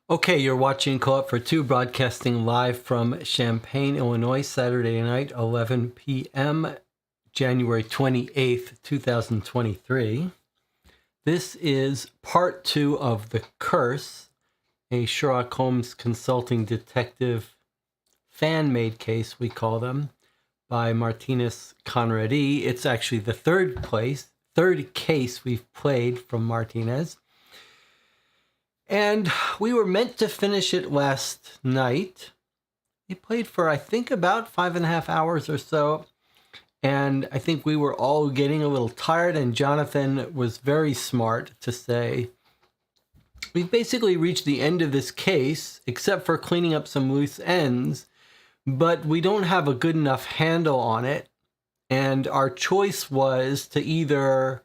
Okay, you're watching Co-op for Two, broadcasting live from Champaign, Illinois, Saturday night, 11 p.m., January 28th, 2023. This is part two of The Curse, a Sherlock Holmes consulting detective fan-made case, we call them, by Martinez Conradi. It's actually the third case we've played from Martinez. And we were meant to finish it last night. We played for, I think, about 5.5 hours or so. And I think we were all getting a little tired, and Jonathan was very smart to say, we've basically reached the end of this case, except for cleaning up some loose ends, but we don't have a good enough handle on it. And our choice was to either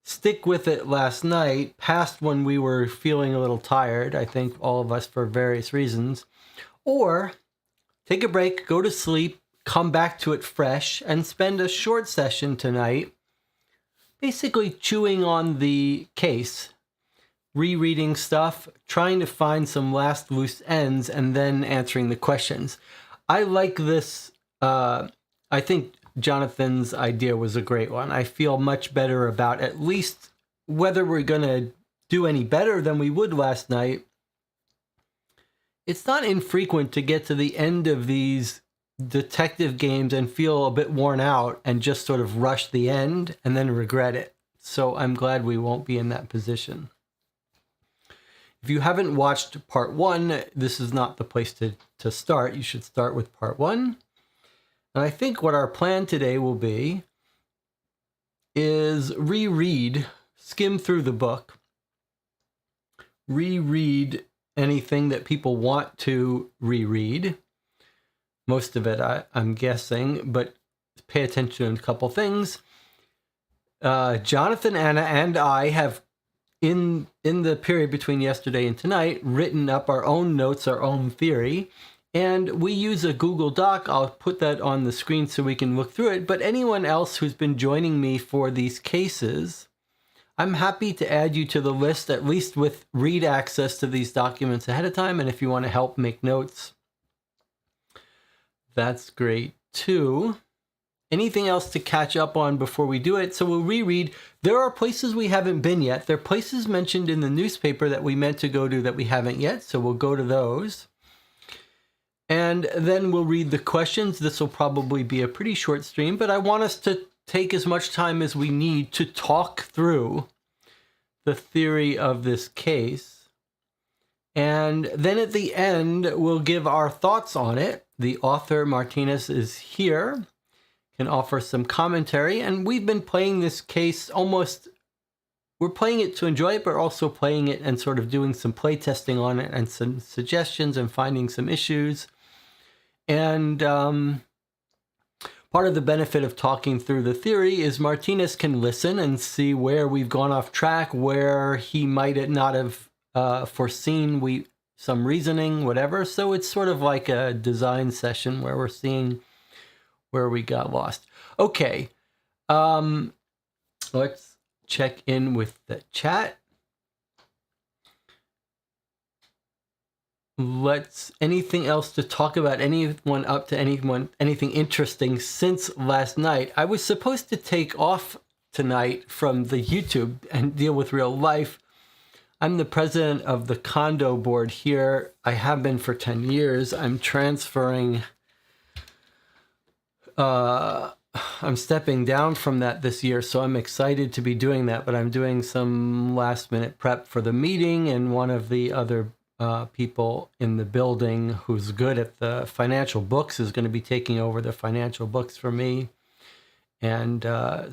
stick with it last night, past when we were feeling a little tired, I think all of us for various reasons, or take a break, go to sleep, come back to it fresh, and spend a short session tonight, basically chewing on the case, rereading stuff, trying to find some last loose ends, and then answering the questions. I like this. I think Jonathan's idea was a great one. I feel much better about at least whether we're going to do any better than we would last night. It's not infrequent to get to the end of these detective games and feel a bit worn out and just sort of rush the end and then regret it. So I'm glad we won't be in that position. If you haven't watched part one, this is not the place to start. You should start with part one. And I think what our plan today will be is skim through the book, reread anything that people want to reread. Most of it, I'm guessing, but pay attention to a couple things. Jonathan, Anna, and I have, in the period between yesterday and tonight, written up our own notes, our own theory. And we use a Google Doc. I'll put that on the screen so we can look through it. But anyone else who's been joining me for these cases, I'm happy to add you to the list, at least with read access to these documents ahead of time. And if you want to help make notes, that's great too. Anything else to catch up on before we do it? So we'll reread. There are places we haven't been yet. There are places mentioned in the newspaper that we meant to go to that we haven't yet. So we'll go to those. And then we'll read the questions. This will probably be a pretty short stream, but I want us to take as much time as we need to talk through the theory of this case. And then at the end, we'll give our thoughts on it. The author, Martinez, is here, can offer some commentary. And we've been playing this case we're playing it to enjoy it, but also playing it and sort of doing some play testing on it and some suggestions and finding some issues. And part of the benefit of talking through the theory is Martinez can listen and see where we've gone off track, where he might not have foreseen some reasoning, whatever. So it's sort of like a design session where we're seeing where we got lost. Okay, let's check in with the chat. Anything else to talk about? Anyone up to anything interesting since last night? I was supposed to take off tonight from the YouTube and deal with real life. I'm the president of the condo board here. I have been for 10 years. I'm transferring. I'm stepping down from that this year, so I'm excited to be doing that, but I'm doing some last minute prep for the meeting, and one of the other people in the building who's good at the financial books is going to be taking over the financial books for me. And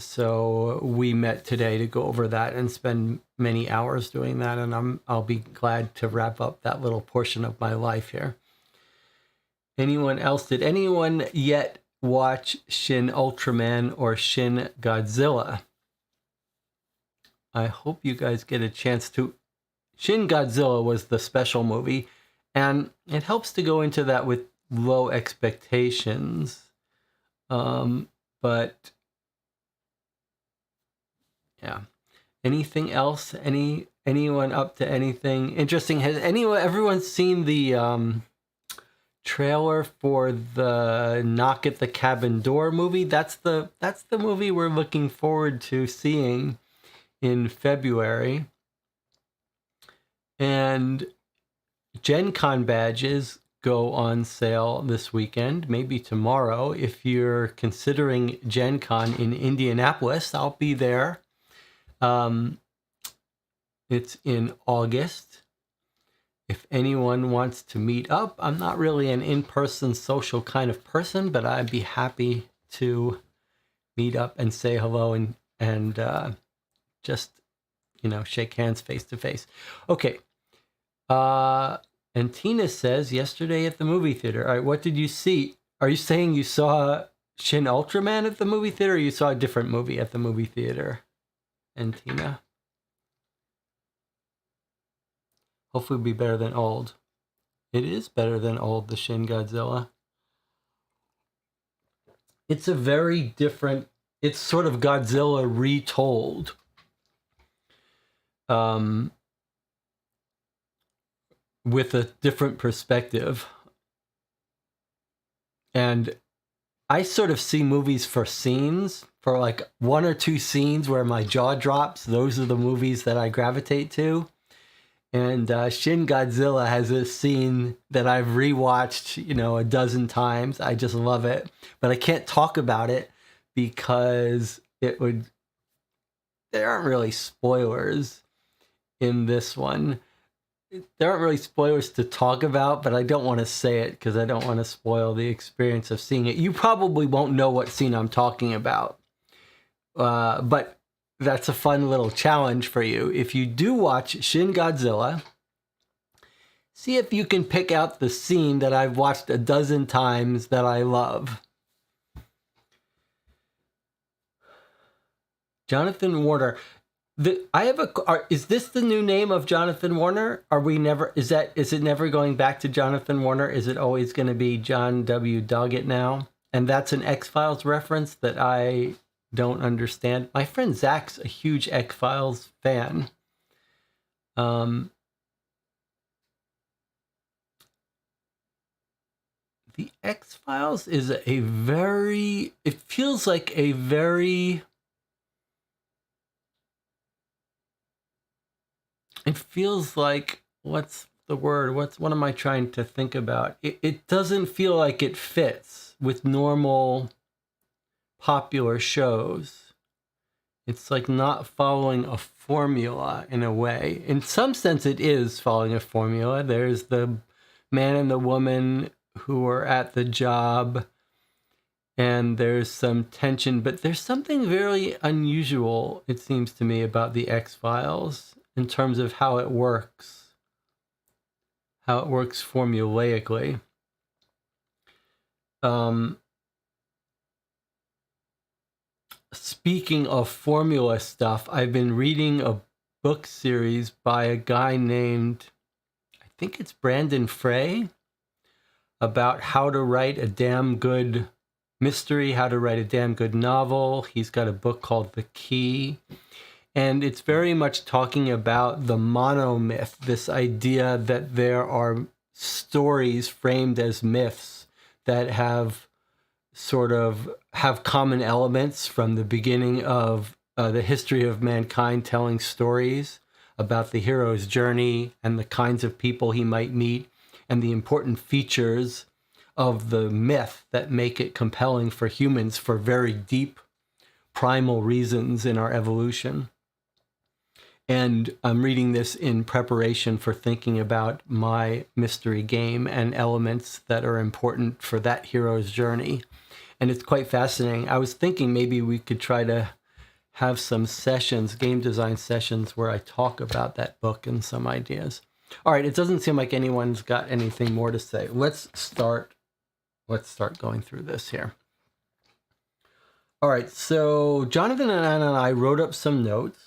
so we met today to go over that and spend many hours doing that. And I'll be glad to wrap up that little portion of my life here. Anyone else? Did anyone yet watch Shin Ultraman or Shin Godzilla? I hope you guys get a chance to. Shin Godzilla was the special movie, and it helps to go into that with low expectations. But yeah. Anything else? anyone up to anything interesting? Has everyone seen the trailer for the Knock at the Cabin Door movie? That's the movie we're looking forward to seeing in February. And Gen Con badges go on sale this weekend, maybe tomorrow. If you're considering Gen Con in Indianapolis, I'll be there. It's in August. If anyone wants to meet up, I'm not really an in-person social kind of person, but I'd be happy to meet up and say hello and just, shake hands face to face. Okay. And Tina says, yesterday at the movie theater. All right, what did you see? Are you saying you saw Shin Ultraman at the movie theater, or you saw a different movie at the movie theater? And Tina? Hopefully it'll be better than old. It is better than old, the Shin Godzilla. It's a very different, it's sort of Godzilla retold. With a different perspective. And I sort of see movies for scenes, for like one or two scenes where my jaw drops. Those are the movies that I gravitate to. And Shin Godzilla has a scene that I've rewatched, a dozen times. I just love it. But I can't talk about it because there aren't really spoilers in this one. There aren't really spoilers to talk about, but I don't want to say it because I don't want to spoil the experience of seeing it. You probably won't know what scene I'm talking about. But that's a fun little challenge for you. If you do watch Shin Godzilla, see if you can pick out the scene that I've watched a dozen times that I love. Jonathan Warner. Is this the new name of Jonathan Warner? Is it never going back to Jonathan Warner? Is it always going to be John W. Doggett now? And that's an X-Files reference that I don't understand. My friend Zach's a huge X-Files fan. The X-Files is it feels like a very... It feels like, what's the word? What am I trying to think about? It doesn't feel like it fits with normal popular shows. It's like not following a formula in a way. In some sense, it is following a formula. There's the man and the woman who are at the job, and there's some tension, but there's something very unusual, it seems to me, about the X-Files. In terms of how it works formulaically. Speaking of formula stuff, I've been reading a book series by a guy named, I think it's Brandon Frey, about how to write a damn good mystery, how to write a damn good novel. He's got a book called The Key. And it's very much talking about the monomyth, this idea that there are stories framed as myths that have common elements from the beginning of the history of mankind, telling stories about the hero's journey and the kinds of people he might meet and the important features of the myth that make it compelling for humans for very deep primal reasons in our evolution. And I'm reading this in preparation for thinking about my mystery game and elements that are important for that hero's journey. And it's quite fascinating. I was thinking maybe we could try to have some sessions, game design sessions, where I talk about that book and some ideas. All right, it doesn't seem like anyone's got anything more to say. Let's start going through this here. All right, so Jonathan and Anna and I wrote up some notes.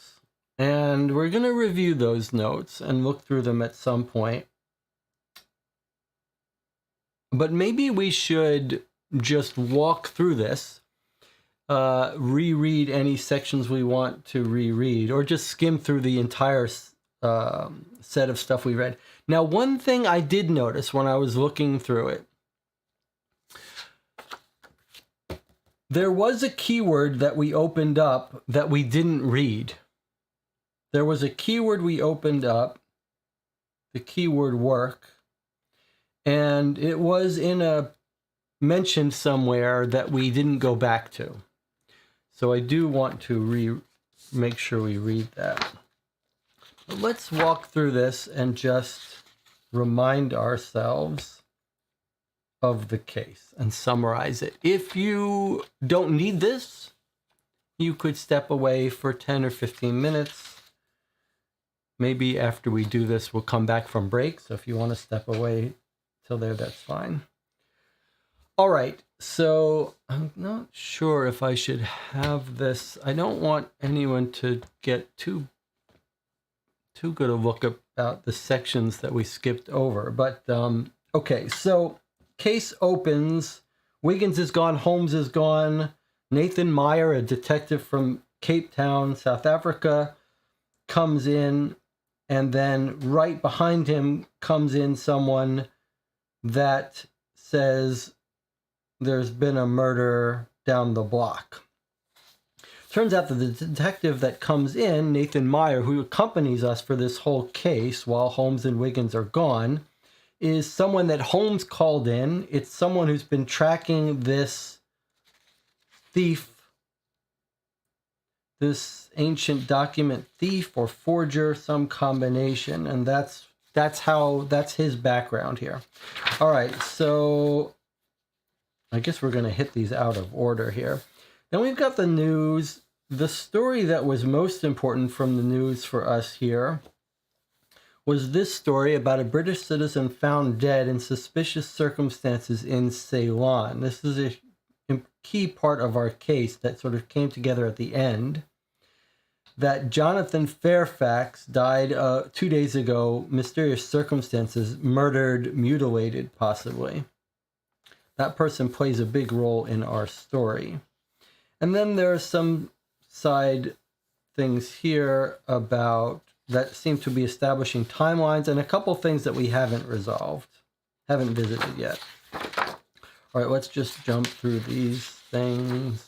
And we're going to review those notes and look through them at some point. But maybe we should just walk through this, reread any sections we want to reread, or just skim through the entire set of stuff we read. Now, one thing I did notice when I was looking through it, there was a keyword that we opened up that we didn't read. There was a keyword we opened up, the keyword work, and it was in a mentioned somewhere that we didn't go back to. So I do want to make sure we read that. But let's walk through this and just remind ourselves of the case and summarize it. If you don't need this, you could step away for 10 or 15 minutes. Maybe after we do this, we'll come back from break. So if you want to step away till there, that's fine. All right. So I'm not sure if I should have this. I don't want anyone to get too good a look about the sections that we skipped over. But okay, so case opens. Wiggins is gone. Holmes is gone. Nathan Meyer, a detective from Cape Town, South Africa, comes in. And then right behind him comes in someone that says there's been a murder down the block. Turns out that the detective that comes in, Nathan Meyer, who accompanies us for this whole case while Holmes and Wiggins are gone, is someone that Holmes called in. It's someone who's been tracking this thief, this ancient document thief or forger, some combination, and that's his background here. All right, so I guess we're going to hit these out of order here. Then we've got the news. The story that was most important from the news for us here was this story about a British citizen found dead in suspicious circumstances in Ceylon. This is a key part of our case that sort of came together at the end. That Jonathan Fairfax died 2 days ago, mysterious circumstances, murdered, mutilated, possibly. That person plays a big role in our story. And then there are some side things here about that seem to be establishing timelines and a couple things that we haven't resolved, haven't visited yet. All right, let's just jump through these things.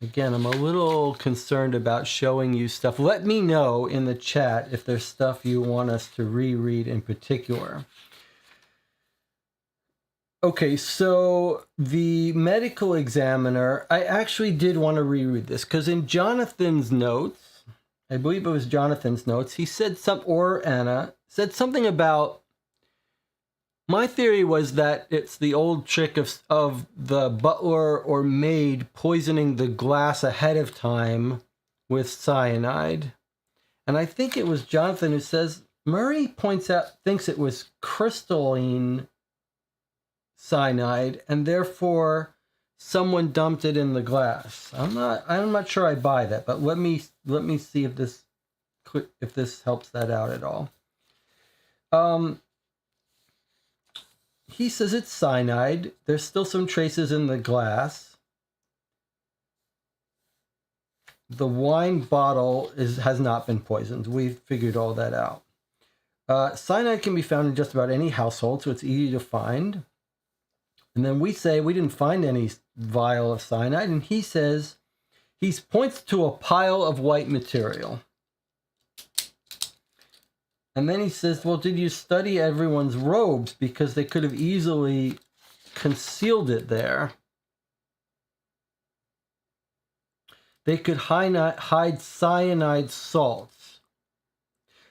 Again, I'm a little concerned about showing you stuff. Let me know in the chat if there's stuff you want us to reread in particular. Okay, so the medical examiner, I actually did want to reread this because in Jonathan's notes, I believe it was Jonathan's notes, he said or Anna, said something about, my theory was that it's the old trick of the butler or maid poisoning the glass ahead of time with cyanide. And I think it was Jonathan who says, Murray thinks it was crystalline cyanide, and therefore someone dumped it in the glass. I'm not sure I buy that, but let me see if this helps that out at all. He says it's cyanide. There's still some traces in the glass. The wine bottle has not been poisoned. We've figured all that out. Cyanide can be found in just about any household, so it's easy to find. And then we say we didn't find any vial of cyanide, and he says he points to a pile of white material. And then he says, well, did you study everyone's robes? Because they could have easily concealed it there. They could hide cyanide salts.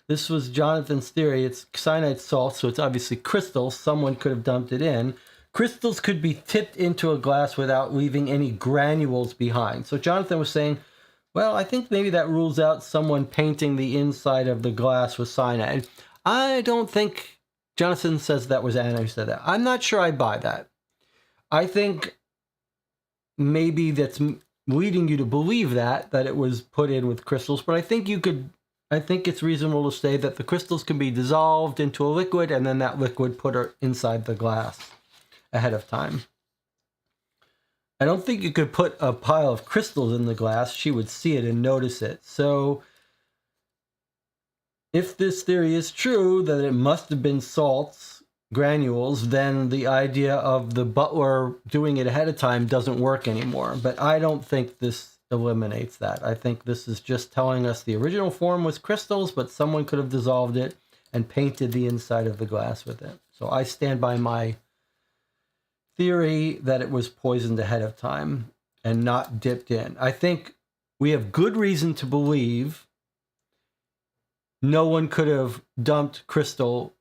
This was Jonathan's theory. It's cyanide salts, so it's obviously crystals. Someone could have dumped it in. Crystals could be tipped into a glass without leaving any granules behind. So Jonathan was saying, well, I think maybe that rules out someone painting the inside of the glass with cyanide. I don't think Jonathan says that was Anna who said that. I'm not sure I buy that. I think maybe that's leading you to believe that it was put in with crystals, but I think it's reasonable to say that the crystals can be dissolved into a liquid and then that liquid put inside the glass ahead of time. I don't think you could put a pile of crystals in the glass. She would see it and notice it. So if this theory is true, that it must have been salts, granules, then the idea of the butler doing it ahead of time doesn't work anymore. But I don't think this eliminates that. I think this is just telling us the original form was crystals, but someone could have dissolved it and painted the inside of the glass with it. So I stand by my theory that it was poisoned ahead of time and not dipped in. I think we have good reason to believe no one could have dumped crystal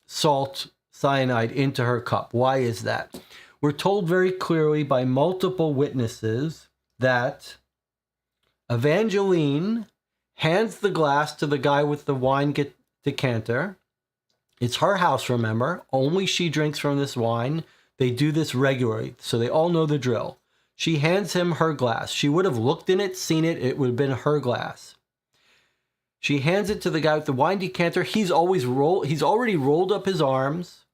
salt cyanide into her cup. Why is that? We're told very clearly by multiple witnesses that Evangeline hands the glass to the guy with the wine decanter. It's her house, remember. Only she drinks from this wine. They do this regularly, so they all know the drill. She hands him her glass. She would have looked in it, seen it. It would have been her glass. She hands it to the guy with the wine decanter. He's already rolled up his arms,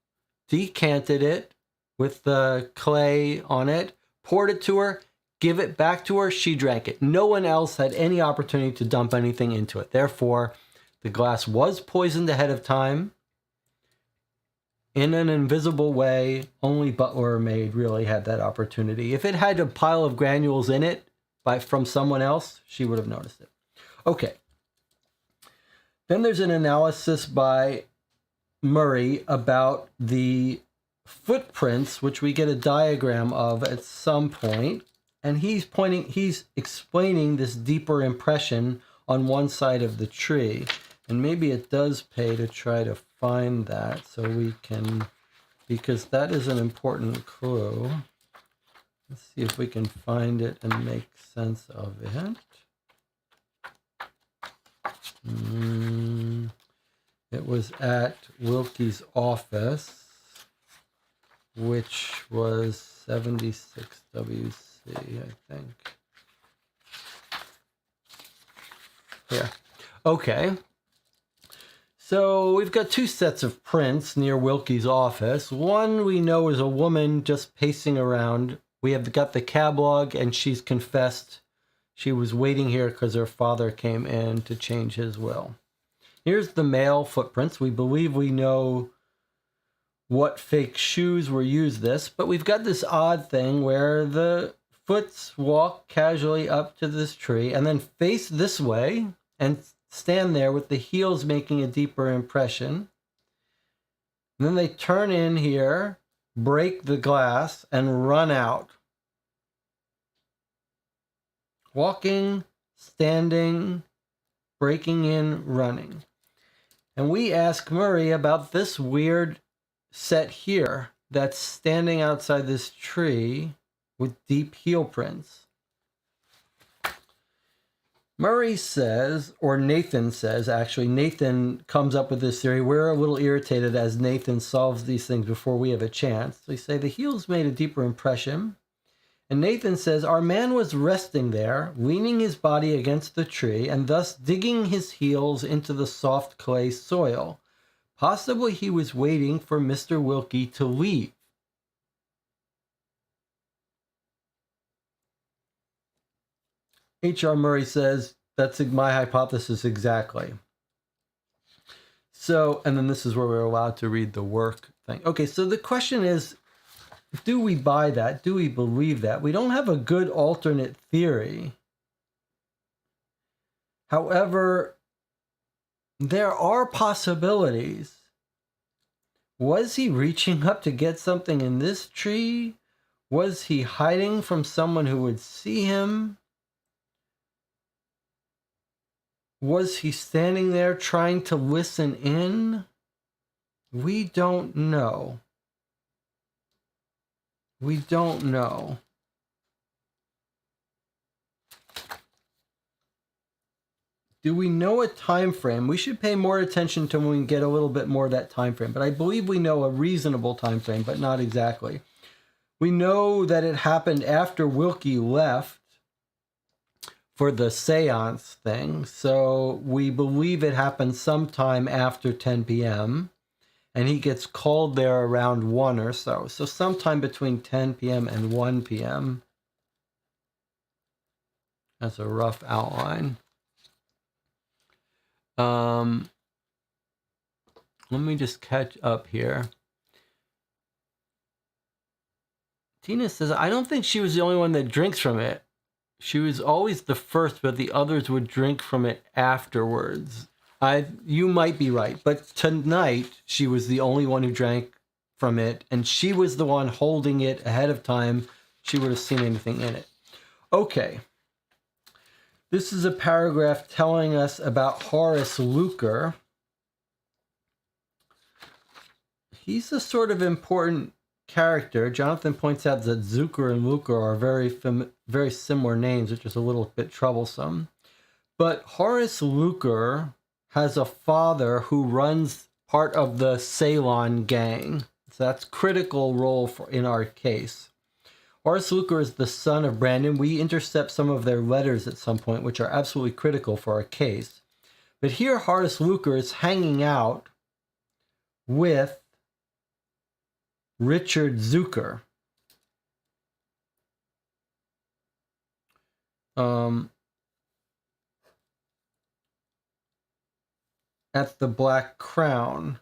decanted it with the clay on it, poured it to her, give it back to her. She drank it. No one else had any opportunity to dump anything into it. Therefore, the glass was poisoned ahead of time in an invisible way. Only butler or maid really had that opportunity. If it had a pile of granules in it from someone else, she would have noticed it. Okay. Then there's an analysis by Murray about the footprints, which we get a diagram of at some point. And he's explaining this deeper impression on one side of the tree. And maybe it does pay to try to find that so we can, because that is an important clue. Let's see if we can find it and make sense of it. It was at Wilkie's office, which was 76 WC, I think. Here. Okay. So we've got two sets of prints near Wilkie's office. One we know is a woman just pacing around. We have got the cab log, and she's confessed she was waiting here because her father came in to change his will. Here's the male footprints. We believe we know what fake shoes were used this, but we've got this odd thing where the foots walk casually up to this tree and then face this way and stand there with the heels making a deeper impression. And then they turn in here, break the glass, and run out. Walking, standing, breaking in, running. And we ask Murray about this weird set here that's standing outside this tree with deep heel prints. Murray says, or Nathan says, actually, Nathan comes up with this theory. We're a little irritated as Nathan solves these things before we have a chance. They say the heels made a deeper impression. And Nathan says, our man was resting there, leaning his body against the tree, and thus digging his heels into the soft clay soil. Possibly he was waiting for Mr. Wilkie to leave. H.R. Murray says, that's my hypothesis exactly. So, and then this is where we're allowed to read the work thing. Okay, so the question is, do we buy that? Do we believe that? We don't have a good alternate theory. However, there are possibilities. Was he reaching up to get something in this tree? Was he hiding from someone who would see him? Was he standing there trying to listen in? We don't know. We don't know. Do we know a time frame? We should pay more attention to when we get a little bit more of that time frame. But I believe we know a reasonable time frame, but not exactly. We know that it happened after Wilkie left for the seance thing. So we believe it happened sometime after 10 p.m. And he gets called there around 1 or so. So sometime between 10 p.m. and 1 p.m. That's a rough outline. Let me just catch up here. Tina says, I don't think she was the only one that drinks from it. She was always the first, but the others would drink from it afterwards. You might be right, but tonight she was the only one who drank from it, and she was the one holding it ahead of time. She would have seen anything in it. Okay. This is a paragraph telling us about Horace Luker. He's a sort of important character. Jonathan points out that Zucker and Luker are very similar names, which is a little bit troublesome. But Horace Luker has a father who runs part of the Ceylon gang. So that's critical role in our case. Horace Luker is the son of Brandon. We intercept some of their letters at some point, which are absolutely critical for our case. But here Horace Luker is hanging out with Richard Zucker. At the Black Crown.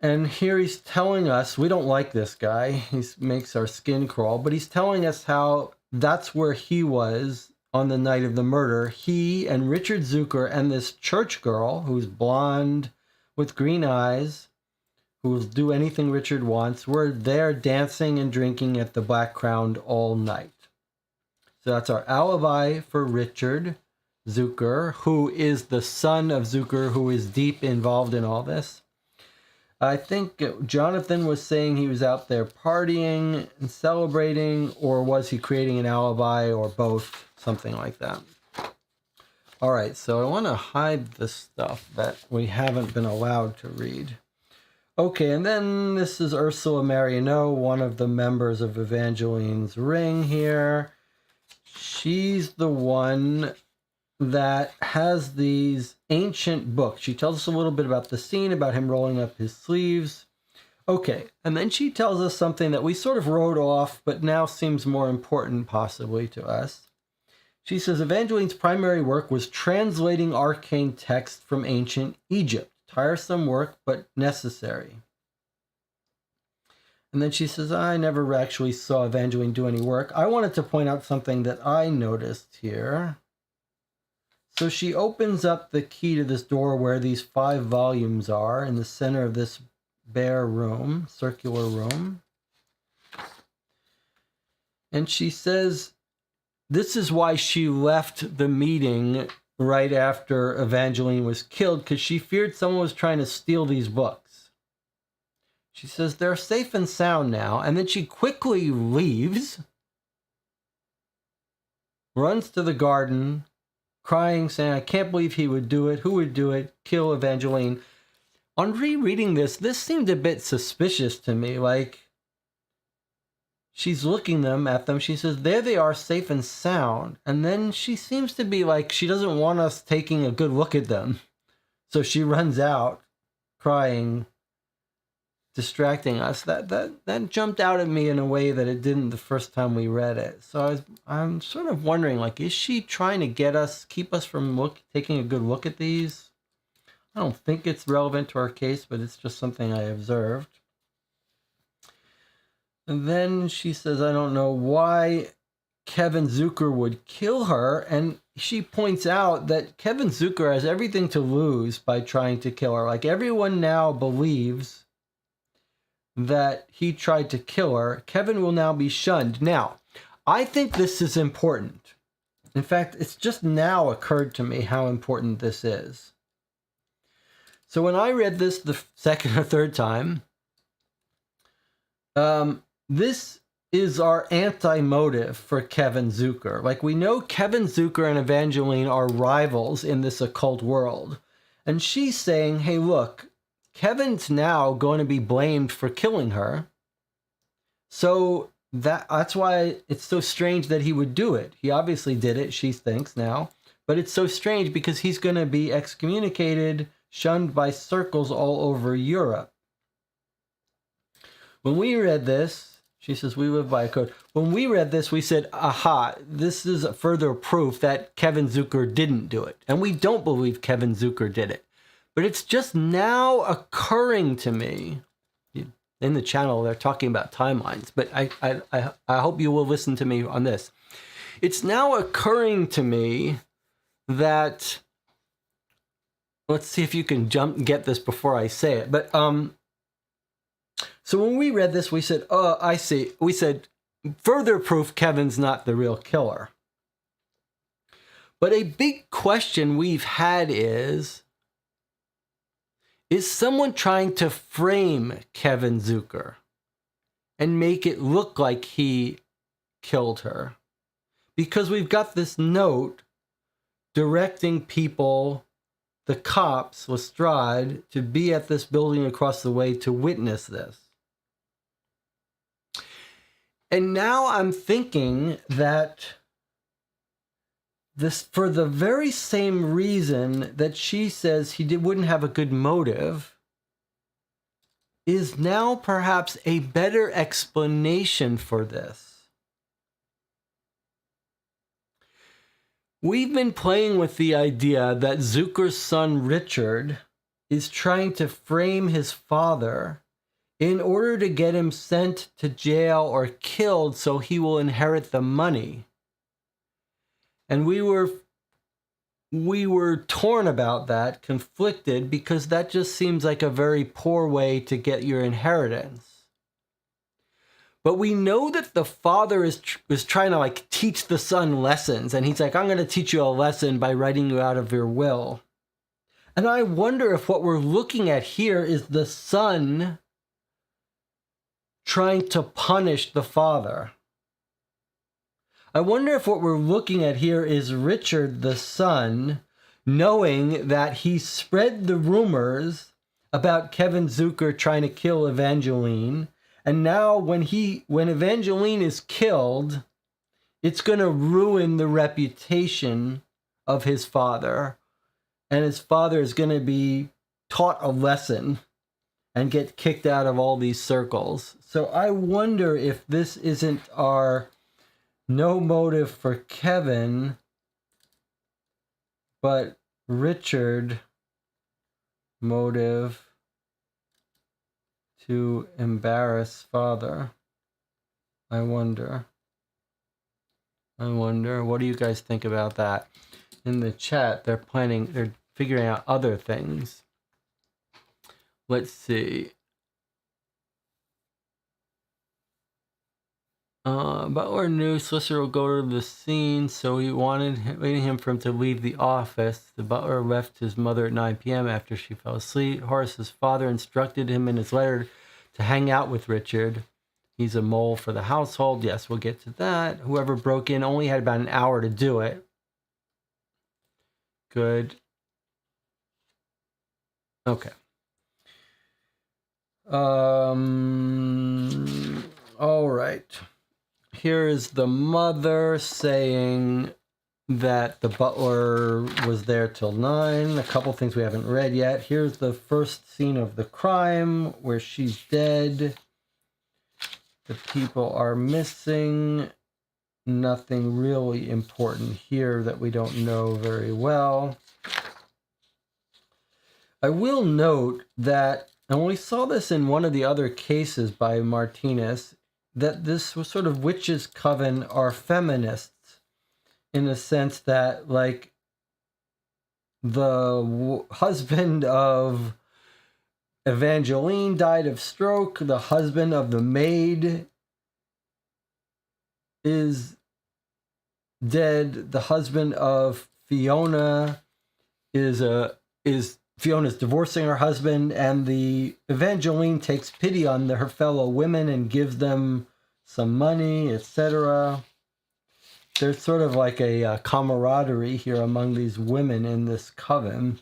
And here he's telling us, we don't like this guy. He makes our skin crawl, but he's telling us how that's where he was on the night of the murder. He and Richard Zucker and this church girl who's blonde with green eyes, who will do anything Richard wants, were there dancing and drinking at the Black Crown all night. So that's our alibi for Richard Zucker, who is the son of Zucker, who is deep involved in all this. I think Jonathan was saying he was out there partying and celebrating, or was he creating an alibi, or both, something like that. All right, so I want to hide the stuff that we haven't been allowed to read. Okay, and then this is Ursula Martineau, one of the members of Evangeline's ring here. She's the one that has these ancient books. She tells us a little bit about the scene, about him rolling up his sleeves. Okay, and then she tells us something that we sort of wrote off, but now seems more important possibly to us. She says Evangeline's primary work was translating arcane text from ancient Egypt. Tiresome work, but necessary. And then she says, I never actually saw Evangeline do any work. I wanted to point out something that I noticed here. So she opens up the key to this door where these 5 volumes are in the center of this bare room, circular room. And she says, this is why she left the meeting right after Evangeline was killed, because she feared someone was trying to steal these books. She says they're safe and sound now, and then she quickly leaves, runs to the garden, crying, saying, I can't believe he would do it. Who would do it? Kill Evangeline. On rereading this seemed a bit suspicious to me. Like, she's looking at them. She says, there they are, safe and sound. And then she seems to be like, she doesn't want us taking a good look at them. So she runs out, crying, distracting us. That jumped out at me in a way that it didn't the first time we read it. So I'm sort of wondering, like, is she trying to keep us from taking a good look at these? I don't think it's relevant to our case, but it's just something I observed. And then she says, I don't know why Kevin Zucker would kill her. And she points out that Kevin Zucker has everything to lose by trying to kill her. Like, everyone now believes that he tried to kill her. Kevin will now be shunned. Now, I think this is important. In fact, it's just now occurred to me how important this is. So when I read this the second or third time, this is our anti-motive for Kevin Zucker. Like, we know Kevin Zucker and Evangeline are rivals in this occult world. And she's saying, hey, look, Kevin's now going to be blamed for killing her. So that's why it's so strange that he would do it. He obviously did it, she thinks now. But it's so strange because he's going to be excommunicated, shunned by circles all over Europe. When we read this, she says, we live by a code. When we read this, we said, aha, this is further proof that Kevin Zucker didn't do it. And we don't believe Kevin Zucker did it. But it's just now occurring to me. In the channel, they're talking about timelines, but I hope you will listen to me on this. It's now occurring to me that, let's see if you can get this before I say it. But so when we read this, we said, oh, I see. We said, further proof Kevin's not the real killer. But a big question we've had is someone trying to frame Kevin Zucker and make it look like he killed her? Because we've got this note directing people, the cops, Lestrade, to be at this building across the way to witness this. And now I'm thinking that this, for the very same reason that she says he wouldn't have a good motive, is now perhaps a better explanation for this. We've been playing with the idea that Zucker's son Richard is trying to frame his father in order to get him sent to jail or killed so he will inherit the money. And we were torn about that, conflicted, because that just seems like a very poor way to get your inheritance. But we know that the father is trying to like teach the son lessons, and he's like, I'm going to teach you a lesson by writing you out of your will. And I wonder if what we're looking at here is the son trying to punish the father. I wonder if what we're looking at here is Richard, the son, knowing that he spread the rumors about Kevin Zucker trying to kill Evangeline. And now when Evangeline is killed, it's going to ruin the reputation of his father. And his father is going to be taught a lesson and get kicked out of all these circles. So I wonder if this isn't our no motive for Kevin, but Richard motive to embarrass father. I wonder. What do you guys think about that? In the chat, they're figuring out other things. Let's see. Butler knew solicitor will go to the scene, so he waiting for him to leave the office. The butler left his mother at 9 p.m. after she fell asleep. Horace's father instructed him in his letter to hang out with Richard. He's a mole for the household. Yes, we'll get to that. Whoever broke in only had about an hour to do it. Good. Okay. All right. Here is the mother saying that the butler was there till 9. A couple things we haven't read yet. Here's the first scene of the crime where she's dead. The people are missing. Nothing really important here that we don't know very well. I will note that, and we saw this in one of the other cases by Martinez, that this was sort of witches' coven are feminists in the sense that, like, the husband of Evangeline died of stroke, the husband of the maid is dead, the husband of Fiona is Fiona's divorcing her husband, and the Evangeline takes pity on her fellow women and gives them some money, etc. There's sort of like a camaraderie here among these women in this coven.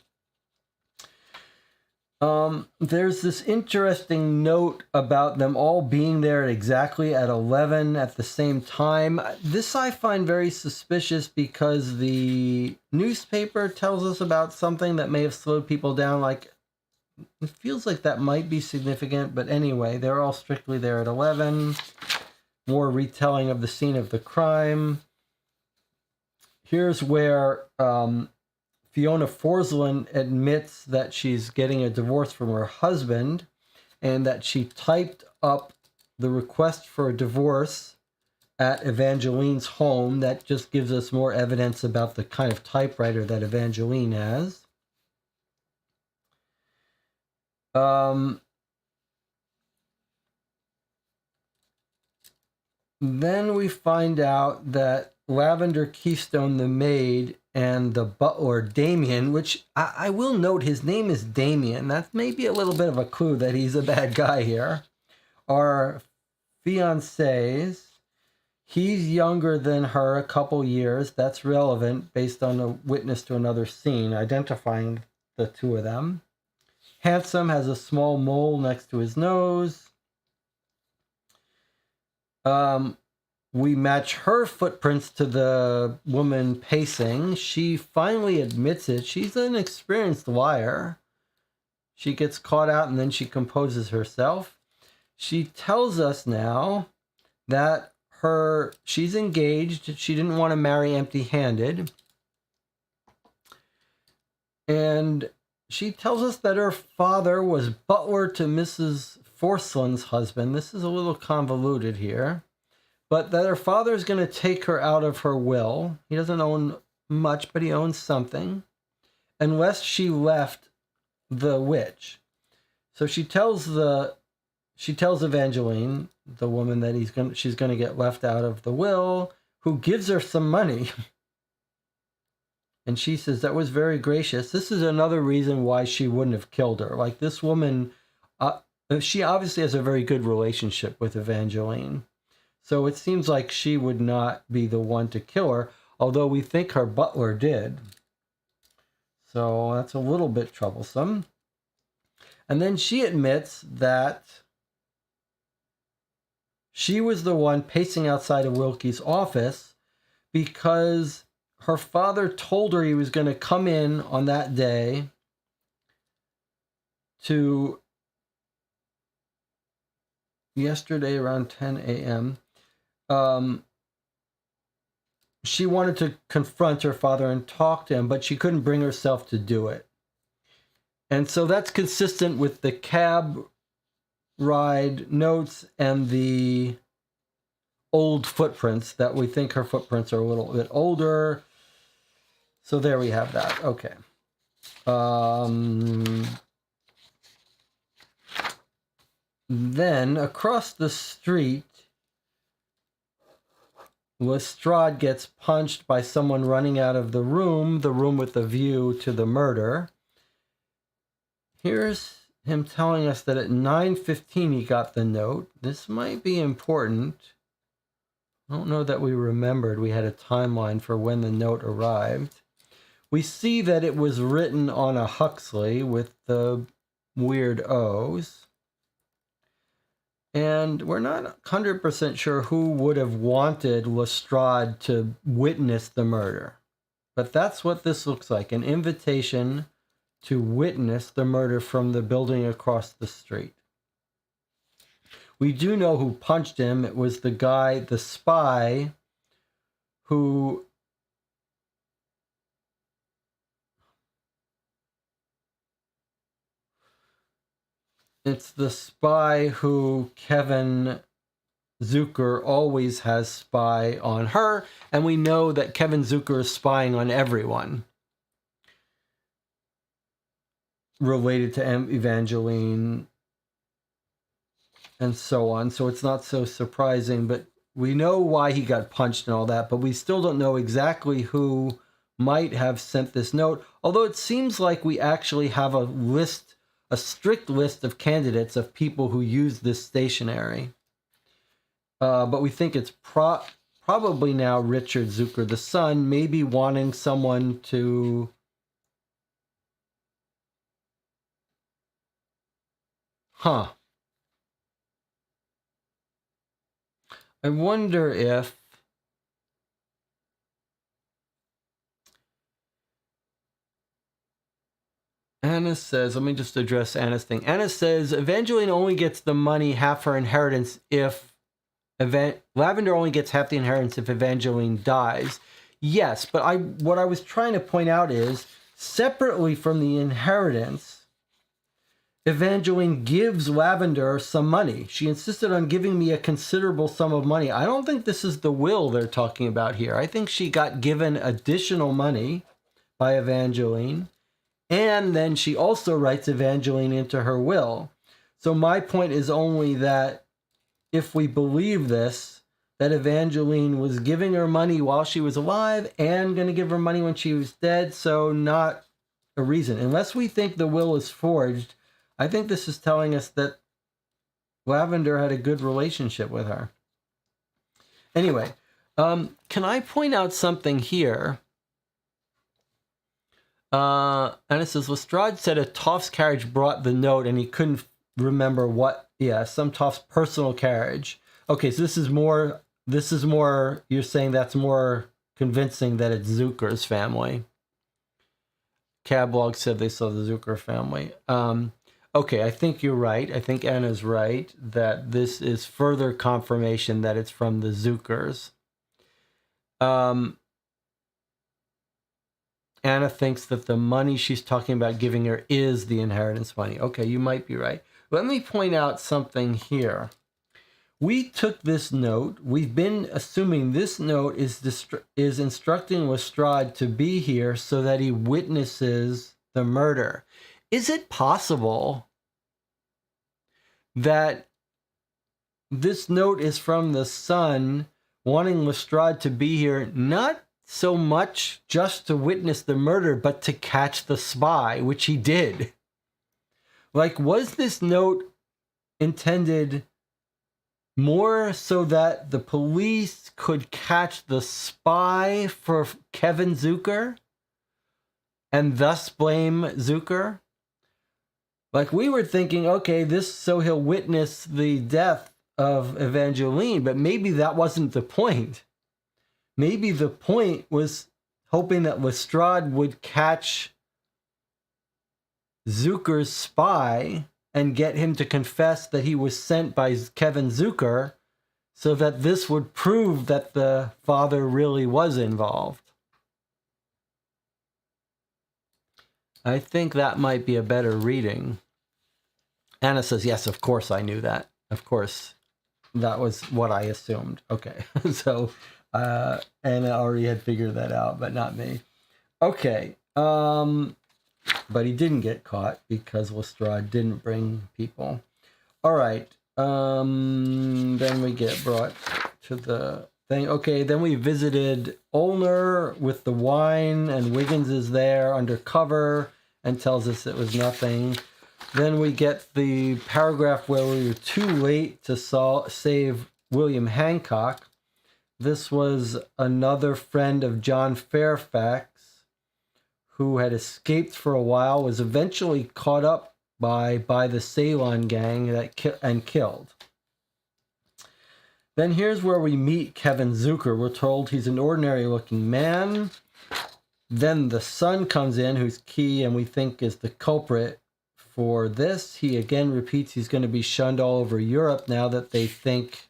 There's this interesting note about them all being there exactly at 11 at the same time. This I find very suspicious because the newspaper tells us about something that may have slowed people down. Like, it feels like that might be significant, but anyway, they're all strictly there at 11. More retelling of the scene of the crime. Here's where Fiona Forsland admits that she's getting a divorce from her husband and that she typed up the request for a divorce at Evangeline's home. That just gives us more evidence about the kind of typewriter that Evangeline has. Then we find out that Lavender Keystone, the maid, and the butler, Damien, which I will note his name is Damien. That's maybe a little bit of a clue that he's a bad guy here, are fiancés. He's younger than her a couple years. That's relevant based on a witness to another scene, identifying the two of them. Handsome, has a small mole next to his nose. We match her footprints to the woman pacing. She finally admits it. She's an experienced liar. She gets caught out and then she composes herself. She tells us now that she's engaged. She didn't want to marry empty-handed. And she tells us that her father was butler to Mrs. Forsland's husband. This is a little convoluted here. But that her father is going to take her out of her will. He doesn't own much, but he owns something. Unless she left the witch. So she tells Evangeline, the woman, that she's going to get left out of the will, who gives her some money. And she says that was very gracious. This is another reason why she wouldn't have killed her. Like, this woman, she obviously has a very good relationship with Evangeline. So it seems like she would not be the one to kill her, although we think her butler did. So that's a little bit troublesome. And then she admits that she was the one pacing outside of Wilkie's office because her father told her he was going to come in on that day to yesterday around 10 a.m. She wanted to confront her father and talk to him, but she couldn't bring herself to do it. And so that's consistent with the cab ride notes and the old footprints, that we think her footprints are a little bit older. So there we have that. Okay. Then across the street, Lestrade gets punched by someone running out of the room with the view to the murder. Here's him telling us that at 9:15 he got the note. This might be important. I don't know that we remembered we had a timeline for when the note arrived. We see that it was written on a Huxley with the weird O's. And we're not 100% sure who would have wanted Lestrade to witness the murder. But that's what this looks like, an invitation to witness the murder from the building across the street. We do know who punched him. It was the guy, the spy, who it's the spy who Kevin Zucker always has spy on her, and we know that Kevin Zucker is spying on everyone related to Evangeline and so on. So it's not so surprising, but we know why he got punched and all that, but we still don't know exactly who might have sent this note, although it seems like we actually have a strict list of candidates of people who use this stationery. But we think it's probably now Richard Zucker, the son, maybe wanting someone to I wonder if Anna says, let me just address Anna's thing. Anna says Evangeline only gets the money, half her inheritance, if Lavender only gets half the inheritance if Evangeline dies. Yes, but what I was trying to point out is Separately from the inheritance, Evangeline gives Lavender some money. She insisted on giving me a considerable sum of money. I don't think this is the will they're talking about here. I think she got given additional money by Evangeline, and then she also writes Evangeline into her will. So my point is only that if we believe this, that Evangeline was giving her money while she was alive and going to give her money when she was dead, so not a reason. Unless we think the will is forged, I think this is telling us that Lavender had a good relationship with her. Anyway, can I point out something here? And it says, Lestrade said a Toff's carriage brought the note and he couldn't remember what. Yeah, some Toff's personal carriage. Okay, so this is more, you're saying that's more convincing that it's Zucker's family. Cablog said they saw the Zucker family. Okay, I think you're right. I think Anna's right that this is further confirmation that it's from the Zuckers. Anna thinks that the money she's talking about giving her is the inheritance money. Okay, you might be right. Let me point out something here. We took this note. We've been assuming this note is instructing Lestrade to be here so that he witnesses the murder. Is it possible that this note is from the son wanting Lestrade to be here, not so much just to witness the murder, but to catch the spy, which he did? Like, was this note intended more so that the police could catch the spy for Kevin Zucker and thus blame Zucker? Like, we were thinking, okay, this so he'll witness the death of Evangeline, but maybe that wasn't the point. Maybe the point was hoping that Lestrade would catch Zucker's spy and get him to confess that he was sent by Kevin Zucker, so that this would prove that the father really was involved. I think that might be a better reading. Anna says, yes, of course I knew that. Of course, that was what I assumed. Okay, so Anna already had figured that out, but not me. Okay, but he didn't get caught because Lestrade didn't bring people. All right, then we get brought to the thing. Okay, then we visited Olner with the wine, and Wiggins is there undercover and tells us it was nothing. Then we get the paragraph where we were too late to save William Hancock. This was another friend of John Fairfax who had escaped for a while, was eventually caught up by the Ceylon gang and killed. Then here's where we meet Kevin Zucker. We're told he's an ordinary-looking man. Then the son comes in, who's key and we think is the culprit for this. He again repeats he's going to be shunned all over Europe now that they think.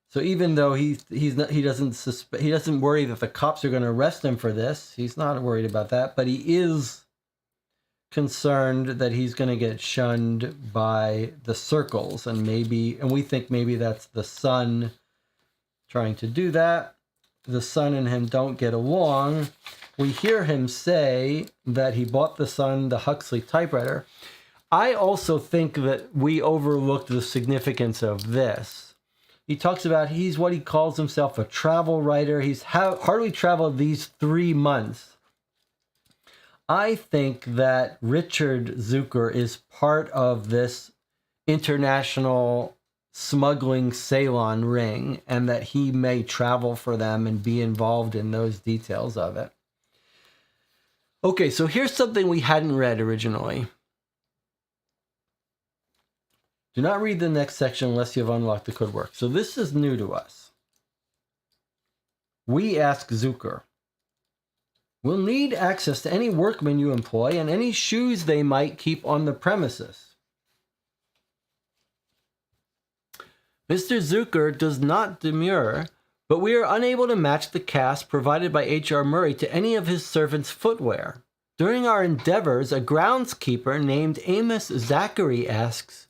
So even though he doesn't worry that the cops are going to arrest him for this. He's not worried about that, but he is concerned that he's going to get shunned by the circles, and we think maybe that's the son trying to do that. The son and him don't get along. We hear him say that he bought the son the Huxley typewriter. I also think that we overlooked the significance of this. He talks about he's what he calls himself a travel writer. He's hardly traveled these 3 months. I think that Richard Zucker is part of this international smuggling Ceylon ring, and that he may travel for them and be involved in those details of it. Okay, so here's something we hadn't read originally. Do not read the next section unless you have unlocked the code work. So this is new to us. We ask Zucker, we'll need access to any workmen you employ and any shoes they might keep on the premises. Mr. Zucker does not demur, but we are unable to match the cast provided by H.R. Murray to any of his servants' footwear. During our endeavors, a groundskeeper named Amos Zachary asks,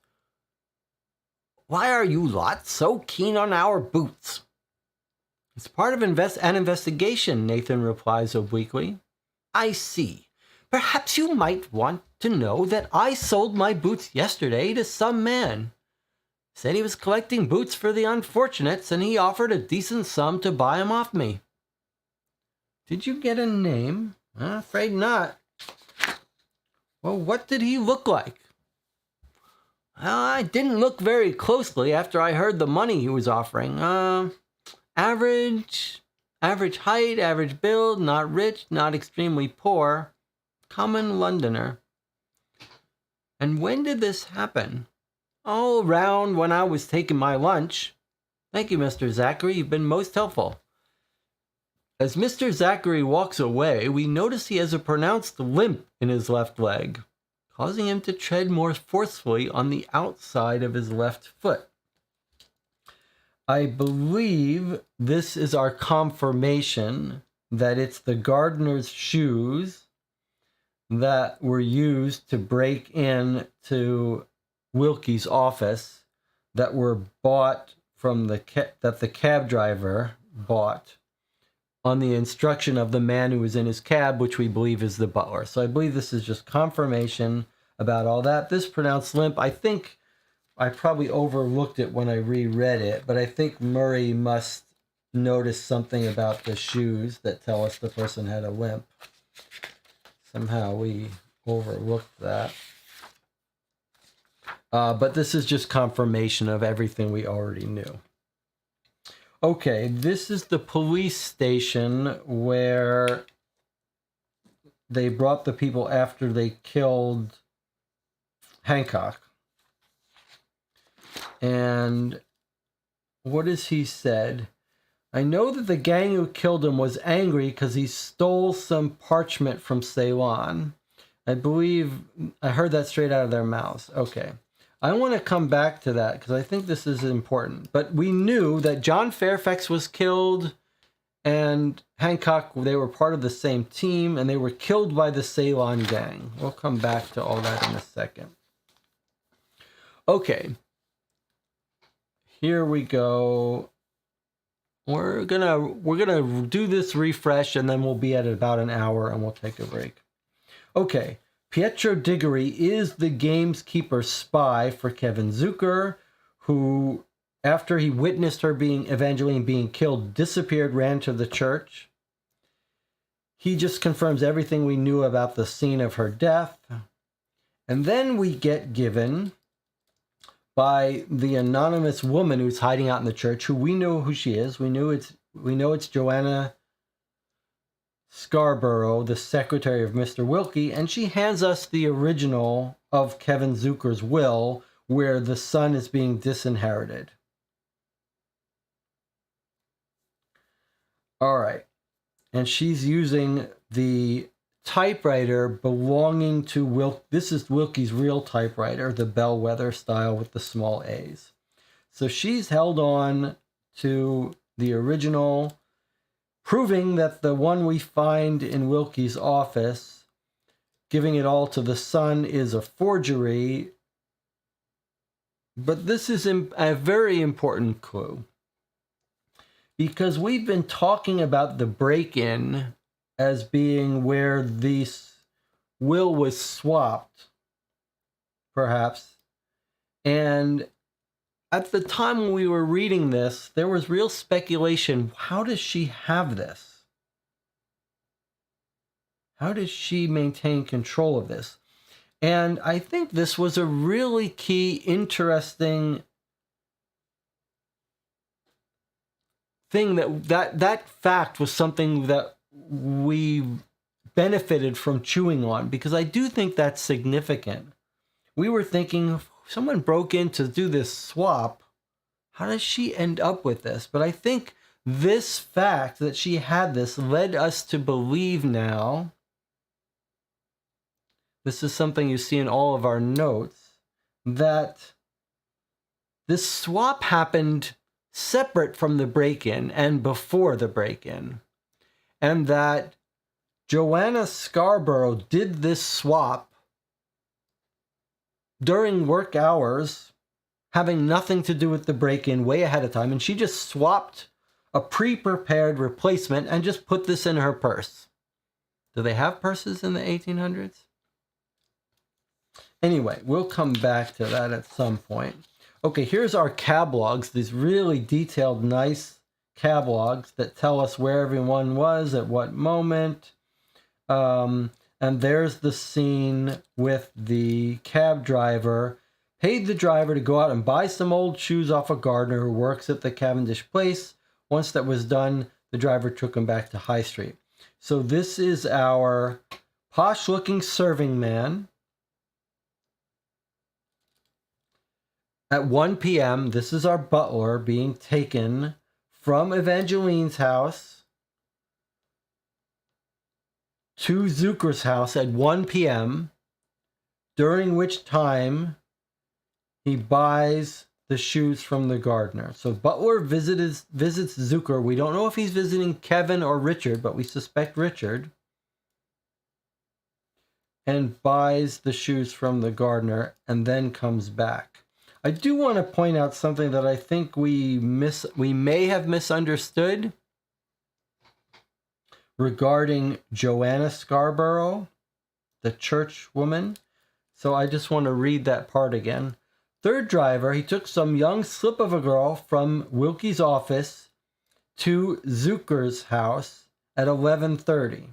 "Why are you lot so keen on our boots?" "It's part of an investigation," Nathan replies obliquely. "I see. Perhaps you might want to know that I sold my boots yesterday to some man. Said he was collecting boots for the unfortunates, and he offered a decent sum to buy 'em off me." "Did you get a name?" "I'm afraid not." "Well, what did he look like?" "I didn't look very closely after I heard the money he was offering. Average height, average build, not rich, not extremely poor. Common Londoner." "And when did this happen?" "Oh, round when I was taking my lunch." "Thank you, Mr. Zachary. You've been most helpful." As Mr. Zachary walks away, we notice he has a pronounced limp in his left leg, causing him to tread more forcefully on the outside of his left foot. I believe this is our confirmation that it's the gardener's shoes that were used to break in to Wilkie's office, that were bought from that the cab driver bought on the instruction of the man who was in his cab, which we believe is the butler. So I believe this is just confirmation about all that. This pronounced limp, I think I probably overlooked it when I reread it, but I think Murray must notice something about the shoes that tell us the person had a limp. Somehow we overlooked that. But this is just confirmation of everything we already knew. Okay, this is the police station where they brought the people after they killed Hancock. And what has he said? "I know that the gang who killed him was angry because he stole some parchment from Ceylon." I believe I heard that straight out of their mouths. Okay. I want to come back to that because I think this is important. But we knew that John Fairfax was killed and Hancock, they were part of the same team, and they were killed by the Ceylon gang. We'll come back to all that in a second. Okay. Here we go. We're gonna do this refresh, and then we'll be at about an hour, and we'll take a break. Okay, Pietro Diggory is the gamekeeper's spy for Kevin Zucker, who, after he witnessed Evangeline being killed, disappeared, ran to the church. He just confirms everything we knew about the scene of her death, and then we get given by the anonymous woman who's hiding out in the church, who we know who she is. We know it's Joanna Scarborough, the secretary of Mr. Wilkie, and she hands us the original of Kevin Zucker's will, where the son is being disinherited. All right. And she's using the typewriter belonging to Wilkie. This is Wilkie's real typewriter, the bellwether style with the small A's. So she's held on to the original, proving that the one we find in Wilkie's office, giving it all to the son, is a forgery. But this is a very important clue, because we've been talking about the break-in as being where this will was swapped, perhaps. And at the time when we were reading this, there was real speculation. How does she have this? How does she maintain control of this? And I think this was a really key, interesting thing. That fact was something that we benefited from chewing on, because I do think that's significant. We were thinking, if someone broke in to do this swap, how does she end up with this? But I think this fact that she had this led us to believe now, this is something you see in all of our notes, that this swap happened separate from the break-in and before the break-in. And that Joanna Scarborough did this swap during work hours, having nothing to do with the break-in, way ahead of time, and she just swapped a pre-prepared replacement and just put this in her purse. Do they have purses in the 1800s? Anyway, we'll come back to that at some point. Okay, here's our cab logs, these really detailed, nice cab logs that tell us where everyone was at what moment. And there's the scene with the cab driver. Paid the driver to go out and buy some old shoes off a gardener who works at the Cavendish Place. Once that was done, the driver took him back to High Street. So this is our posh-looking serving man. At 1 p.m., this is our butler being taken from Evangeline's house to Zucker's house at 1 p.m., during which time he buys the shoes from the gardener. So butler visits Zucker. We don't know if he's visiting Kevin or Richard, but we suspect Richard. And buys the shoes from the gardener and then comes back. I do want to point out something that I think we may have misunderstood regarding Joanna Scarborough, the church woman. So I just want to read that part again. Third driver, he took some young slip of a girl from Wilkie's office to Zucker's house at 11:30.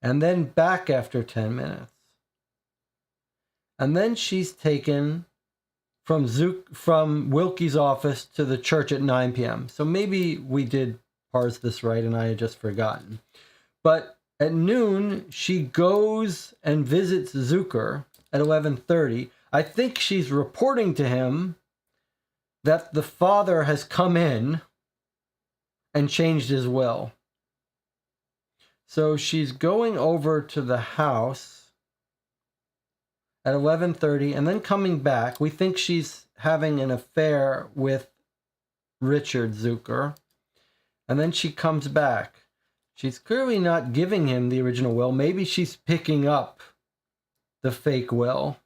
And then back after 10 minutes. And then she's taken from Wilkie's office to the church at 9 p.m. So maybe we did parse this right and I had just forgotten. But at noon, she goes and visits Zucker at 11:30. I think she's reporting to him that the father has come in and changed his will. So she's going over to the house at 11:30 and then coming back. We think she's having an affair with Richard Zucker. And then she comes back. She's clearly not giving him the original will. Maybe she's picking up the fake will.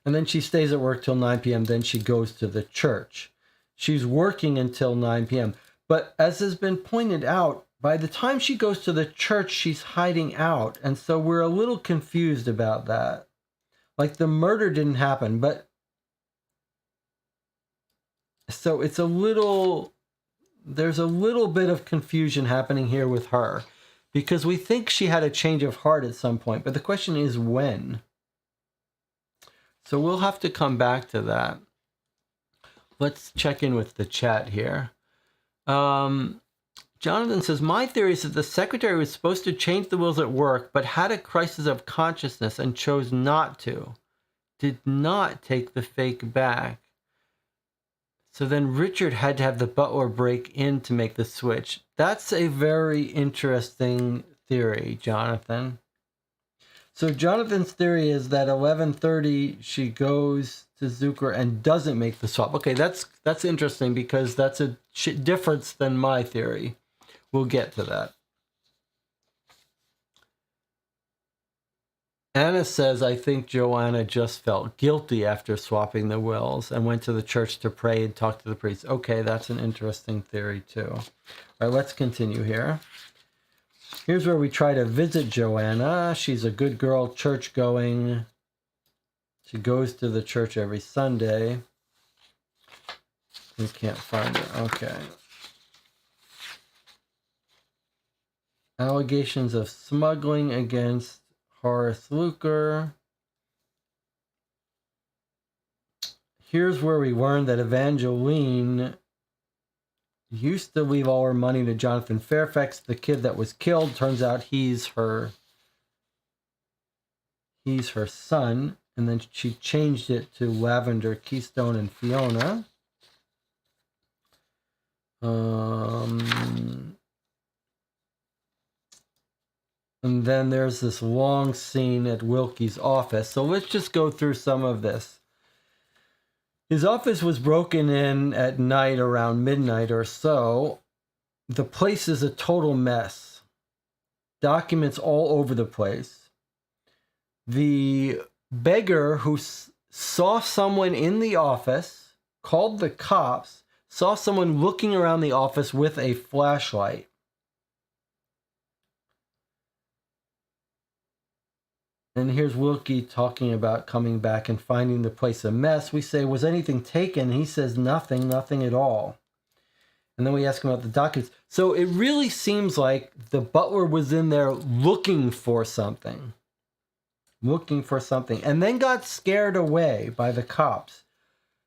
And then she stays at work till 9 p.m. Then she goes to the church. She's working until 9 p.m. But as has been pointed out, by the time she goes to the church, she's hiding out. And so we're a little confused about that. Like the murder didn't happen, but so it's there's a little bit of confusion happening here with her because we think she had a change of heart at some point, but the question is when. So we'll have to come back to that. Let's check in with the chat here. Jonathan says, my theory is that the secretary was supposed to change the wills at work, but had a crisis of consciousness and chose not to. Did not take the fake back. So then Richard had to have the butler break in to make the switch. That's a very interesting theory, Jonathan. So Jonathan's theory is that 11:30 she goes to Zucker and doesn't make the swap. Okay, that's interesting because that's a difference than my theory. We'll get to that. Anna says, I think Joanna just felt guilty after swapping the wills and went to the church to pray and talk to the priest. Okay, that's an interesting theory too. All right, let's continue here. Here's where we try to visit Joanna. She's a good girl, church going. She goes to the church every Sunday. We can't find her. Okay. Allegations of smuggling against Horace Luker. Here's where we learned that Evangeline used to leave all her money to Jonathan Fairfax, the kid that was killed. Turns out he's her son, and then she changed it to Lavender, Keystone, and Fiona. And then there's this long scene at Wilkie's office. So let's just go through some of this. His office was broken in at night around midnight or so. The place is a total mess. Documents all over the place. The beggar who saw someone in the office, called the cops, saw someone looking around the office with a flashlight. And here's Wilkie talking about coming back and finding the place a mess. We say, was anything taken? He says, nothing at all. And then we ask him about the documents. So it really seems like the butler was in there looking for something. And then got scared away by the cops.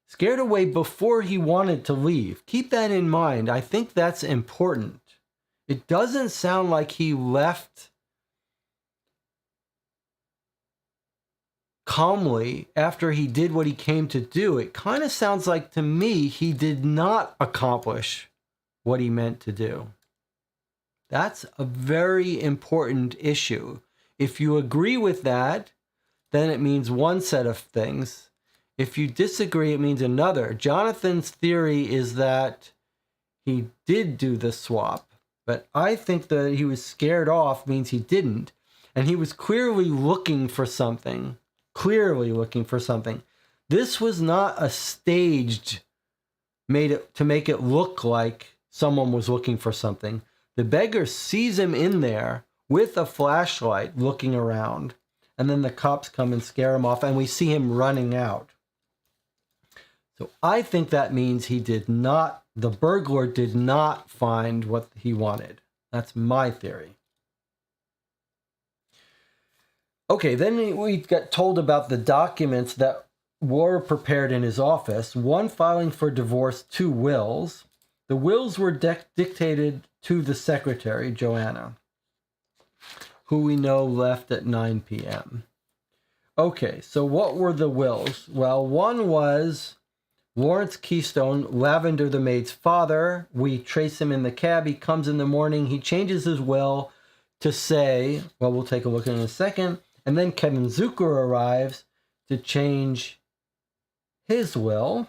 Scared away before he wanted to leave. Keep that in mind. I think that's important. It doesn't sound like he left calmly after he did what he came to do. It kind of sounds like to me he did not accomplish what he meant to do. That's a very important issue. If you agree with that, then it means one set of things. If you disagree, it means another. Jonathan's theory is that he did do the swap, but I think that he was scared off means he didn't, and he was clearly looking for something. This was not a staged made to make it look like someone was looking for something. The beggar sees him in there with a flashlight looking around, and then the cops come and scare him off, and we see him running out. So I think that means the burglar did not find what he wanted. That's my theory. Okay, then we got told about the documents that were prepared in his office. 1 filing for divorce, 2 wills. The wills were dictated to the secretary, Joanna, who we know left at 9 p.m. Okay, so what were the wills? Well, one was Lawrence Keystone, Lavender the maid's father. We trace him in the cab. He comes in the morning. He changes his will to say, well, we'll take a look in a second. And then Kevin Zucker arrives to change his will.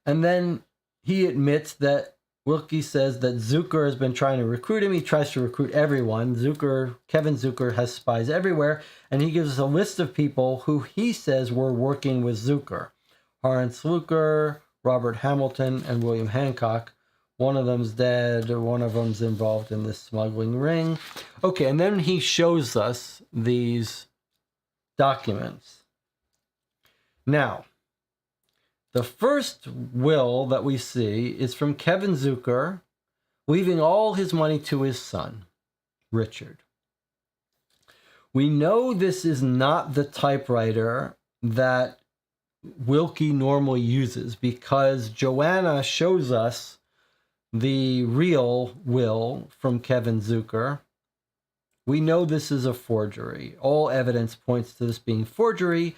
And then he admits that Wilkie says that Zucker has been trying to recruit him. He tries to recruit everyone. Kevin Zucker has spies everywhere. And he gives us a list of people who he says were working with Zucker. Horace Luker, Robert Hamilton, and William Hancock. One of them's dead. One of them's involved in this smuggling ring. Okay, and then he shows us these documents. Now, the first will that we see is from Kevin Zucker, leaving all his money to his son, Richard. We know this is not the typewriter that Wilkie normally uses because Joanna shows us the real will from Kevin Zucker. We know this is a forgery. All evidence points to this being forgery.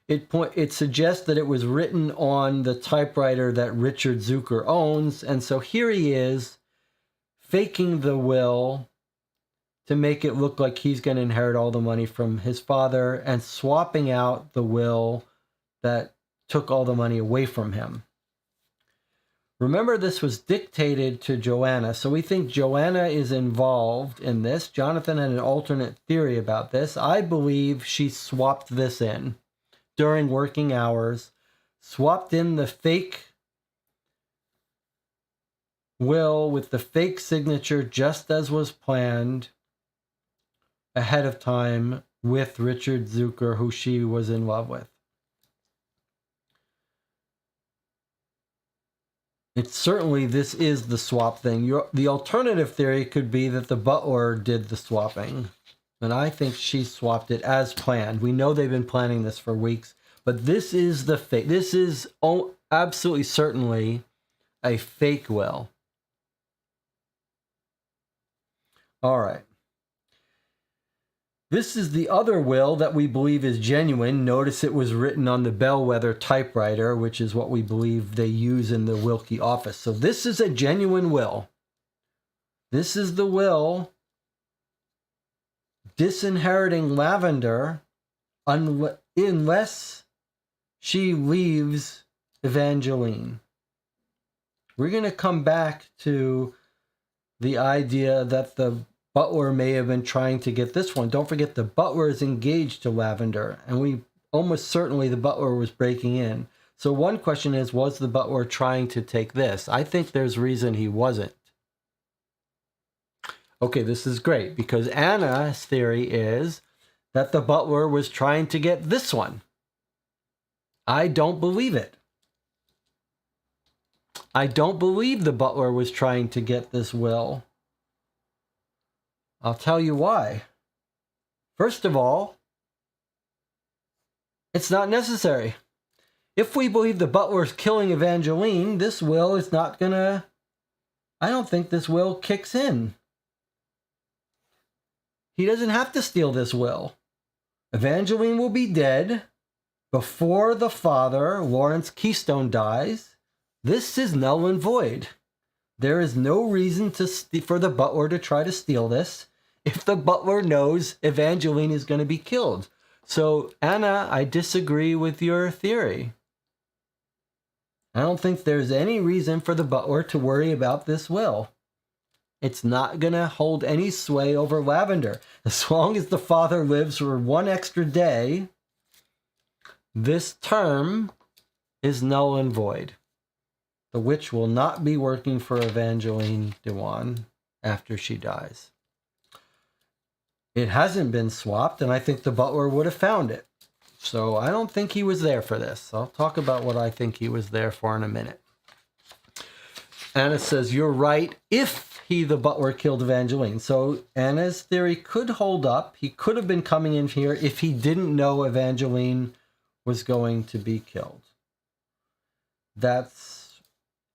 It suggests that it was written on the typewriter that Richard Zucker owns. And so here he is faking the will to make it look like he's going to inherit all the money from his father and swapping out the will that took all the money away from him. Remember, this was dictated to Joanna, so we think Joanna is involved in this. Jonathan had an alternate theory about this. I believe she swapped this in during working hours, swapped in the fake will with the fake signature just as was planned ahead of time with Richard Zucker, who she was in love with. This is the swap thing. The alternative theory could be that the butler did the swapping. And I think she swapped it as planned. We know they've been planning this for weeks. But this is the fake. This is absolutely certainly a fake will. All right. This is the other will that we believe is genuine. Notice it was written on the Bellwether typewriter, which is what we believe they use in the Wilkie office. So this is a genuine will. This is the will disinheriting Lavender unless she leaves Evangeline. We're going to come back to the idea that the butler may have been trying to get this one. Don't forget, the butler is engaged to Lavender, and we almost certainly the butler was breaking in. So one question is, was the butler trying to take this? I think there's reason he wasn't. Okay, this is great, because Anna's theory is that the butler was trying to get this one. I don't believe it. I don't believe the butler was trying to get this will. I'll tell you why. First of all, it's not necessary. If we believe the butler is killing Evangeline, this will is not gonna... I don't think this will kicks in. He doesn't have to steal this will. Evangeline will be dead before the father, Lawrence Keystone, dies. This is null and void. There is no reason for the butler to try to steal this if the butler knows Evangeline is going to be killed. So, Anna, I disagree with your theory. I don't think there's any reason for the butler to worry about this will. It's not going to hold any sway over Lavender. As long as the father lives for one extra day, this term is null and void. The witch will not be working for Evangeline Dewan after she dies. It hasn't been swapped, and I think the butler would have found it. So I don't think he was there for this. I'll talk about what I think he was there for in a minute. Anna says, you're right, if he, the butler, killed Evangeline. So Anna's theory could hold up. He could have been coming in here if he didn't know Evangeline was going to be killed.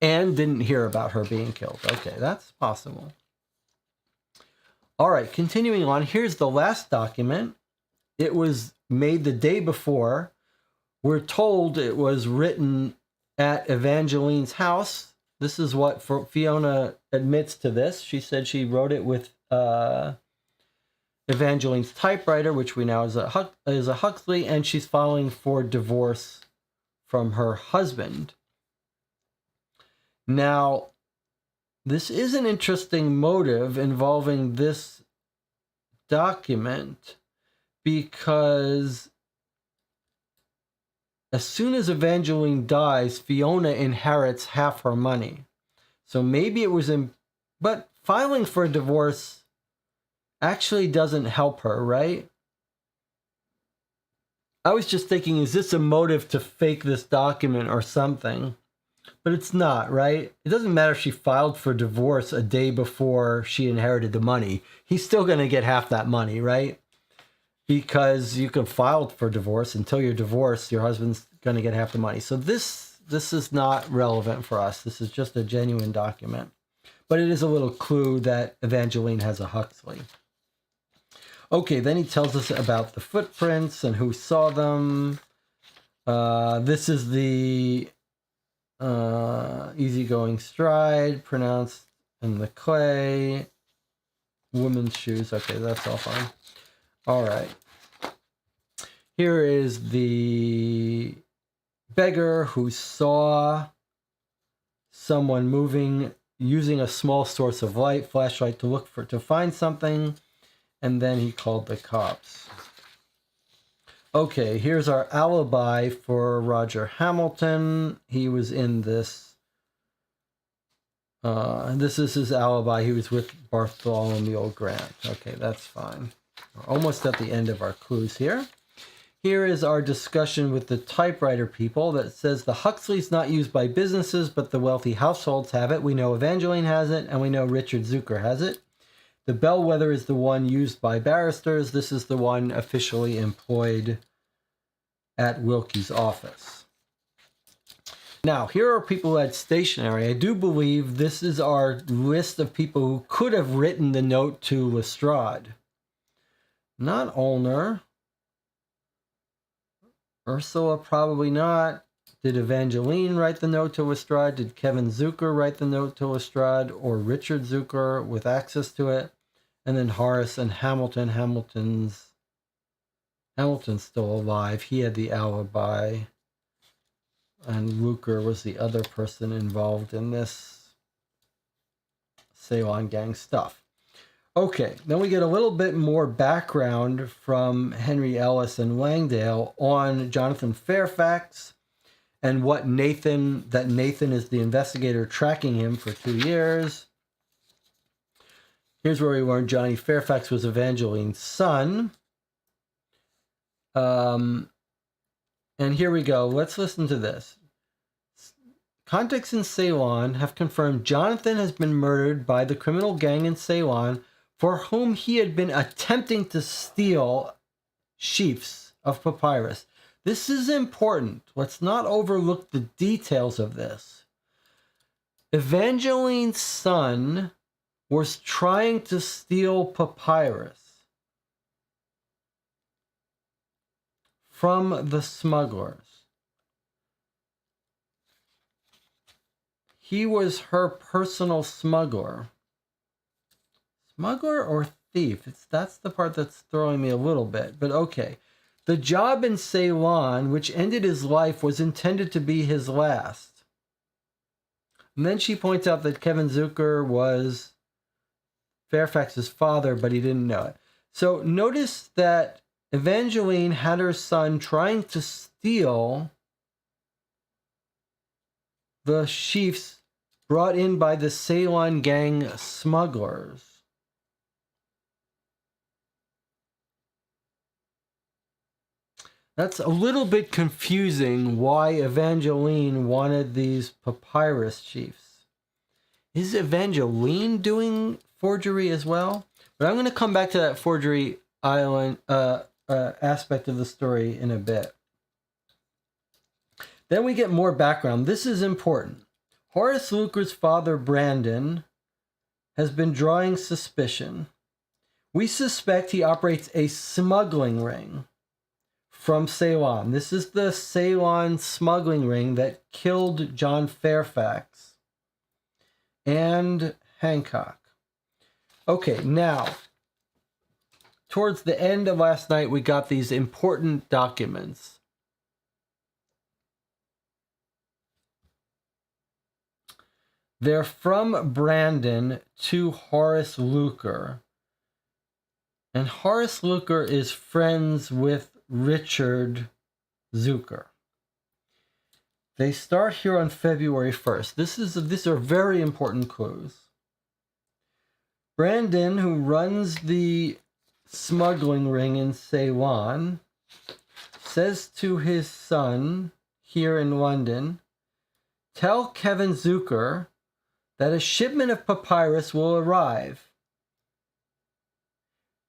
And didn't hear about her being killed. Okay, that's possible. All right, continuing on, here's the last document. It was made the day before. We're told it was written at Evangeline's house. This is what Fiona admits to this. She said she wrote it with Evangeline's typewriter, which we know is a Huxley, and she's filing for divorce from her husband. Now, this is an interesting motive involving this document, because as soon as Evangeline dies, Fiona inherits half her money. So maybe it was but filing for a divorce actually doesn't help her, right? I was just thinking, is this a motive to fake this document or something? But it's not, right? It doesn't matter if she filed for divorce a day before she inherited the money. He's still going to get half that money, right? Because you can file for divorce. Until you're divorced, your husband's going to get half the money. So this is not relevant for us. This is just a genuine document. But it is a little clue that Evangeline has a Huxley. Okay, then he tells us about the footprints and who saw them. This is the easygoing stride, pronounced in the clay. Woman's shoes. Okay, that's all fine. All right. Here is the beggar who saw someone moving using a small source of light, flashlight, to find something, and then he called the cops. Okay, here's our alibi for Roger Hamilton. He was in this. This is his alibi. He was with Bartholomew Grant. Okay, that's fine. We're almost at the end of our clues here. Here is our discussion with the typewriter people that says the Huxley's not used by businesses, but the wealthy households have it. We know Evangeline has it, and we know Richard Zucker has it. The bellwether is the one used by barristers. This is the one officially employed at Wilkie's office. Now, here are people who had stationery. I do believe this is our list of people who could have written the note to Lestrade. Not Olner. Ursula, probably not. Did Evangeline write the note to Lestrade? Did Kevin Zucker write the note to Lestrade? Or Richard Zucker with access to it? And then Horace and Hamilton. Hamilton's still alive. He had the alibi. And Luker was the other person involved in this Ceylon gang stuff. Okay, then we get a little bit more background from Henry Ellis and Langdale on Jonathan Fairfax and that Nathan is the investigator tracking him for 2 years. Here's where we learn Johnny Fairfax was Evangeline's son. And here we go. Let's listen to this. Contacts in Ceylon have confirmed Jonathan has been murdered by the criminal gang in Ceylon for whom he had been attempting to steal sheafs of papyrus. This is important. Let's not overlook the details of this. Evangeline's son was trying to steal papyrus from the smugglers. He was her personal smuggler. Smuggler or thief? That's the part that's throwing me a little bit, but okay. The job in Ceylon, which ended his life, was intended to be his last. And then she points out that Kevin Zucker was Fairfax's father, but he didn't know it. So notice that Evangeline had her son trying to steal the sheafs brought in by the Ceylon gang smugglers. That's a little bit confusing why Evangeline wanted these papyrus sheafs. Is Evangeline doing forgery as well? But I'm going to come back to that forgery island aspect of the story in a bit. Then we get more background. This is important. Horace Luker's father, Brandon, has been drawing suspicion. We suspect he operates a smuggling ring from Ceylon. This is the Ceylon smuggling ring that killed John Fairfax and Hancock. Okay, now, towards the end of last night, we got these important documents. They're from Brandon to Horace Luker. And Horace Luker is friends with Richard Zucker. They start here on February 1st. These are very important clues. Brandon, who runs the smuggling ring in Ceylon, says to his son here in London, "Tell Kevin Zucker that a shipment of papyrus will arrive."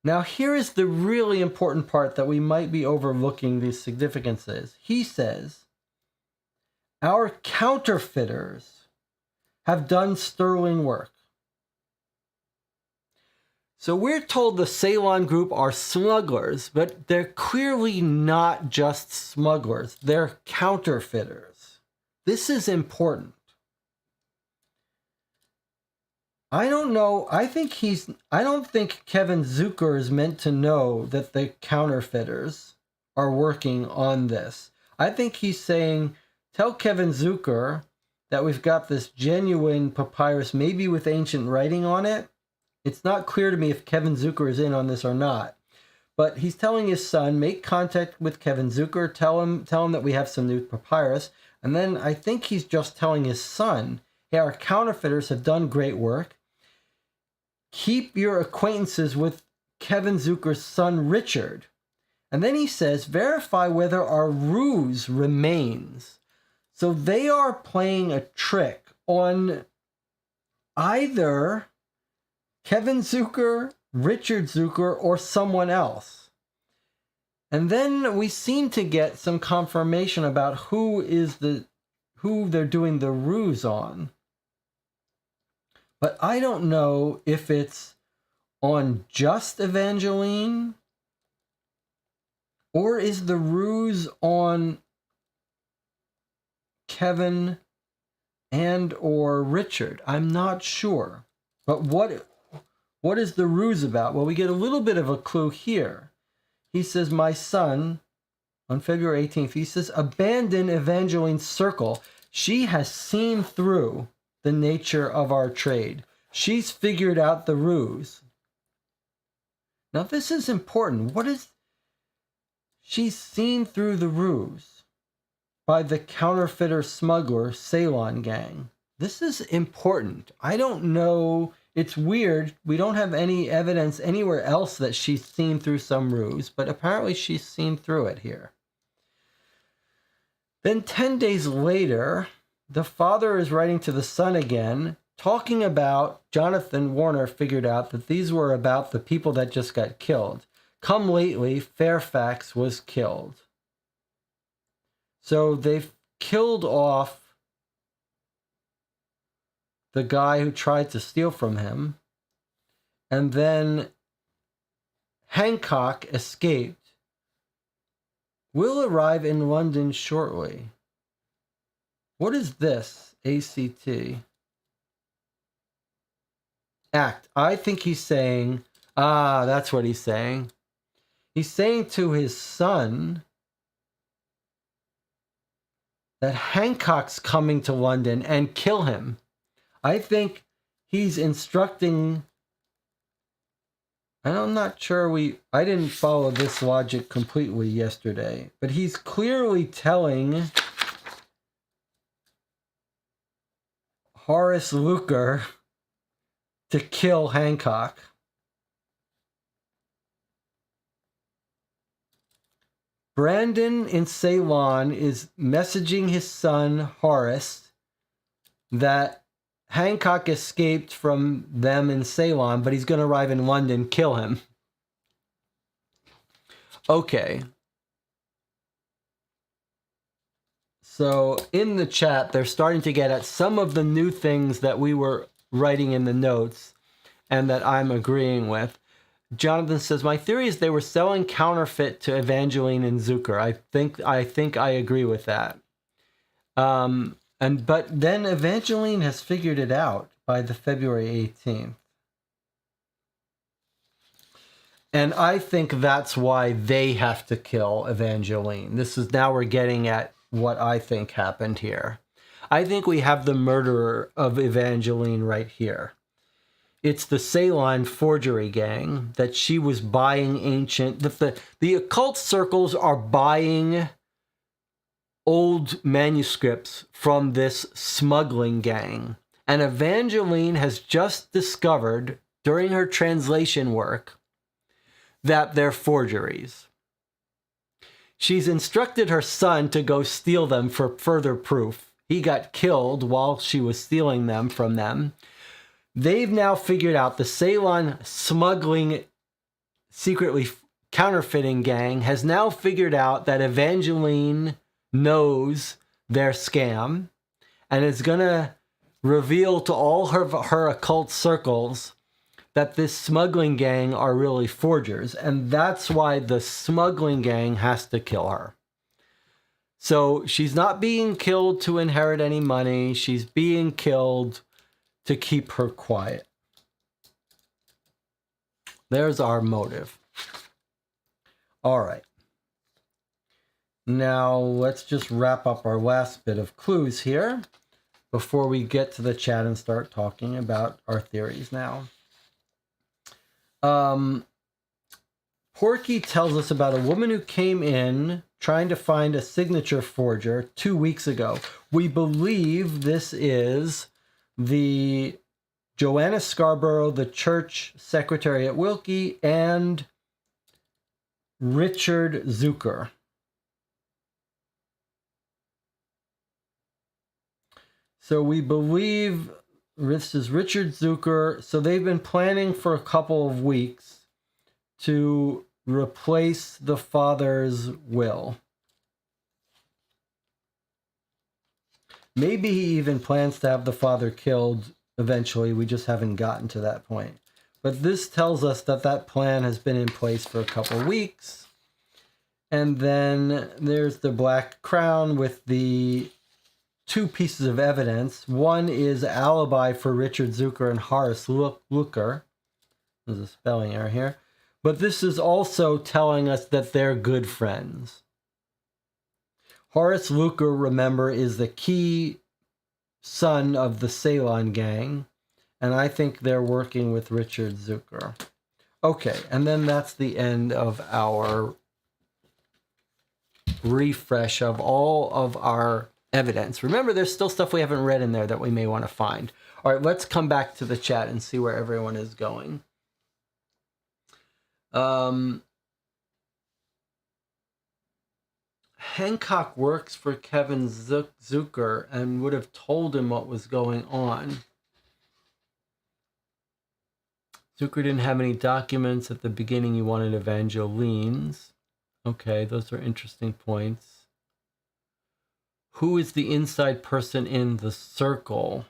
Now, here is the really important part that we might be overlooking the significance is. He says, "Our counterfeiters have done sterling work." So we're told the Ceylon group are smugglers, but they're clearly not just smugglers. They're counterfeiters. This is important. I don't know. I don't think Kevin Zucker is meant to know that the counterfeiters are working on this. I think he's saying, tell Kevin Zucker that we've got this genuine papyrus, maybe with ancient writing on it. It's not clear to me if Kevin Zucker is in on this or not. But he's telling his son, make contact with Kevin Zucker, tell him that we have some new papyrus. And then I think he's just telling his son, hey, our counterfeiters have done great work. Keep your acquaintances with Kevin Zucker's son, Richard. And then he says, verify whether our ruse remains. So they are playing a trick on either Kevin Zucker, Richard Zucker, or someone else. And then we seem to get some confirmation about who they're doing the ruse on. But I don't know if it's on just Evangeline or is the ruse on Kevin and or Richard. I'm not sure. But what is the ruse about? Well, we get a little bit of a clue here. He says, my son, on February 18th. He says, abandon Evangeline's circle. She has seen through the nature of our trade. She's figured out the ruse. Now, this is important. What is... She's seen through the ruse by the counterfeiter smuggler Ceylon gang. This is important. I don't know. It's weird. We don't have any evidence anywhere else that she's seen through some ruse, but apparently she's seen through it here. Then 10 days later, the father is writing to the son again, talking about Jonathan Warner figured out that these were about the people that just got killed. Come lately, Fairfax was killed. So they've killed off the guy who tried to steal from him. And then Hancock escaped. Will arrive in London shortly. What is this? ACT. Act. I think he's saying, that's what he's saying. He's saying to his son that Hancock's coming to London and kill him. I think he's instructing... And I'm not sure I didn't follow this logic completely yesterday, but he's clearly telling Horace Luker to kill Hancock. Brandon in Ceylon is messaging his son Horace that Hancock escaped from them in Ceylon, but he's going to arrive in London, kill him. Okay. So in the chat, they're starting to get at some of the new things that we were writing in the notes and that I'm agreeing with. Jonathan says, my theory is they were selling counterfeit to Evangeline and Zucker. I think I agree with that. But then Evangeline has figured it out by the February 18th. And I think that's why they have to kill Evangeline. Now we're getting at what I think happened here. I think we have the murderer of Evangeline right here. It's the Ceylon forgery gang that she was buying ancient... The occult circles are buying old manuscripts from this smuggling gang. And Evangeline has just discovered during her translation work that they're forgeries. She's instructed her son to go steal them for further proof. He got killed while she was stealing them from them. They've now figured out the Ceylon smuggling, secretly counterfeiting gang has now figured out that Evangeline knows their scam and is going to reveal to all her occult circles that this smuggling gang are really forgers. And that's why the smuggling gang has to kill her. So she's not being killed to inherit any money. She's being killed to keep her quiet. There's our motive. All right. Now let's just wrap up our last bit of clues here before we get to the chat and start talking about our theories now. Porky tells us about a woman who came in trying to find a signature forger 2 weeks ago. We believe this is the Joanna Scarborough, the church secretary at Wilkie, and Richard Zucker. So we believe this is Richard Zucker. So they've been planning for a couple of weeks to replace the father's will. Maybe he even plans to have the father killed eventually. We just haven't gotten to that point. But this tells us that that plan has been in place for a couple of weeks. And then there's the black crown with the two pieces of evidence. One is alibi for Richard Zucker and Horace Luker. There's a spelling error here. But this is also telling us that they're good friends. Horace Luker, remember, is the key son of the Ceylon gang, and I think they're working with Richard Zucker. Okay, and then that's the end of our refresh of all of our evidence. Remember, there's still stuff we haven't read in there that we may want to find. All right, let's come back to the chat and see where everyone is going. Hancock works for Kevin Zucker and would have told him what was going on. Zucker didn't have any documents at the beginning. He wanted Evangeline's. Okay, those are interesting points. Who is the inside person in the circle?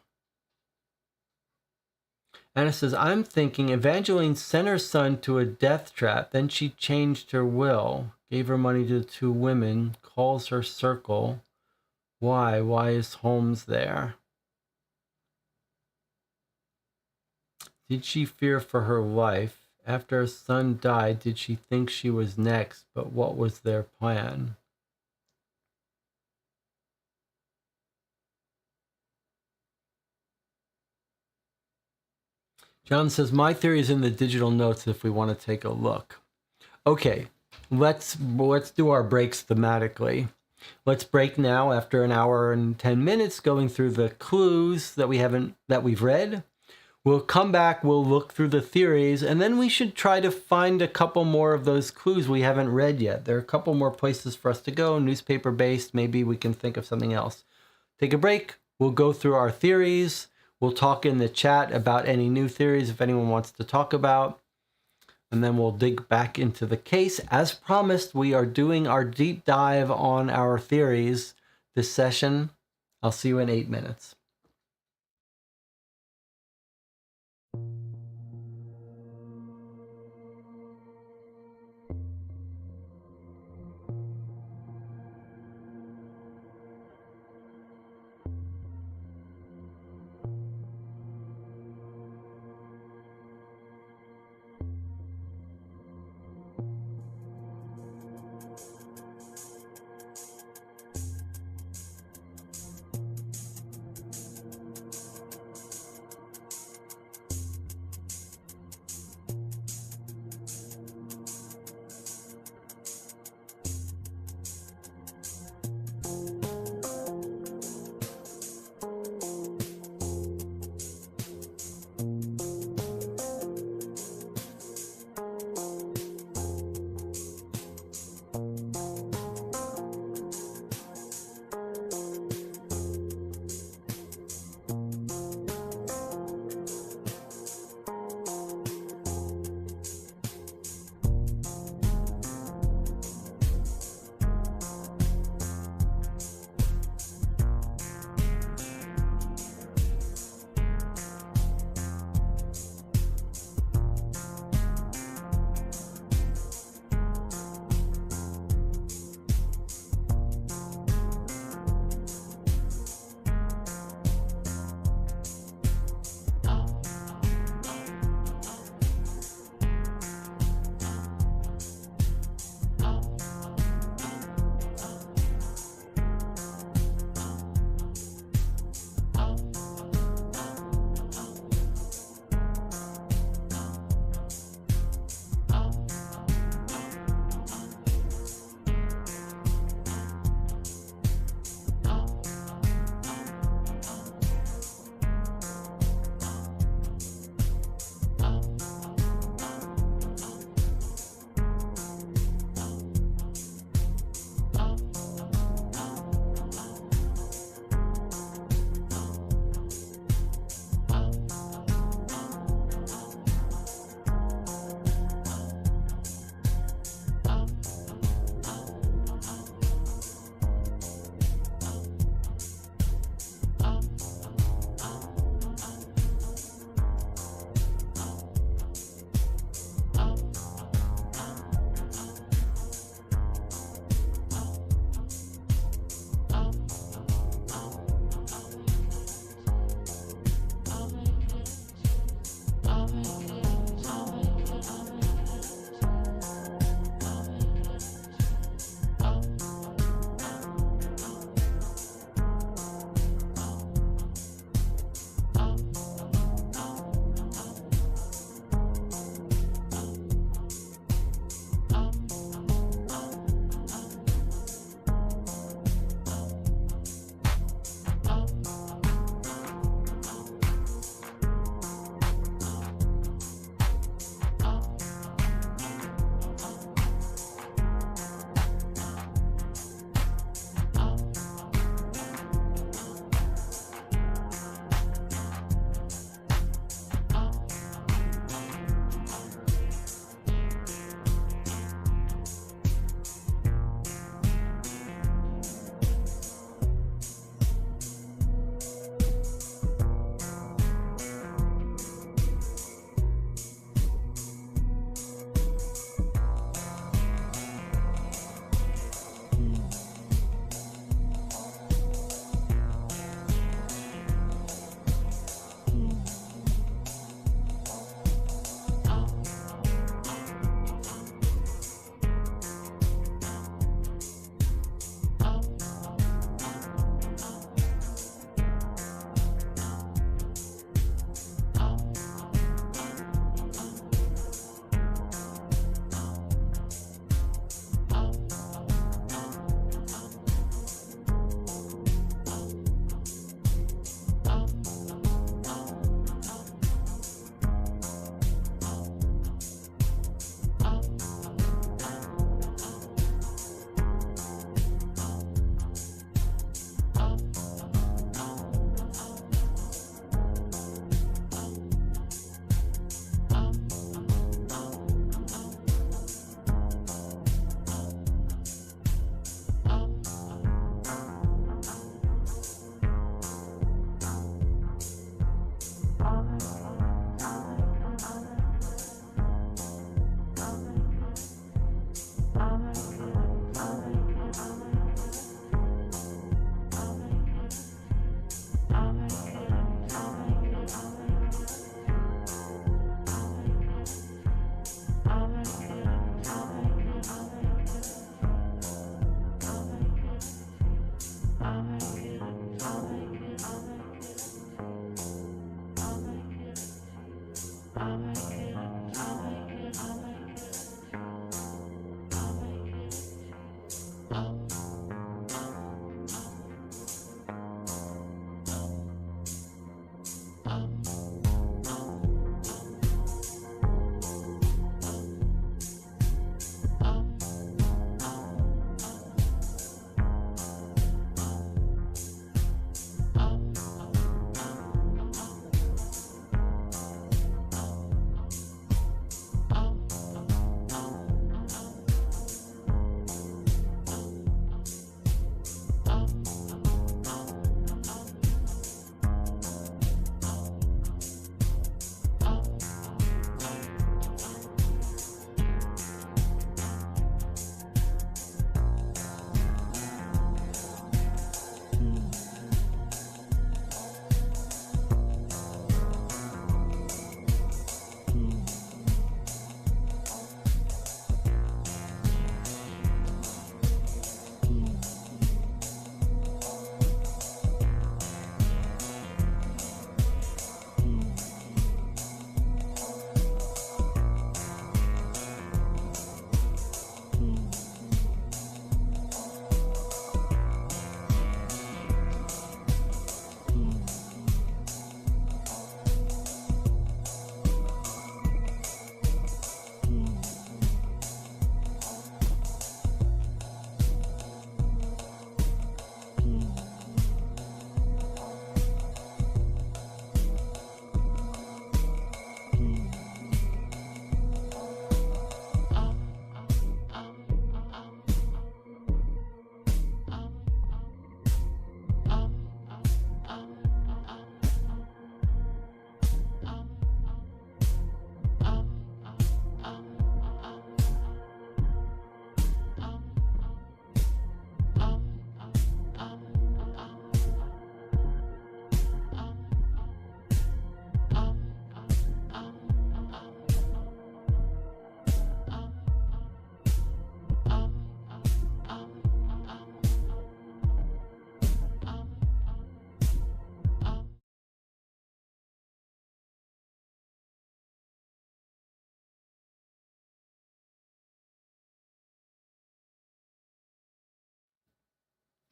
Anna says, I'm thinking Evangeline sent her son to a death trap. Then she changed her will, gave her money to the two women, calls her circle. Why? Why is Holmes there? Did she fear for her life? After her son died, did she think she was next? But what was their plan? John says, my theory is in the digital notes if we want to take a look. Okay, let's do our breaks thematically. Let's break now after an hour and 10 minutes going through the clues that we've read. We'll come back, we'll look through the theories, and then we should try to find a couple more of those clues we haven't read yet. There are a couple more places for us to go, newspaper-based. Maybe we can think of something else. Take a break. We'll go through our theories. We'll talk in the chat about any new theories if anyone wants to talk about. And then we'll dig back into the case. As promised, we are doing our deep dive on our theories this session. I'll see you in 8 minutes.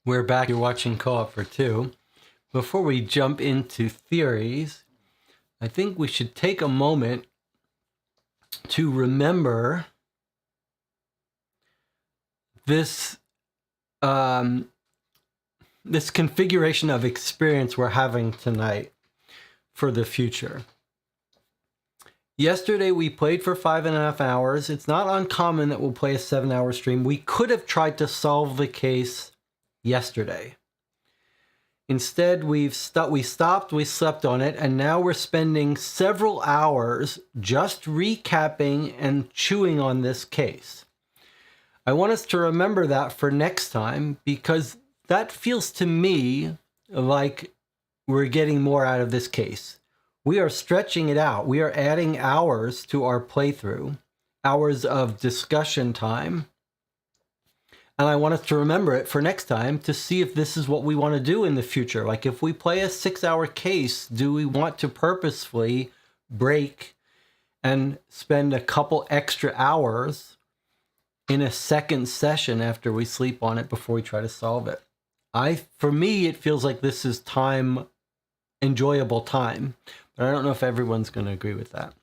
We're back. You're watching Co-op for Two. Before we jump into theories, I think we should take a moment to remember this this configuration of experience we're having tonight for the future. Yesterday we played for 5.5 hours. It's not uncommon that we'll play a 7-hour stream. We could have tried to solve the case yesterday. Instead, we stopped, we slept on it, and now we're spending several hours just recapping and chewing on this case. I want us to remember that for next time, because that feels to me like we're getting more out of this case. We are stretching it out. We are adding hours to our playthrough, hours of discussion time. And I want us to remember it for next time to see if this is what we want to do in the future. Like if we play a 6-hour case, do we want to purposefully break and spend a couple extra hours in a second session after we sleep on it before we try to solve it? For me, it feels like this is time, enjoyable time, but I don't know if everyone's going to agree with that.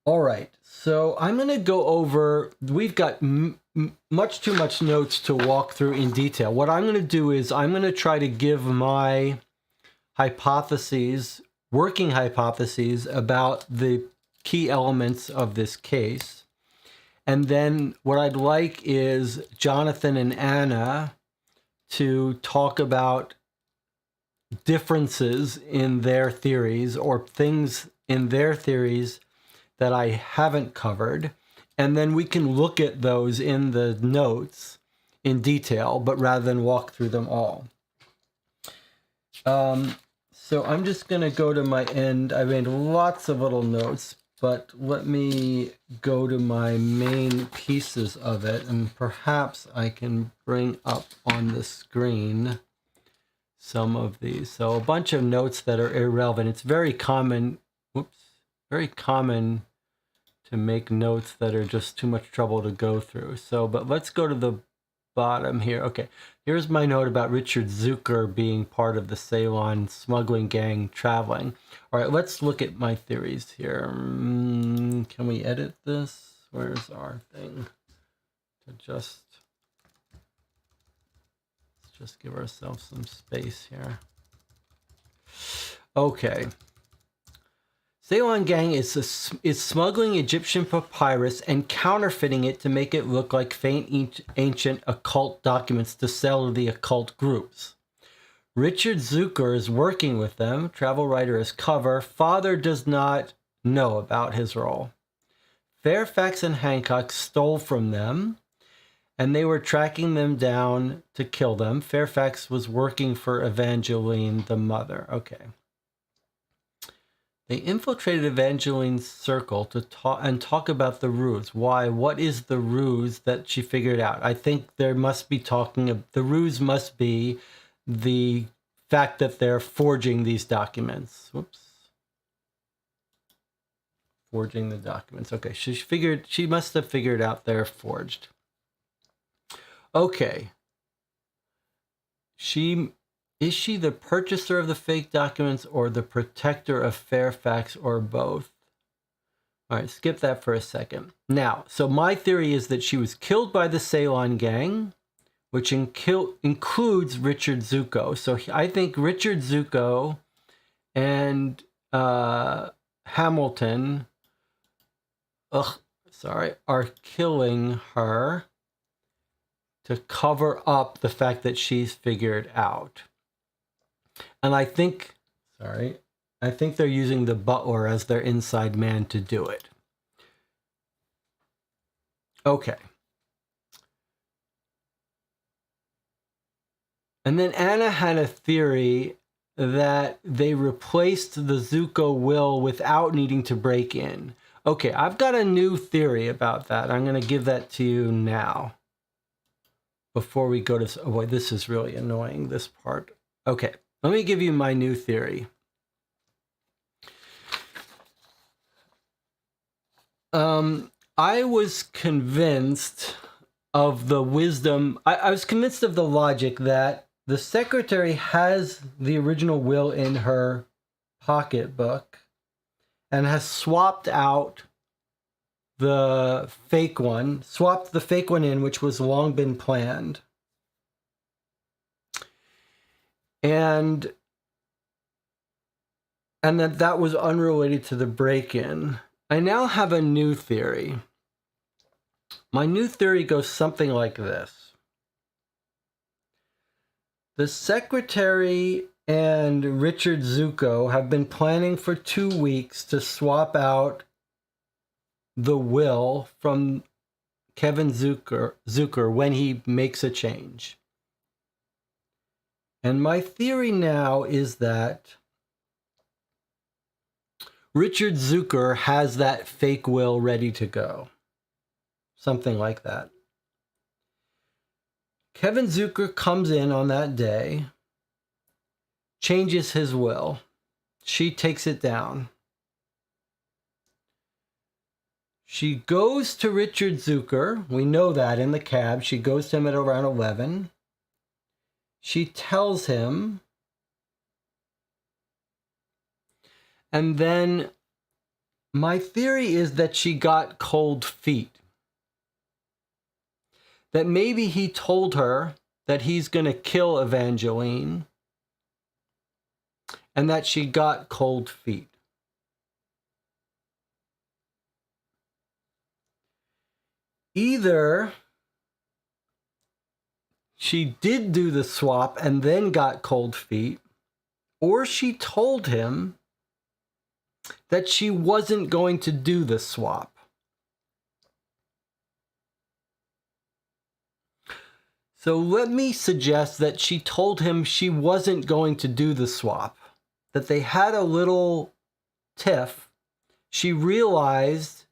All right, so I'm going to go over, we've got much too much notes to walk through in detail. What I'm going to do is I'm going to try to give my hypotheses, working hypotheses about the key elements of this case. And then what I'd like is Jonathan and Anna to talk about differences in their theories or things in their theories that I haven't covered, and then we can look at those in the notes in detail, but rather than walk through them all. So I'm just going to go to my end. I made lots of little notes, but let me go to my main pieces of it, and perhaps I can bring up on the screen some of these. So a bunch of notes that are irrelevant. It's very common, very common to make notes that are just too much trouble to go through. So, but let's go to the bottom here. Okay, here's my note about Richard Zucker being part of the Ceylon smuggling gang traveling. All right, let's look at my theories here. Can we edit this? Where's our thing? Let's just give ourselves some space here. Okay. Ceylon gang is smuggling Egyptian papyrus and counterfeiting it to make it look like faint ancient occult documents to sell to the occult groups. Richard Zucker is working with them. Travel writer is cover. Father does not know about his role. Fairfax and Hancock stole from them, and they were tracking them down to kill them. Fairfax was working for Evangeline, the mother. Okay. They infiltrated Evangeline's circle to talk about the ruse. Why? What is the ruse that she figured out? I think there must be the ruse must be the fact that they're forging these documents. Whoops. Forging the documents. Okay, she must have figured out they're forged. Okay. Is she the purchaser of the fake documents or the protector of Fairfax or both? All right, skip that for a second. Now, so my theory is that she was killed by the Ceylon gang, which includes Richard Zucco. So I think Richard Zucco and Hamilton, are killing her to cover up the fact that she's figured out. And I think they're using the butler as their inside man to do it. Okay. And then Anna had a theory that they replaced the Zucco will without needing to break in. Okay, I've got a new theory about that. I'm going to give that to you now. Before we go to... Oh boy, this is really annoying, this part. Okay. Let me give you my new theory. I was convinced of the wisdom. I was convinced of the logic that the secretary has the original will in her pocketbook and has swapped out the fake one, swapped the fake one in, which was long been planned. And that was unrelated to the break-in. I now have a new theory. My new theory goes something like this. The secretary and Richard Zucco have been planning for 2 weeks to swap out the will from Kevin Zucker when he makes a change. And my theory now is that Richard Zucker has that fake will ready to go. Something like that. Kevin Zucker comes in on that day, changes his will. She takes it down. She goes to Richard Zucker. We know that in the cab. She goes to him at around 11. She tells him. And then my theory is that she got cold feet. That maybe he told her that he's going to kill Evangeline and that she got cold feet. Either she did do the swap and then got cold feet, or she told him that she wasn't going to do the swap. So let me suggest that she told him she wasn't going to do the swap, that they had a little tiff. She realized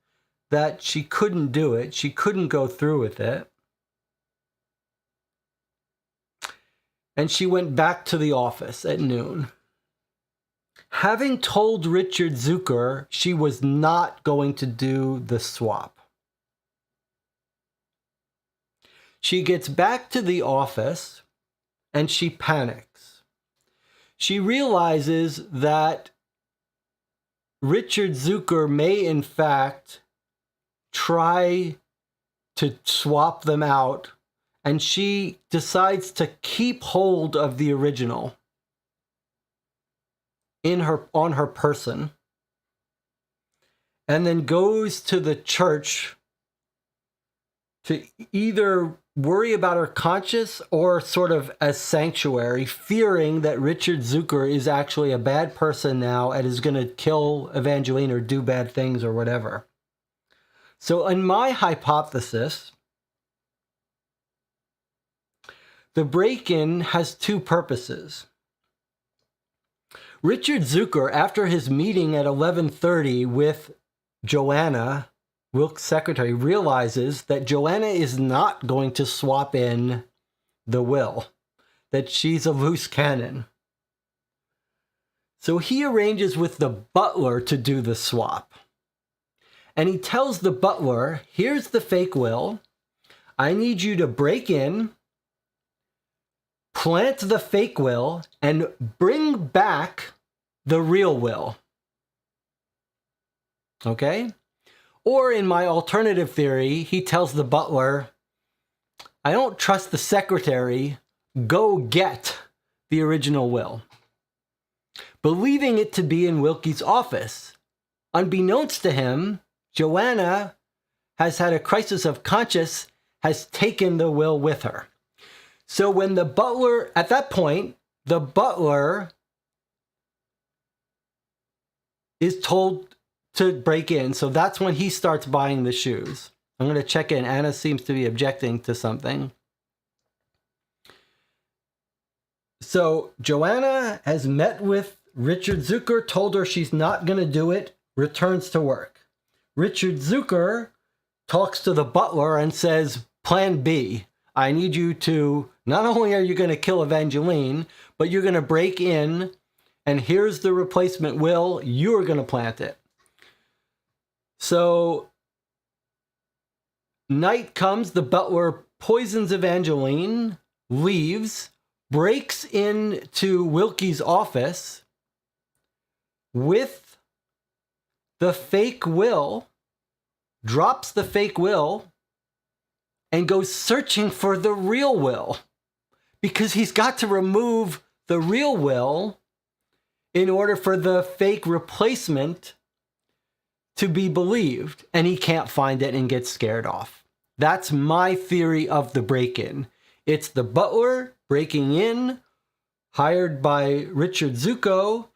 that she couldn't do it. She couldn't go through with it. And she went back to the office at noon. Having told Richard Zucker she was not going to do the swap. She gets back to the office and she panics. She realizes that Richard Zucker may in fact try to swap them out, and she decides to keep hold of the original on her person, and then goes to the church to either worry about her conscience or sort of as sanctuary, fearing that Richard Zucker is actually a bad person now and is going to kill Evangeline or do bad things or whatever. So in my hypothesis, the break-in has two purposes. Richard Zucker, after his meeting at 11:30 with Joanna, Wilkes' secretary, realizes that Joanna is not going to swap in the will, that she's a loose cannon. So he arranges with the butler to do the swap. And he tells the butler, here's the fake will. I need you to break in, plant the fake will, and bring back the real will. Okay? Or in my alternative theory, he tells the butler, I don't trust the secretary, go get the original will. Believing it to be in Wilkie's office. Unbeknownst to him, Joanna has had a crisis of conscience, has taken the will with her. So when the butler, at that point, the butler is told to break in. So that's when he starts buying the shoes. I'm going to check in. Anna seems to be objecting to something. So Joanna has met with Richard Zucker, told her she's not going to do it, returns to work. Richard Zucker talks to the butler and says, Plan B. I need you to, not only are you going to kill Evangeline, but you're going to break in, and here's the replacement will, you're going to plant it. So night comes, the butler poisons Evangeline, leaves, breaks into Wilkie's office with the fake will, drops the fake will, and goes searching for the real will. Because he's got to remove the real will in order for the fake replacement to be believed. And he can't find it and gets scared off. That's my theory of the break-in. It's the butler breaking in, hired by Richard Zucco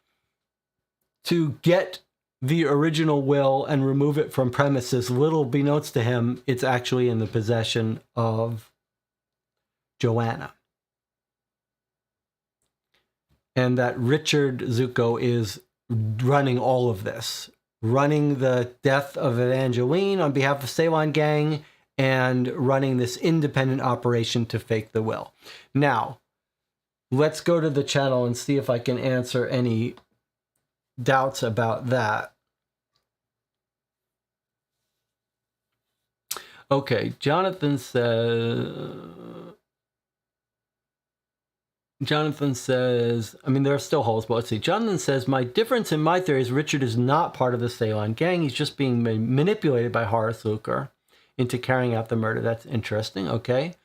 to get the original will and remove it from premises. Little beknownst to him, it's actually in the possession of Joanna. And that Richard Zucco is running all of this, running the death of Evangeline on behalf of Ceylon Gang and running this independent operation to fake the will. Now, let's go to the channel and see if I can answer any doubts about that. Okay, Jonathan says, I mean, there are still holes, but let's see. Jonathan says, my difference in my theory is Richard is not part of the Ceylon gang. He's just being manipulated by Horace Luker into carrying out the murder. That's interesting. Okay.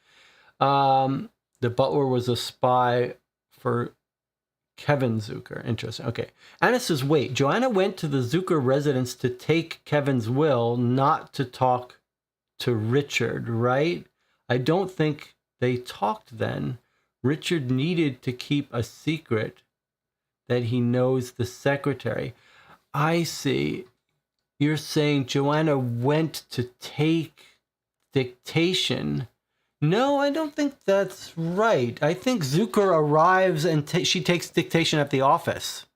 The butler was a spy for Kevin Zucker. Interesting. Okay. Anna says, wait, Joanna went to the Zucker residence to take Kevin's will, not to talk to Richard, right? I don't think they talked then. Richard needed to keep a secret that he knows the secretary. I see. You're saying Joanna went to take dictation. No, I don't think that's right. I think Zucker arrives and she takes dictation at the office.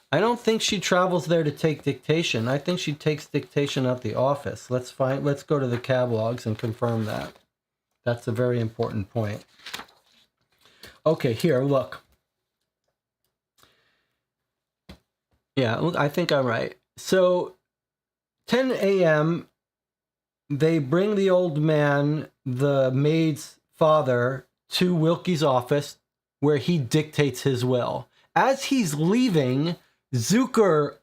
I don't think she travels there to take dictation. I think she takes dictation at the office. Let's go to the cab logs and confirm that. That's a very important point. Okay, here, look. Yeah, I think I'm right. So, 10 a.m., they bring the old man, the maid's father, to Wilkie's office where he dictates his will. As he's leaving, Zucker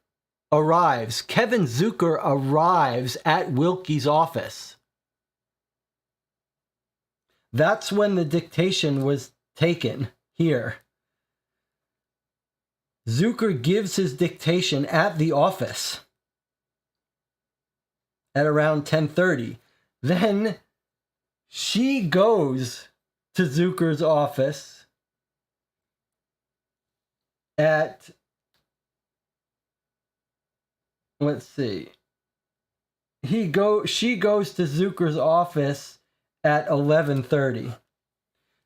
arrives. Kevin Zucker arrives at Wilkie's office. That's when the dictation was taken here. Zucker gives his dictation at the office at around 10:30. Then she goes to Zucker's office at, let's see. She goes to Zucker's office at 11:30.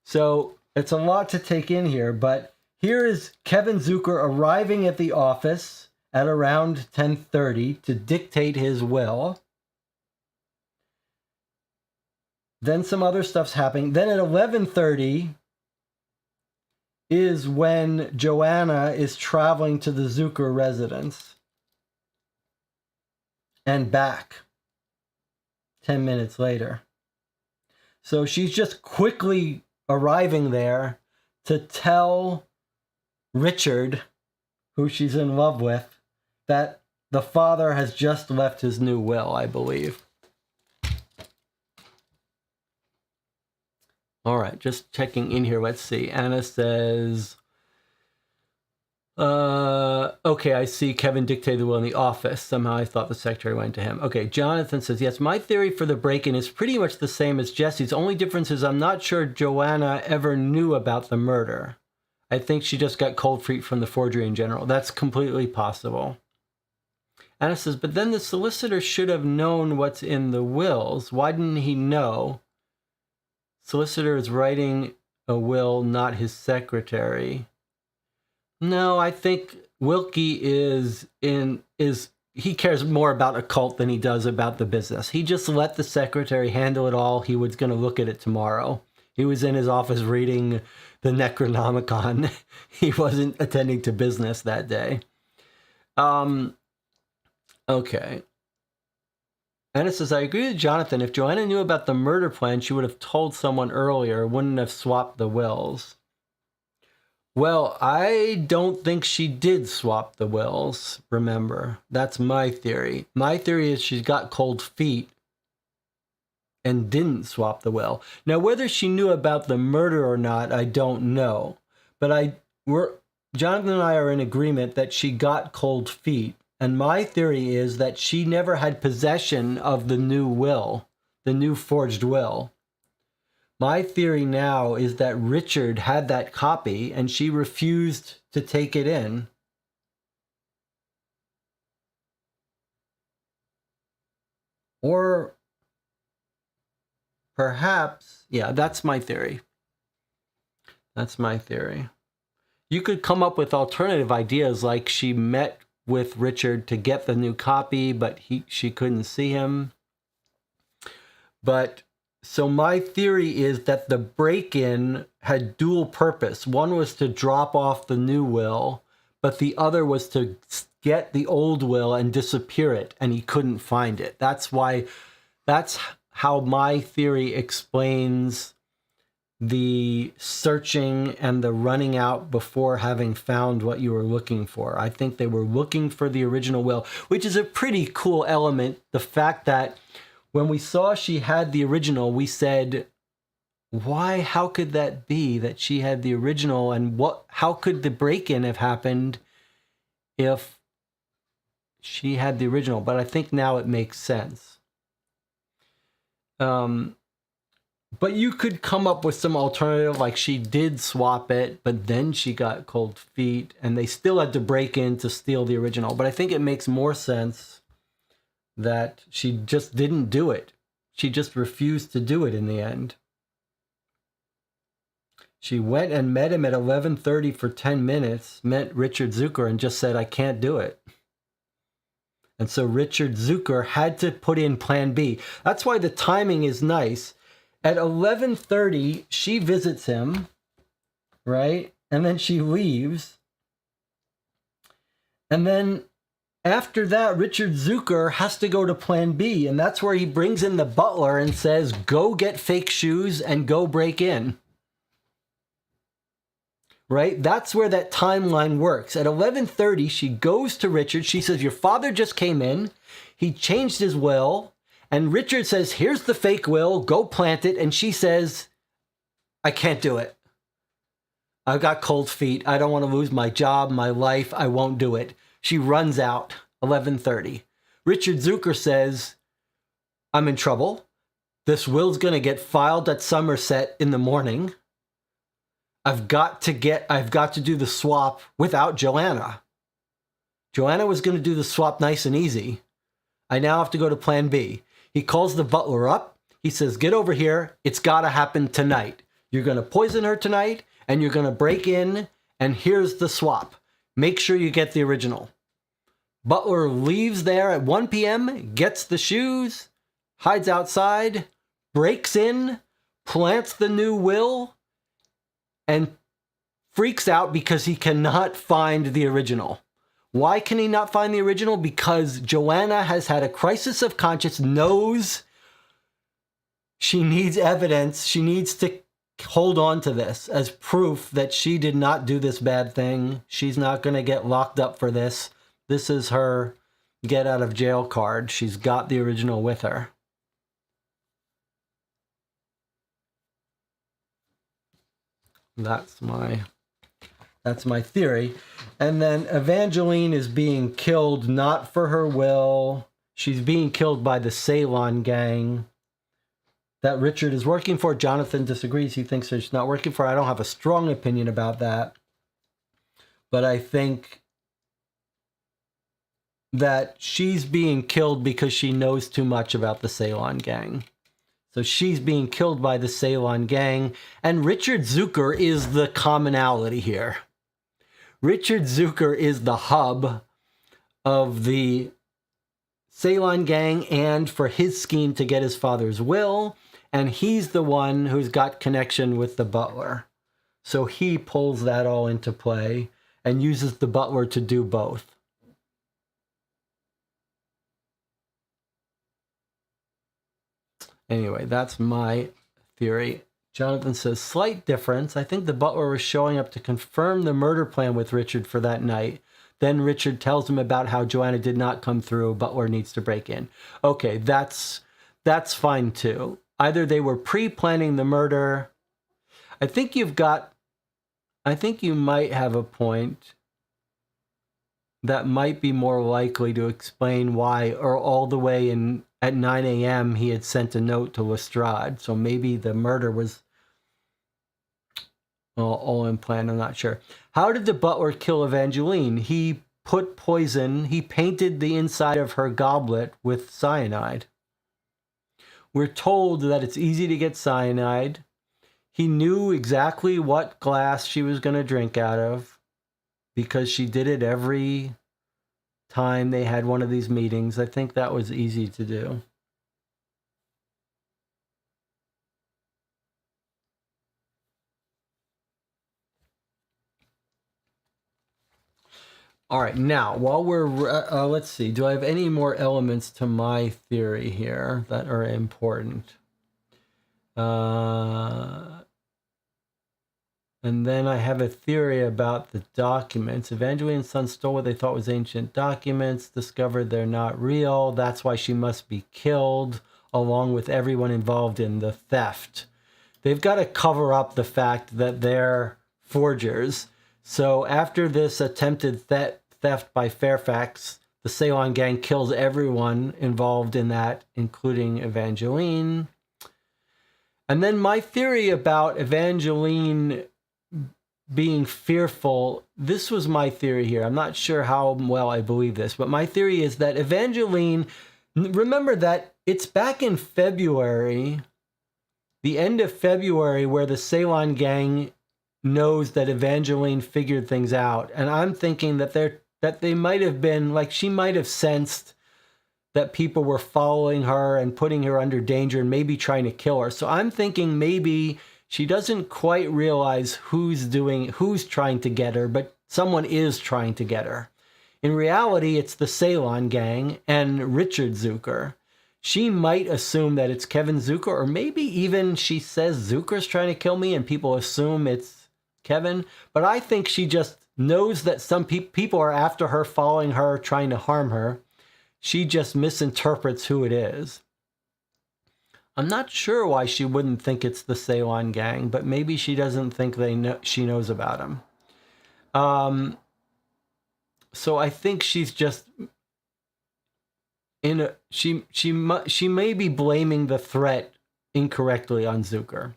So it's a lot to take in here, but here is Kevin Zucker arriving at the office at around 10:30 to dictate his will. Then some other stuff's happening. Then at 11:30 is when Joanna is traveling to the Zucker residence and back 10 minutes later. So she's just quickly arriving there to tell Richard, who she's in love with, that the father has just left his new will, I believe. All right, just checking in here. Let's see. Anna says, okay, I see Kevin dictated the will in the office. Somehow I thought the secretary went to him. Okay, Jonathan says, yes, my theory for the break-in is pretty much the same as Jesse's. Only difference is I'm not sure Joanna ever knew about the murder. I think she just got cold feet from the forgery in general. That's completely possible. Anna says, but then the solicitor should have known what's in the wills. Why didn't he know? Solicitor is writing a will, not his secretary. No, I think Wilkie he cares more about occult than he does about the business. He just let the secretary handle it all. He was going to look at it tomorrow. He was in his office reading the Necronomicon. He wasn't attending to business that day. Okay. Anna says, I agree with Jonathan. If Joanna knew about the murder plan, she would have told someone earlier, wouldn't have swapped the wills. Well, I don't think she did swap the wills, remember. That's my theory. My theory is she's got cold feet and didn't swap the will. Now, whether she knew about the murder or not, I don't know. But Jonathan and I are in agreement that she got cold feet. And my theory is that she never had possession of the new will, the new forged will. My theory now is that Richard had that copy and she refused to take it in. Or perhaps, yeah, that's my theory. That's my theory. You could come up with alternative ideas, like she met with Richard to get the new copy, but she couldn't see him. But so my theory is that the break-in had dual purpose. One was to drop off the new will, but the other was to get the old will and disappear it, and he couldn't find it. That's how my theory explains the searching and the running out before having found what you were looking for. I think they were looking for the original will, which is a pretty cool element. The fact that when we saw she had the original, we said, why, how could that be that she had the original, and how could the break-in have happened if she had the original? But I think now it makes sense. But you could come up with some alternative, like she did swap it, but then she got cold feet, and they still had to break in to steal the original. But I think it makes more sense that she just didn't do it. She just refused to do it in the end. She went and met him at 11:30 for 10 minutes, met Richard Zucker, and just said, I can't do it. And so Richard Zucker had to put in plan B. That's why the timing is nice. At 11:30, she visits him, right? And then she leaves. And then after that, Richard Zucker has to go to plan B. And that's where he brings in the butler and says, go get fake shoes and go break in. Right? That's where that timeline works. At 11:30, she goes to Richard. She says, your father just came in. He changed his will. And Richard says, here's the fake will. Go plant it. And she says, I can't do it. I've got cold feet. I don't want to lose my job, my life. I won't do it. She runs out, 11:30. Richard Zucker says, I'm in trouble. This will's going to get filed at Somerset in the morning. I've got to do the swap without Joanna. Joanna was going to do the swap nice and easy. I now have to go to plan B. He calls the butler up. He says, get over here. It's got to happen tonight. You're going to poison her tonight, and you're going to break in, and here's the swap. Make sure you get the original. Butler leaves there at 1 p.m., gets the shoes, hides outside, breaks in, plants the new will, and freaks out because he cannot find the original. Why can he not find the original? Because Joanna has had a crisis of conscience, knows she needs evidence. She needs to hold on to this as proof that she did not do this bad thing. She's not going to get locked up for this. This is her get out of jail card. She's got the original with her. That's my theory. And then Evangeline is being killed not for her will. She's being killed by the Ceylon gang that Richard is working for. Jonathan disagrees. He thinks she's not working for. I don't have a strong opinion about that. But I think that she's being killed because she knows too much about the Ceylon gang. So she's being killed by the Ceylon gang. And Richard Zucker is the commonality here. Richard Zucker is the hub of the Ceylon gang and for his scheme to get his father's will. And he's the one who's got connection with the butler. So he pulls that all into play and uses the butler to do both. Anyway, that's my theory. Jonathan says, slight difference. I think the butler was showing up to confirm the murder plan with Richard for that night. Then Richard tells him about how Joanna did not come through. Butler needs to break in. Okay, that's fine too. Either they were pre-planning the murder. I think you might have a point that might be more likely to explain why, or all the way in at 9 a.m. he had sent a note to Lestrade. So maybe the murder was all in plan. I'm not sure. How did the butler kill Evangeline? He put poison. He painted the inside of her goblet with cyanide. We're told that it's easy to get cyanide. He knew exactly what glass she was going to drink out of because she did it every time they had one of these meetings. I think that was easy to do. All right, now, while we're, let's see, do I have any more elements to my theory here that are important? And then I have a theory about the documents. Evangeline and Son stole what they thought was ancient documents, discovered they're not real. That's why she must be killed, along with everyone involved in the theft. They've got to cover up the fact that they're forgers. So after this attempted theft by Fairfax, the Ceylon gang kills everyone involved in that, including Evangeline. And then my theory about Evangeline being fearful, this was my theory here. I'm not sure how well I believe this, but my theory is that Evangeline, remember that it's back in February, the end of February, where the Ceylon gang knows that Evangeline figured things out. And I'm thinking that they might have been, like, she might have sensed that people were following her and putting her under danger and maybe trying to kill her. So I'm thinking maybe she doesn't quite realize who's trying to get her, but someone is trying to get her. In reality, it's the Ceylon gang and Richard Zucker. She might assume that it's Kevin Zucker, or maybe even she says Zucker's trying to kill me and people assume it's Kevin. But I think she just knows that some people are after her, following her, trying to harm her. She just misinterprets who it is. I'm not sure why she wouldn't think it's the Ceylon gang, but maybe she doesn't think she knows about them. So I think she's just she may be blaming the threat incorrectly on Zucker.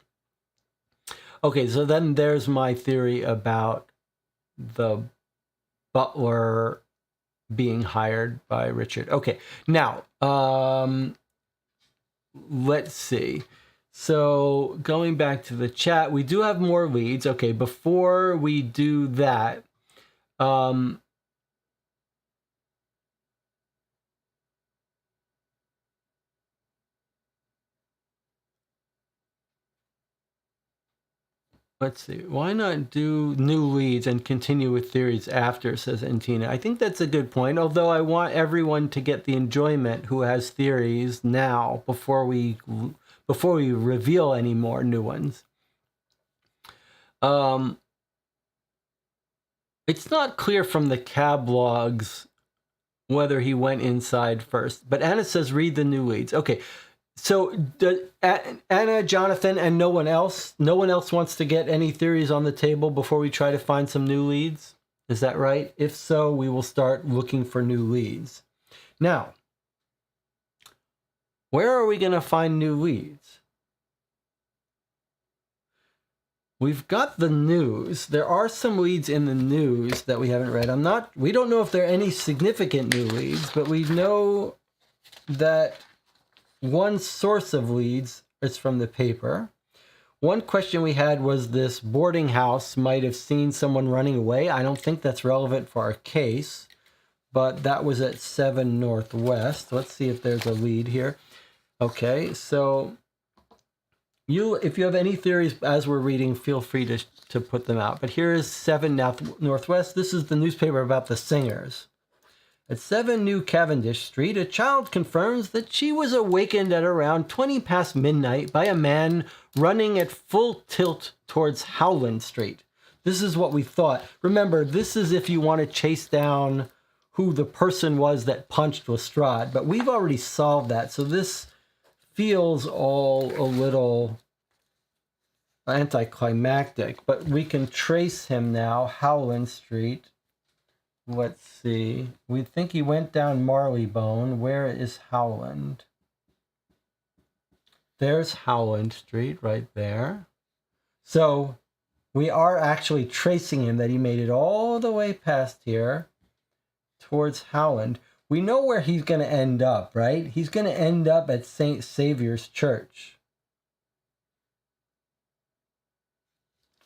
Okay, so then there's my theory about the butler being hired by Richard. Okay, now let's see. So going back to the chat, we do have more leads. Okay, before we do that, let's see. Why not do new leads and continue with theories after, says Antina. I think that's a good point, although I want everyone to get the enjoyment who has theories now before we reveal any more new ones. It's not clear from the cab logs whether he went inside first, but Anna says read the new leads. Okay. So Anna, Jonathan, and no one else wants to get any theories on the table before we try to find some new leads? Is that right? If so, we will start looking for new leads. Now, where are we going to find new leads? We've got the news. There are some leads in the news that we haven't read. We don't know if there are any significant new leads, but we know that one source of leads is from the paper. One question we had was this boarding house might have seen someone running away. I don't think that's relevant for our case, but that was at 7 Northwest. Let's see if there's a lead here. Okay, so if you have any theories as we're reading, feel free to put them out. But here is 7 Northwest. This is the newspaper about the singers. At 7 New Cavendish Street, a child confirms that she was awakened at around 20 past midnight by a man running at full tilt towards Howland Street. This is what we thought. Remember, this is if you want to chase down who the person was that punched Lestrade, but we've already solved that, so this feels all a little anticlimactic, but we can trace him now. Howland Street. Let's see. We think he went down Marleybone. Where is Howland? There's Howland Street right there. So we are actually tracing him, that he made it all the way past here towards Howland. We know where he's going to end up, right? He's going to end up at St. Saviour's Church.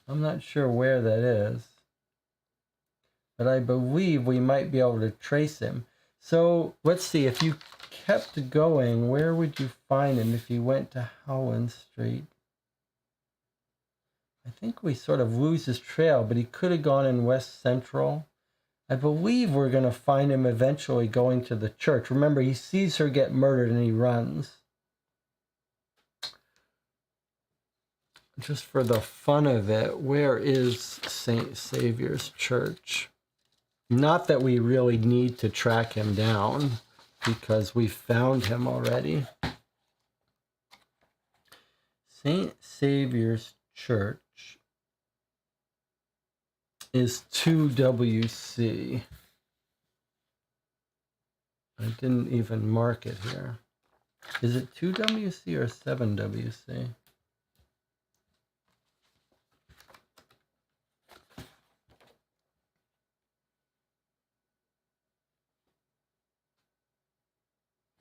I'm not sure where that is, but I believe we might be able to trace him. So let's see, if you kept going, where would you find him if you went to Howland Street? I think we sort of lose his trail, but he could have gone in West Central. I believe we're going to find him eventually going to the church. Remember, he sees her get murdered and he runs. Just for the fun of it, where is St. Saviour's Church? Not that we really need to track him down, because we found him already. St. Saviour's Church is 2WC. I didn't even mark it here. Is it 2WC or 7WC?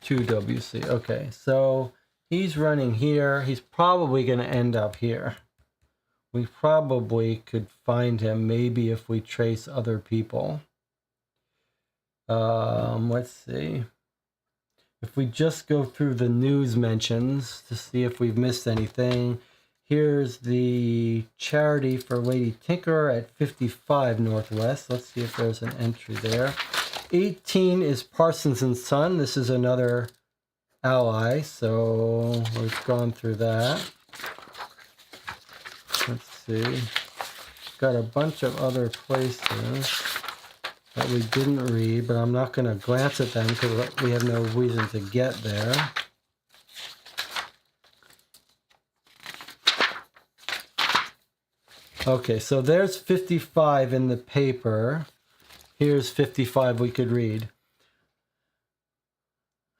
WC. Okay, so he's running here. He's probably going to end up here. We probably could find him maybe if we trace other people. Let's see. If we just go through the news mentions to see if we've missed anything. Here's the charity for Lady Tinker at 55 Northwest. Let's see if there's an entry there. 18 is Parsons and Son. This is another ally, so we've gone through that. Let's see. Got a bunch of other places that we didn't read, but I'm not going to glance at them because we have no reason to get there. Okay, so there's 55 in the paper. Here's 55 we could read.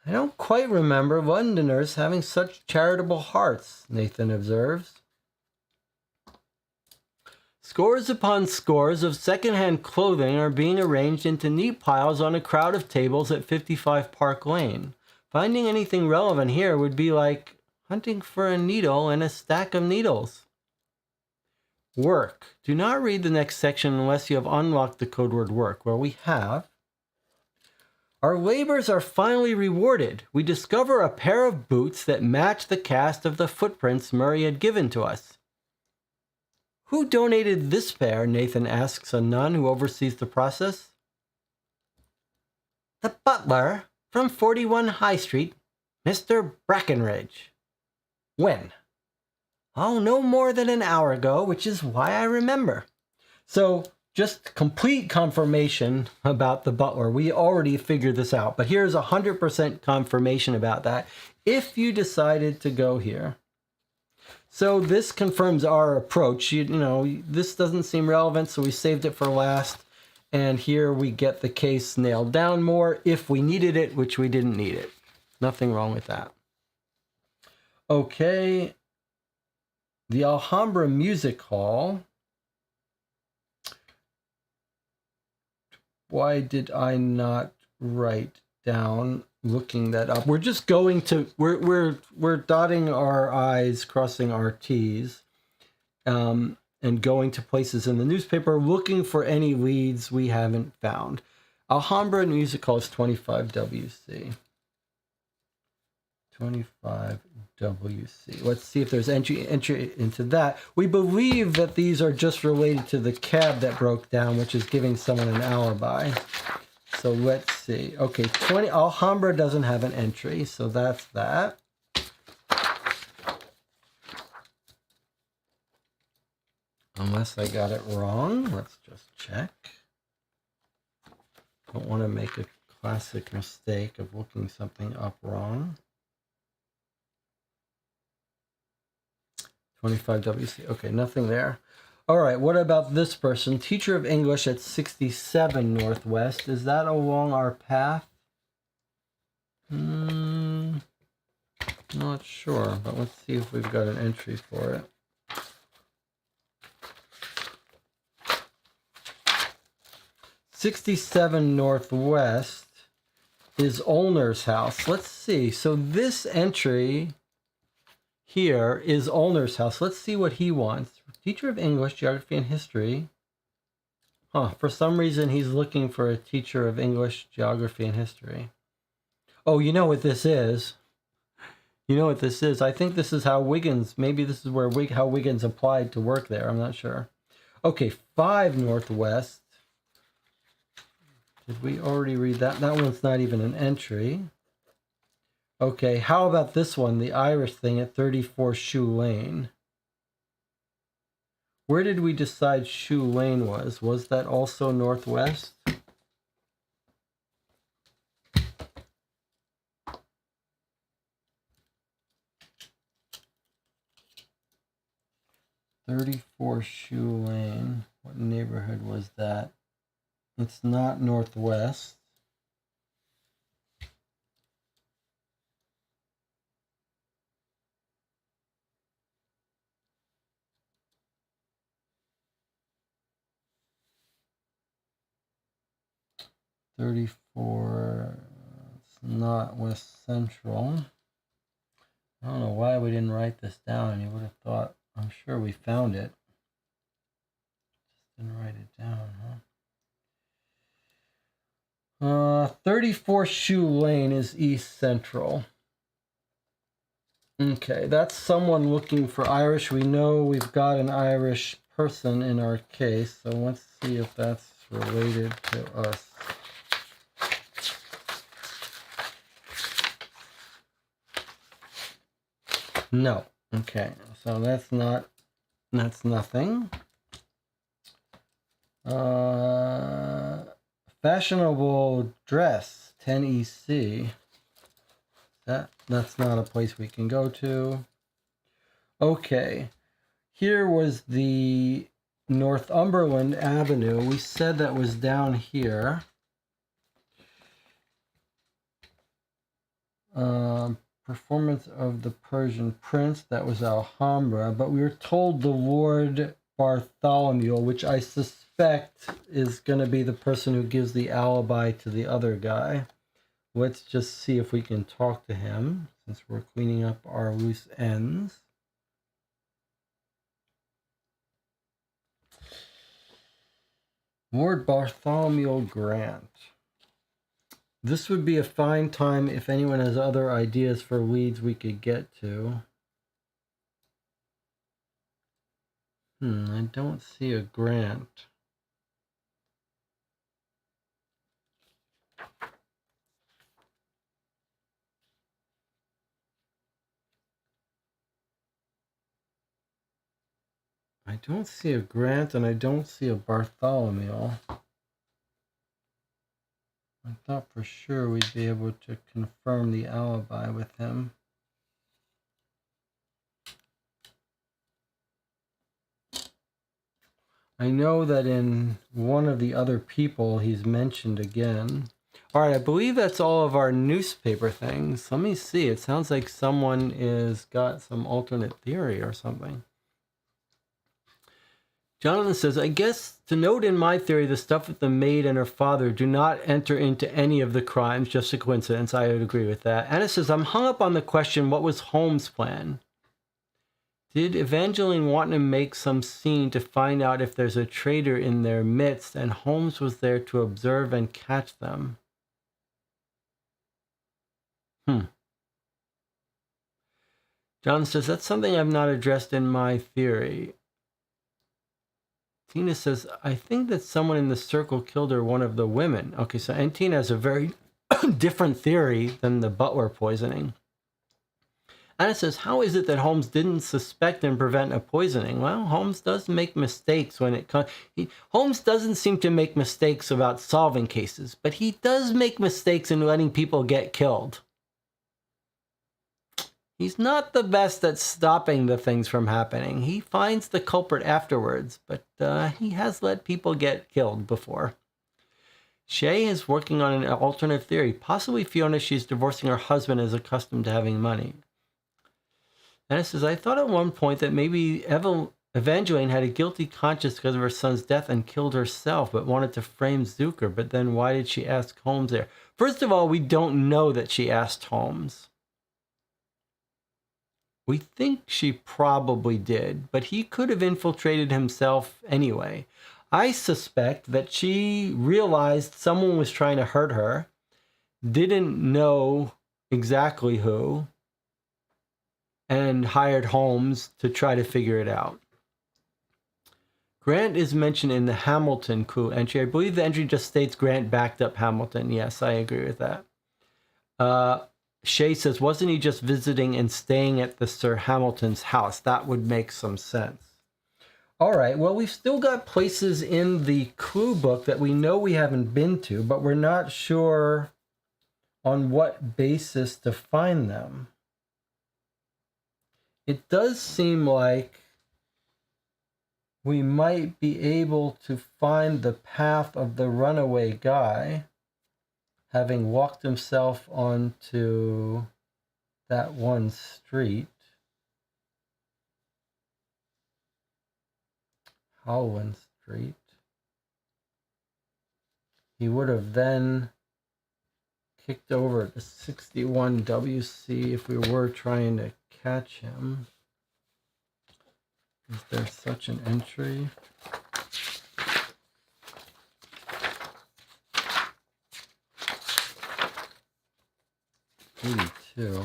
I don't quite remember Londoners having such charitable hearts, Nathan observes. Scores upon scores of second-hand clothing are being arranged into neat piles on a crowd of tables at 55 Park Lane. Finding anything relevant here would be like hunting for a needle in a stack of needles. Work. Do not read the next section unless you have unlocked the code word work. Well, we have. Our labors are finally rewarded. We discover a pair of boots that match the cast of the footprints Murray had given to us. Who donated this pair? Nathan asks a nun who oversees the process. The butler from 41 High Street, Mr. Brackenridge. When? Oh, no more than an hour ago, which is why I remember. So, just complete confirmation about the butler. We already figured this out, but here's 100% confirmation about that if you decided to go here. So this confirms our approach. You know, this doesn't seem relevant, so we saved it for last. And here we get the case nailed down more if we needed it, which we didn't need it. Nothing wrong with that. Okay. The Alhambra Music Hall. Why did I not write down looking that up? We're just going to we're dotting our I's, crossing our T's, and going to places in the newspaper looking for any leads we haven't found. Alhambra Music Hall is 25 WC. 25 WC. Let's see if there's entry into that. We believe that these are just related to the cab that broke down, which is giving someone an alibi. So let's see. Okay, 20. Alhambra doesn't have an entry, so that's that. Unless I got it wrong. Let's just check. Don't want to make a classic mistake of looking something up wrong. 25 WC. Okay, nothing there. All right, what about this person? Teacher of English at 67 Northwest. Is that along our path? Not sure, but let's see if we've got an entry for it. "67 Northwest is Olner's house." Let's see. So this entry here is Olner's house. Let's see what he wants. Teacher of English, Geography, and History. For some reason, he's looking for a teacher of English, Geography, and History. Oh, you know what this is? You know what this is? I think this is how Wiggins, maybe this is where how Wiggins applied to work there. I'm not sure. Okay, 5 Northwest. Did we already read that? That one's not even an entry. Okay, how about this one? The Irish thing at 34 Shoe Lane. Where did we decide Shoe Lane was? Was that also Northwest? "34 Shoe Lane." What neighborhood was that? It's not Northwest. "34. It's not West Central. I don't know why we didn't write this down. You would have thought, I'm sure we found it. Just didn't write it down, huh? 34 Shoe Lane is East Central. Okay, that's someone looking for Irish. We know we've got an Irish person in our case, so let's see if that's related to us. No. Okay, so that's nothing. Fashionable dress, 10 EC. That's not a place we can go to. Okay, here was the Northumberland Avenue. We said that was down here. Performance of the Persian Prince, that was Alhambra, but we were told the Lord Bartholomew, which I suspect is going to be the person who gives the alibi to the other guy. Let's just see if we can talk to him, since we're cleaning up our loose ends. Lord Bartholomew Grant. This would be a fine time if anyone has other ideas for leads we could get to. I don't see a Grant. I don't see a Grant, and I don't see a Bartholomew. I thought for sure we'd be able to confirm the alibi with him. I know that in one of the other people he's mentioned again. All right, I believe that's all of our newspaper things. Let me see. It sounds like someone is got some alternate theory or something. Jonathan says, I guess to note in my theory, the stuff with the maid and her father do not enter into any of the crimes, just a coincidence. I would agree with that. Anna says, I'm hung up on the question, what was Holmes' plan? Did Evangeline want to make some scene to find out if there's a traitor in their midst, and Holmes was there to observe and catch them? John says, that's something I've not addressed in my theory. Tina says, I think that someone in the circle killed her, one of the women. Okay, so and Tina has a very different theory than the butler poisoning. Anna says, how is it that Holmes didn't suspect and prevent a poisoning? Well, Holmes does make mistakes when it comes. Holmes doesn't seem to make mistakes about solving cases, but he does make mistakes in letting people get killed. He's not the best at stopping the things from happening. He finds the culprit afterwards, but he has let people get killed before. Shay is working on an alternative theory. Possibly Fiona, she's divorcing her husband, is accustomed to having money. Anna says, I thought at one point that maybe Evangeline had a guilty conscience because of her son's death and killed herself, but wanted to frame Zucker. But then why did she ask Holmes there? First of all, we don't know that she asked Holmes. We think she probably did, but he could have infiltrated himself anyway. I suspect that she realized someone was trying to hurt her, didn't know exactly who, and hired Holmes to try to figure it out. Grant is mentioned in the Hamilton clue entry. I believe the entry just states Grant backed up Hamilton. Yes, I agree with that. Shay says, wasn't he just visiting and staying at the Sir Hamilton's house? That would make some sense. All right, well, we've still got places in the clue book that we know we haven't been to, but we're not sure on what basis to find them. It does seem like we might be able to find the path of the runaway guy, having walked himself onto that one street. Holland Street. He would have then kicked over to 61 WC if we were trying to catch him. Is there such an entry? '82.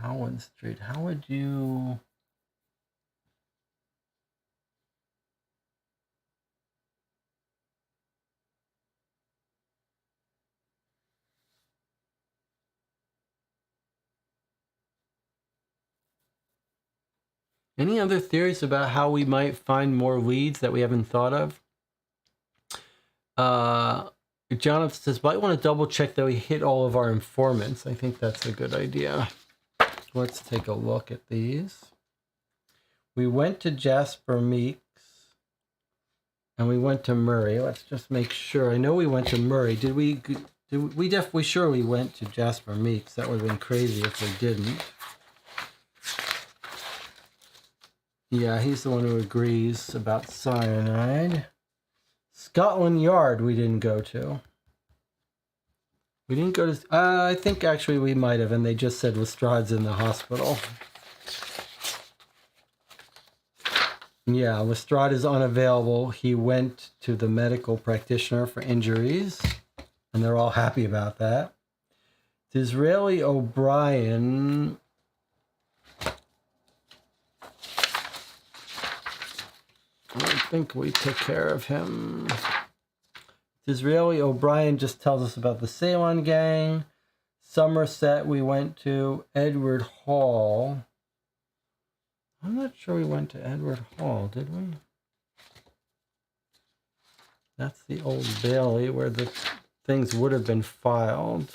Howland Street. How would you... Any other theories about how we might find more leads that we haven't thought of? Jonathan says, might want to double check that we hit all of our informants. I think that's a good idea. Let's take a look at these. We went to Jasper Meeks and we went to Murray. Let's just make sure. I know we went to Murray. We surely went to Jasper Meeks. That would have been crazy if we didn't. Yeah, he's the one who agrees about cyanide. Scotland Yard we didn't go to. We didn't go to... I think actually we might have, and they just said Lestrade's in the hospital. Yeah, Lestrade is unavailable. He went to the medical practitioner for injuries, and they're all happy about that. Disraeli O'Brien... I think we took care of him. Disraeli O'Brien just tells us about the Ceylon gang. Somerset we went to. Edward Hall. I'm not sure we went to Edward Hall, did we? That's the Old Bailey where the things would have been filed.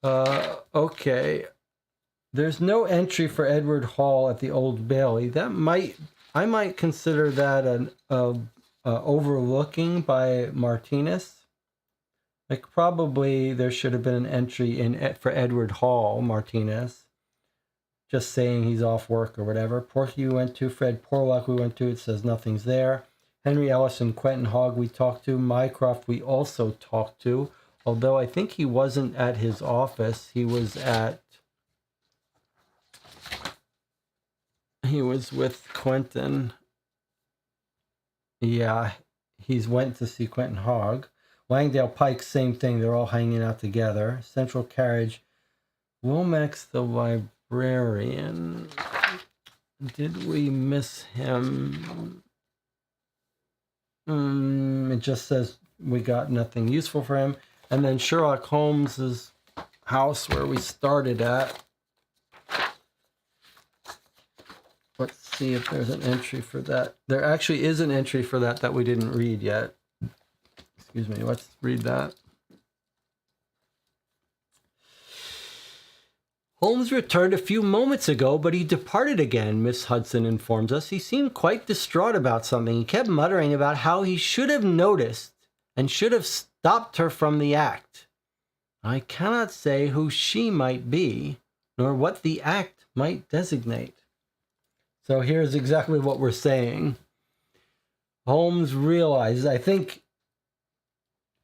Okay. There's no entry for Edward Hall at the Old Bailey. I might consider that an overlooking by Martinez. Like probably there should have been an entry in for Edward Hall, Martinez. Just saying he's off work or whatever. Porky we went to. Fred Porlock we went to. It says nothing's there. Henry Ellison, Quentin Hogg we talked to. Mycroft we also talked to. Although I think he wasn't at his office. He was at he was with Quentin. Yeah, he's went to see Quentin Hogg. Langdale Pike, same thing. They're all hanging out together. Central Carriage. Wilmax the librarian. Did we miss him? It just says we got nothing useful for him. And then Sherlock Holmes's house where we started at. Let's see if there's an entry for that. There actually is an entry for that we didn't read yet. Excuse me, let's read that. Holmes returned a few moments ago, but he departed again, Miss Hudson informs us. He seemed quite distraught about something. He kept muttering about how he should have noticed and should have stopped her from the act. I cannot say who she might be, nor what the act might designate. So here's exactly what we're saying. Holmes realizes, I think,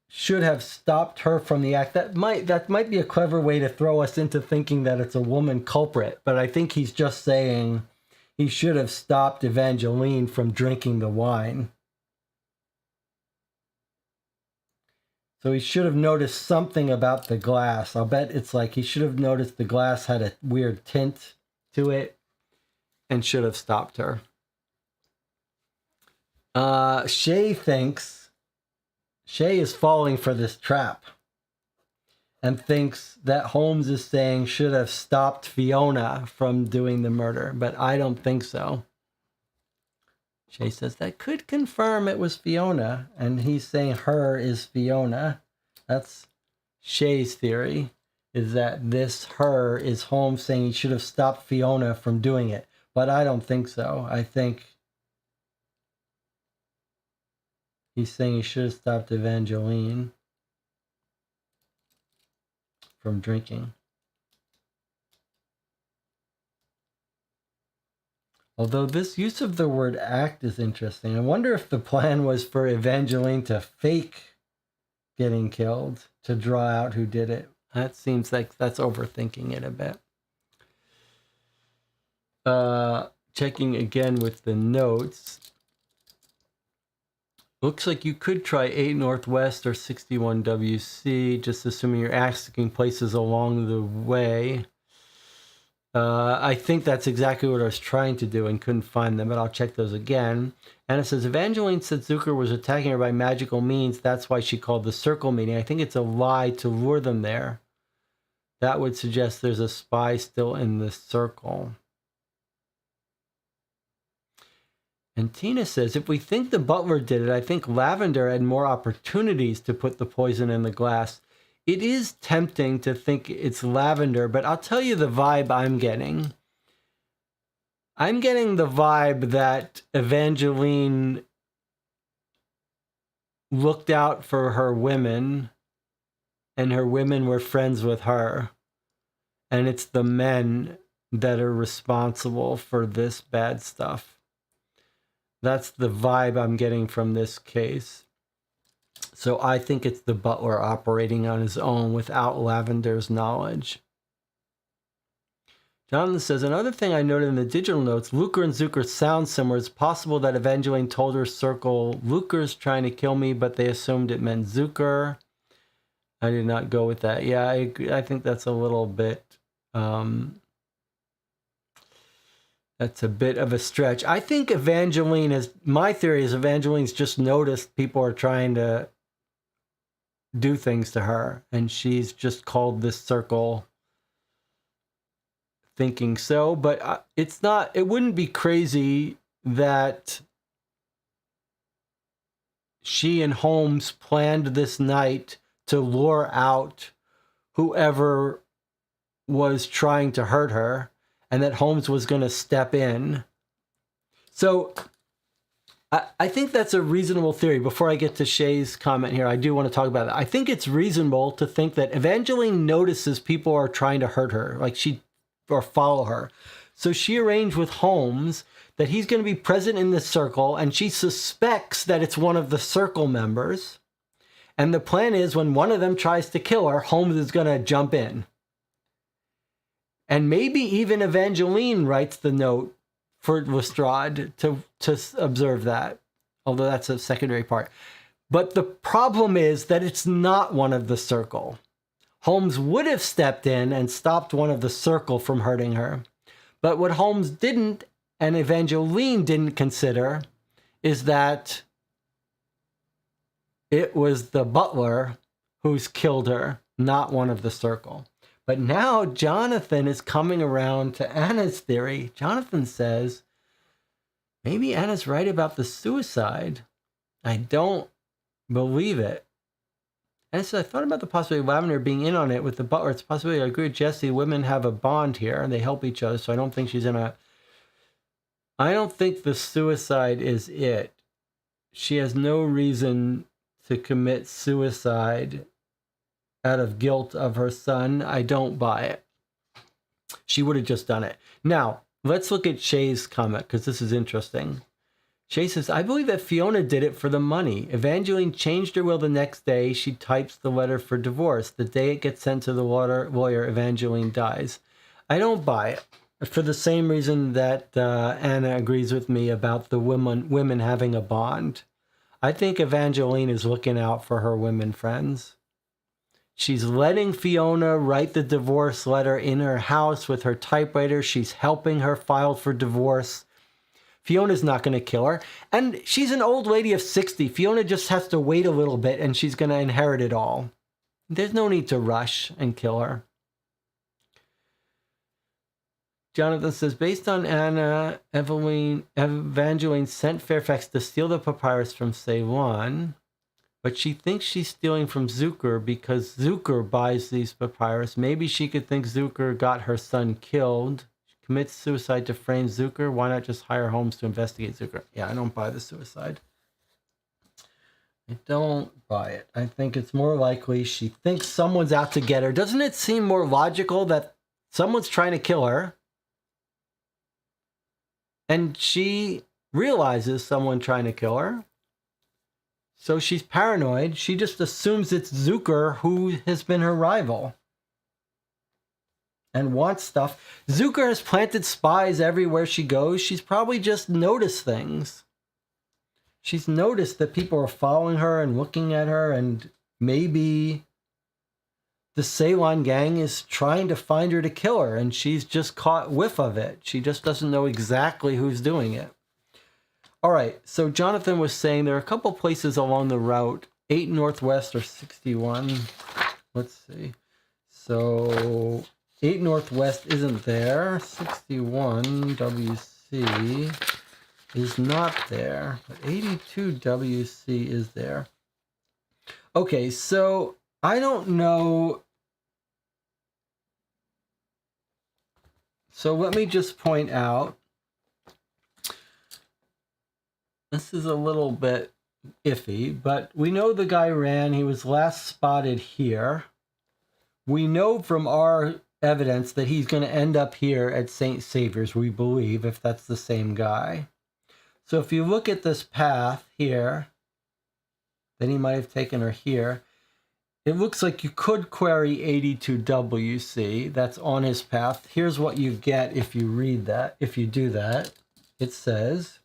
should have stopped her from the act. That might be a clever way to throw us into thinking that it's a woman culprit, but I think he's just saying he should have stopped Evangeline from drinking the wine. So he should have noticed something about the glass. I'll bet it's like he should have noticed the glass had a weird tint to it and should have stopped her. Shay is falling for this trap and thinks that Holmes is saying should have stopped Fiona from doing the murder, but I don't think so. Shay says that could confirm it was Fiona, and he's saying her is Fiona. That's Shay's theory, is that this her is Holmes saying he should have stopped Fiona from doing it, but I don't think so. I think he's saying he should have stopped Evangeline from drinking. Although this use of the word act is interesting. I wonder if the plan was for Evangeline to fake getting killed to draw out who did it. That seems like that's overthinking it a bit. Checking again with the notes. Looks like you could try 8 Northwest or 61 WC, just assuming you're asking places along the way. I think that's exactly what I was trying to do and couldn't find them, but I'll check those again. And it says, Evangeline said Zucker was attacking her by magical means. That's why she called the circle meeting. I think it's a lie to lure them there. That would suggest there's a spy still in the circle. And Tina says, if we think the butler did it, I think Lavender had more opportunities to put the poison in the glass. It is tempting to think it's Lavender, but I'll tell you the vibe I'm getting. I'm getting the vibe that Evangeline looked out for her women, and her women were friends with her. And it's the men that are responsible for this bad stuff. That's the vibe I'm getting from this case. So I think it's the butler operating on his own without Lavender's knowledge. Jonathan says, another thing I noted in the digital notes, Luker and Zucker sound similar. It's possible that Evangeline told her circle, Luker's trying to kill me, but they assumed it meant Zucker. I did not go with that. Yeah, I agree. I think that's a little bit... that's a bit of a stretch. I think Evangeline is... My theory is Evangeline's just noticed people are trying to do things to her, and she's just called this circle thinking so, but it's not, it wouldn't be crazy that she and Holmes planned this night to lure out whoever was trying to hurt her, and that Holmes was going to step in. So I think that's a reasonable theory. Before I get to Shay's comment here, I do want to talk about that. I think it's reasonable to think that Evangeline notices people are trying to hurt her, or follow her. So she arranged with Holmes that he's going to be present in this circle, and she suspects that it's one of the circle members. And the plan is when one of them tries to kill her, Holmes is going to jump in. And maybe even Evangeline writes the note for Lestrade to observe that, although that's a secondary part. But the problem is that it's not one of the circle. Holmes would have stepped in and stopped one of the circle from hurting her. But what Holmes didn't, and Evangeline didn't consider, is that it was the butler who's killed her, not one of the circle. But now Jonathan is coming around to Anna's theory. Jonathan says, maybe Anna's right about the suicide. I don't believe it. And so I thought about the possibility of Lavender being in on it with the butler. It's a possibility. I agree with Jesse. Women have a bond here and they help each other. So I don't think she's in a... I don't think the suicide is it. She has no reason to commit suicide out of guilt of her son. I don't buy it. She would have just done it. Now, let's look at Shay's comment, because this is interesting. Shay says, I believe that Fiona did it for the money. Evangeline changed her will the next day. She types the letter for divorce. The day it gets sent to the lawyer, Evangeline dies. I don't buy it, for the same reason that Anna agrees with me about the women having a bond. I think Evangeline is looking out for her women friends. She's letting Fiona write the divorce letter in her house with her typewriter. She's helping her file for divorce. Fiona's not going to kill her. And she's an old lady of 60. Fiona just has to wait a little bit and she's going to inherit it all. There's no need to rush and kill her. Jonathan says, based on Anna, Evangeline sent Fairfax to steal the papyrus from Ceylon, but she thinks she's stealing from Zucker because Zucker buys these papyrus. Maybe she could think Zucker got her son killed. She commits suicide to frame Zucker. Why not just hire Holmes to investigate Zucker? Yeah, I don't buy the suicide. I don't buy it. I think it's more likely she thinks someone's out to get her. Doesn't it seem more logical that someone's trying to kill her? And she realizes someone trying to kill her. So she's paranoid. She just assumes it's Zucker who has been her rival. And wants stuff. Zucker has planted spies everywhere she goes. She's probably just noticed things. She's noticed that people are following her and looking at her. And maybe the Ceylon gang is trying to find her to kill her, and she's just caught whiff of it. She just doesn't know exactly who's doing it. All right, so Jonathan was saying there are a couple places along the route, 8 Northwest or 61. Let's see. So 8 Northwest isn't there. 61 WC is not there, but 82 WC is there. Okay, so I don't know. So let me just point out, this is a little bit iffy, but we know the guy ran. He was last spotted here. We know from our evidence that he's going to end up here at St. Saviour's, we believe, if that's the same guy. So if you look at this path here, then he might have taken her here. It looks like you could query 82WC. That's on his path. Here's what you get if you read that. If you do that, it says,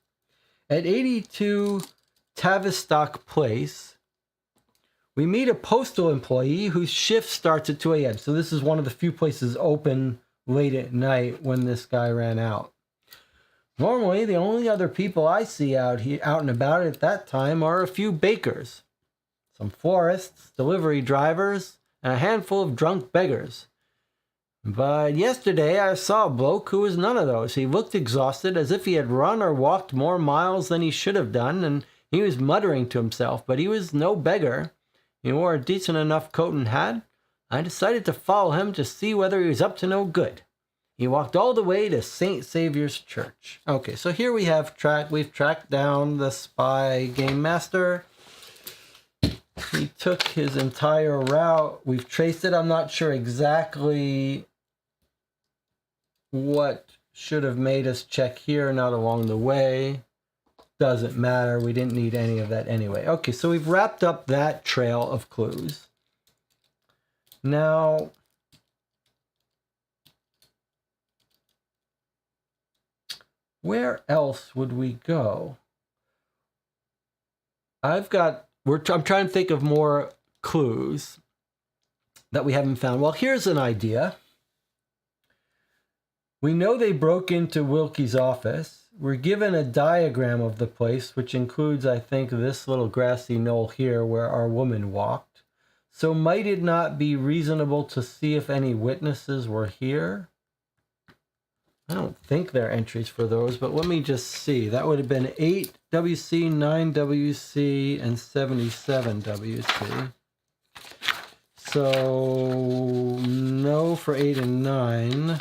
at 82 Tavistock Place, we meet a postal employee whose shift starts at 2 a.m. So this is one of the few places open late at night when this guy ran out. Normally, the only other people I see out and about at that time are a few bakers, some florists, delivery drivers, and a handful of drunk beggars. But yesterday I saw a bloke who was none of those. He looked exhausted, as if he had run or walked more miles than he should have done, and he was muttering to himself, but he was no beggar. He wore a decent enough coat and hat. I decided to follow him to see whether he was up to no good. He walked all the way to St. Saviour's Church. Okay, so here we've tracked down the spy game master. He took his entire route. We've traced it. I'm not sure exactly what should have made us check here, not along the way. Doesn't matter. We didn't need any of that anyway. Okay, so we've wrapped up that trail of clues. Now, Where else would we go? I'm trying to think of more clues that we haven't found. Well, here's an idea. We know they broke into Wilkie's office. We're given a diagram of the place, which includes, I think, this little grassy knoll here where our woman walked. So might it not be reasonable to see if any witnesses were here? I don't think there are entries for those, but let me just see. That would have been 8 WC, 9 WC, and 77 WC. So no for 8 and 9.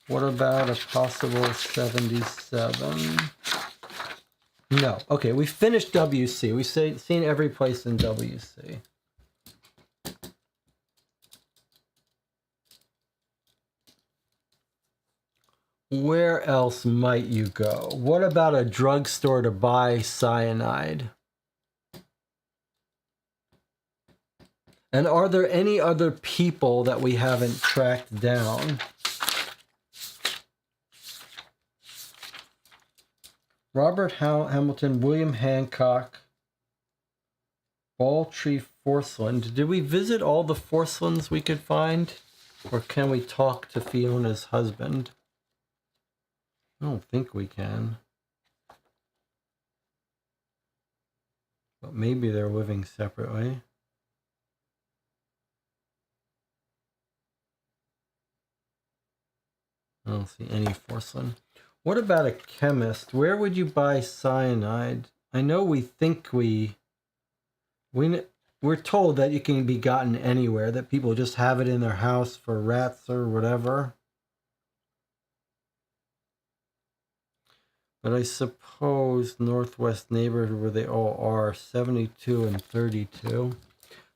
What about a possible 77? No. Okay, we finished WC. We've seen every place in WC. Where else might you go? What about a drugstore to buy cyanide? And are there any other people that we haven't tracked down? Robert Hamilton, William Hancock, Balltree Forceland. Did we visit all the Forcelands we could find? Or can we talk to Fiona's husband? I don't think we can. But maybe they're living separately. I don't see any Forceland. What about a chemist? Where would you buy cyanide? I know we're told that it can be gotten anywhere, that people just have it in their house for rats or whatever. But I suppose Northwest neighborhood where they all are, 72 and 32.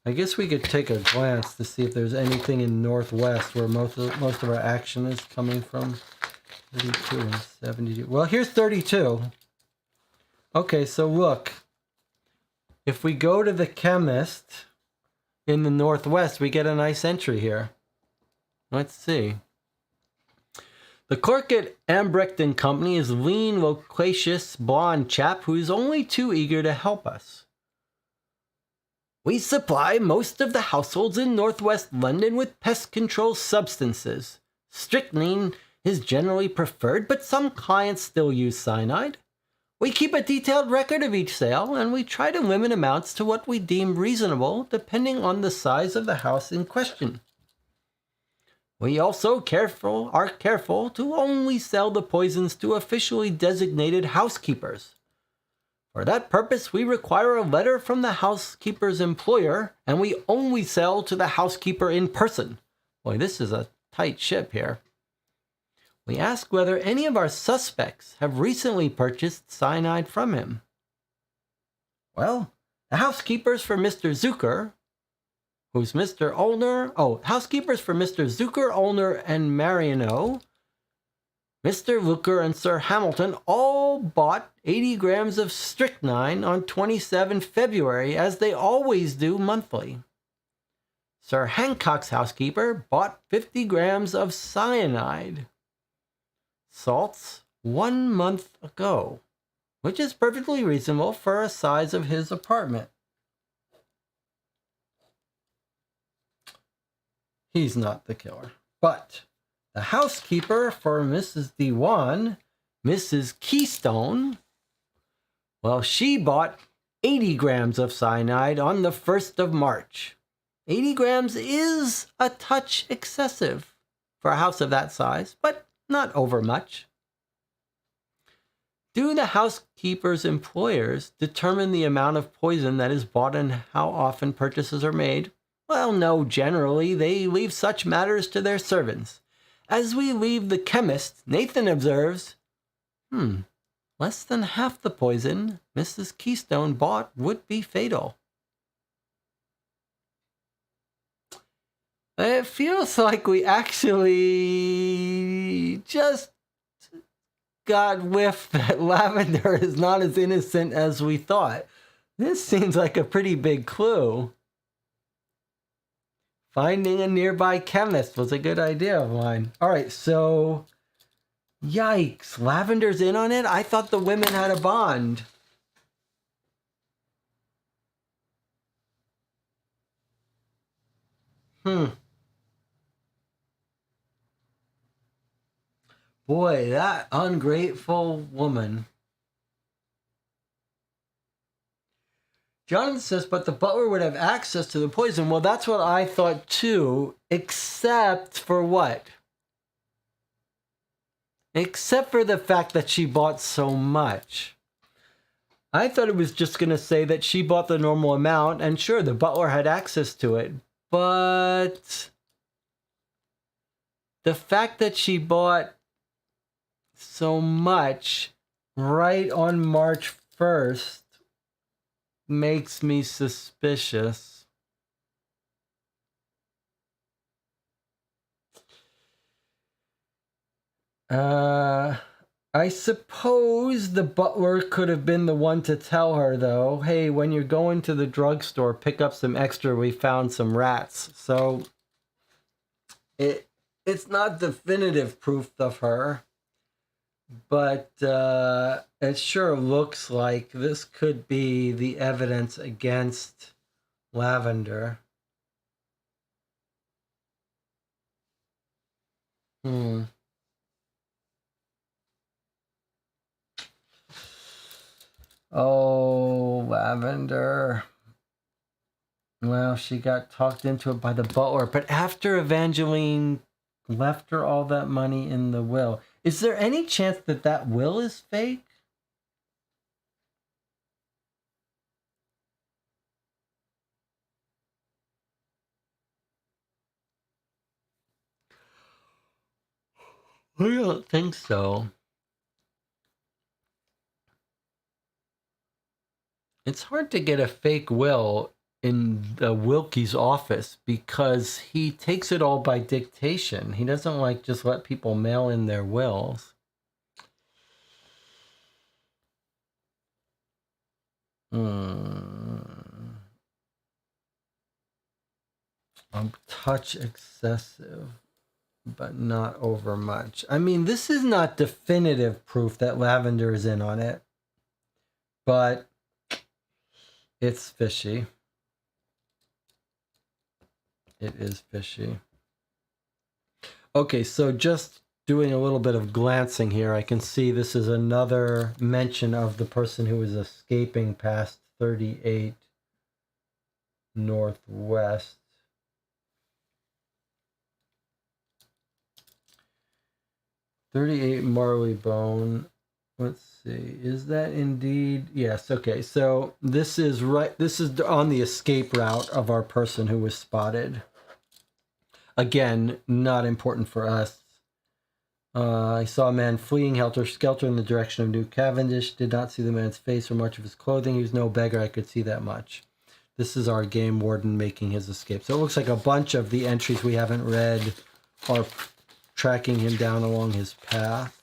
I guess we could take a glance to see if there's anything in Northwest where most of our action is coming from. 32 and 72. Well, here's 32. Okay, so look. If we go to the chemist in the Northwest, we get a nice entry here. Let's see. The clerk at Ambrecht and Company is a lean, loquacious, blonde chap who is only too eager to help us. We supply most of the households in Northwest London with pest control substances. Strychnine is generally preferred, but some clients still use cyanide. We keep a detailed record of each sale, and we try to limit amounts to what we deem reasonable, depending on the size of the house in question. We also are careful to only sell the poisons to officially designated housekeepers. For that purpose, we require a letter from the housekeeper's employer, and we only sell to the housekeeper in person. Boy, this is a tight ship here. We ask whether any of our suspects have recently purchased cyanide from him. Well, the housekeepers for Mr. Zucker, who's Mr. Olner. Oh, housekeepers for Mr. Zucker, Olner, and Mariano. Mr. Looker and Sir Hamilton all bought 80 grams of strychnine on 27 February, as they always do monthly. Sir Hancock's housekeeper bought 50 grams of cyanide salts 1 month ago, which is perfectly reasonable for a size of his apartment. He's not the killer. But the housekeeper for Mrs. Dewan, Mrs. Keystone, well, she bought 80 grams of cyanide on the 1st of March. 80 grams is a touch excessive for a house of that size, but not overmuch. Do the housekeeper's employers determine the amount of poison that is bought and how often purchases are made? Well, no, generally they leave such matters to their servants. As we leave the chemist, Nathan observes, less than half the poison Mrs. Keystone bought would be fatal. It feels like we actually just got whiffed that lavender is not as innocent as we thought. This seems like a pretty big clue. Finding a nearby chemist was a good idea of mine. All right, so Yikes. Lavender's in on it? I thought the women had a bond. Boy, that ungrateful woman. Jonathan says, but the butler would have access to the poison. Well, that's what I thought too, except for what? Except for the fact that she bought so much. I thought it was just going to say that she bought the normal amount, and sure, the butler had access to it. But the fact that she bought so much right on March 1st makes me suspicious. I suppose the butler could have been the one to tell her, though, hey, when you're going to the drugstore, pick up some extra. We found some rats. So it's not definitive proof of her, but it sure looks like this could be the evidence against Lavender. Oh, Lavender. Well, she got talked into it by the butler. But after Evangeline left her all that money in the will, is there any chance that that will is fake? I don't think so. It's hard to get a fake will in the Wilkie's office because he takes it all by dictation. He doesn't like just let people mail in their wills. A touch excessive, but not over much. I mean, this is not definitive proof that Lavender is in on it, but it's fishy. It is fishy. Okay, so just doing a little bit of glancing here, I can see this is another mention of the person who was escaping past 38 Northwest. 38 Marleybone. Let's see. Is that indeed? Yes. Okay. So this is right. This is on the escape route of our person who was spotted. Again, not important for us. I saw a man fleeing helter-skelter in the direction of New Cavendish. Did not see the man's face or much of his clothing. He was no beggar. I could see that much. This is our game warden making his escape. So it looks like a bunch of the entries we haven't read are tracking him down along his path.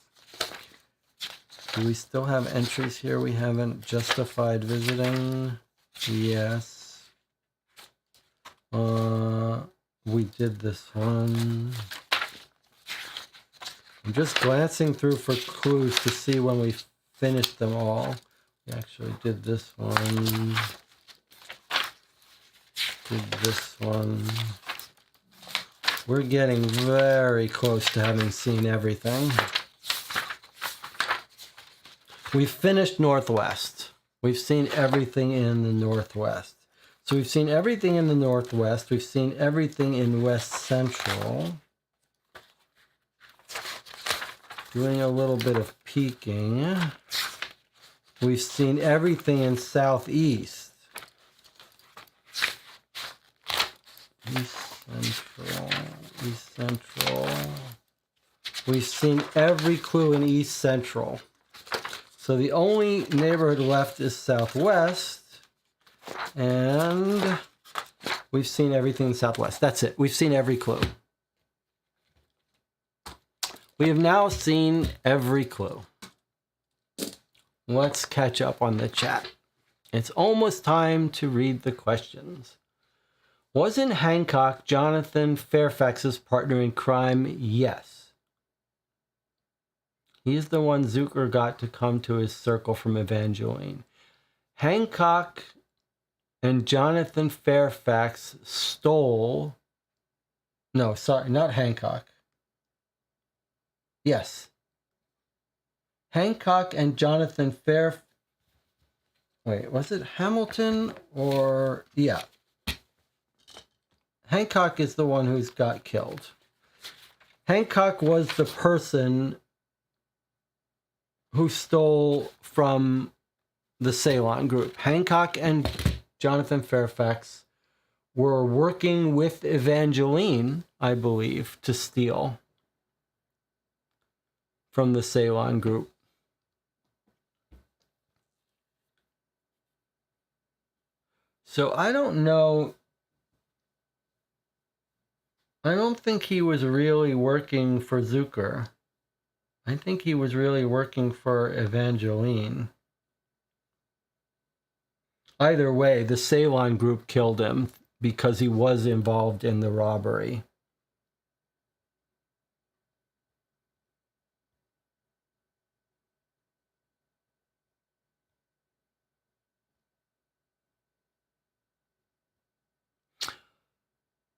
Do we still have entries here we haven't justified visiting? Yes. We did this one. I'm just glancing through for clues to see when we finished them all. We actually did this one. Did this one. We're getting very close to having seen everything. We've finished Northwest. We've seen everything in the Northwest. So we've seen everything in the Northwest. We've seen everything in West Central. Doing a little bit of peeking. We've seen everything in Southeast. East Central. East Central. We've seen every clue in East Central. So the only neighborhood left is Southwest, and we've seen everything in Southwest. That's it. We've seen every clue. We have now seen every clue. Let's catch up on the chat. It's almost time to read the questions. Wasn't Hancock Jonathan Fairfax's partner in crime? Yes. He's the one Zucker got to come to his circle from Evangeline. Hancock and Jonathan Fairfax stole... No, sorry, not Hancock. Yes. Hancock and Jonathan Fairfax... Wait, was it Hamilton or... Yeah. Hancock is the one who's got killed. Hancock was the person who stole from the Ceylon group. Hancock and Jonathan Fairfax were working with Evangeline, I believe, to steal from the Ceylon group. So I don't know. I don't think he was really working for Zucker. I think he was really working for Evangeline. Either way, the Ceylon group killed him because he was involved in the robbery.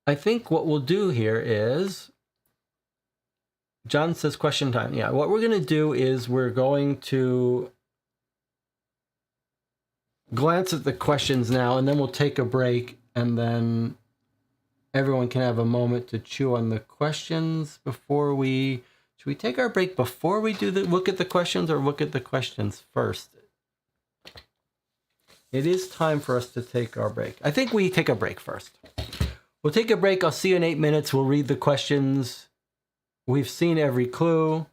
I think what we'll do here is, John says question time. Yeah, what we're going to do is we're going to glance at the questions now, and then we'll take a break, and then everyone can have a moment to chew on the questions before we... Should we take our break before we do the look at the questions, or look at the questions first? It is time for us to take our break. I think we take a break first. We'll take a break. I'll see you in 8 minutes. We'll read the questions. We've seen every clue.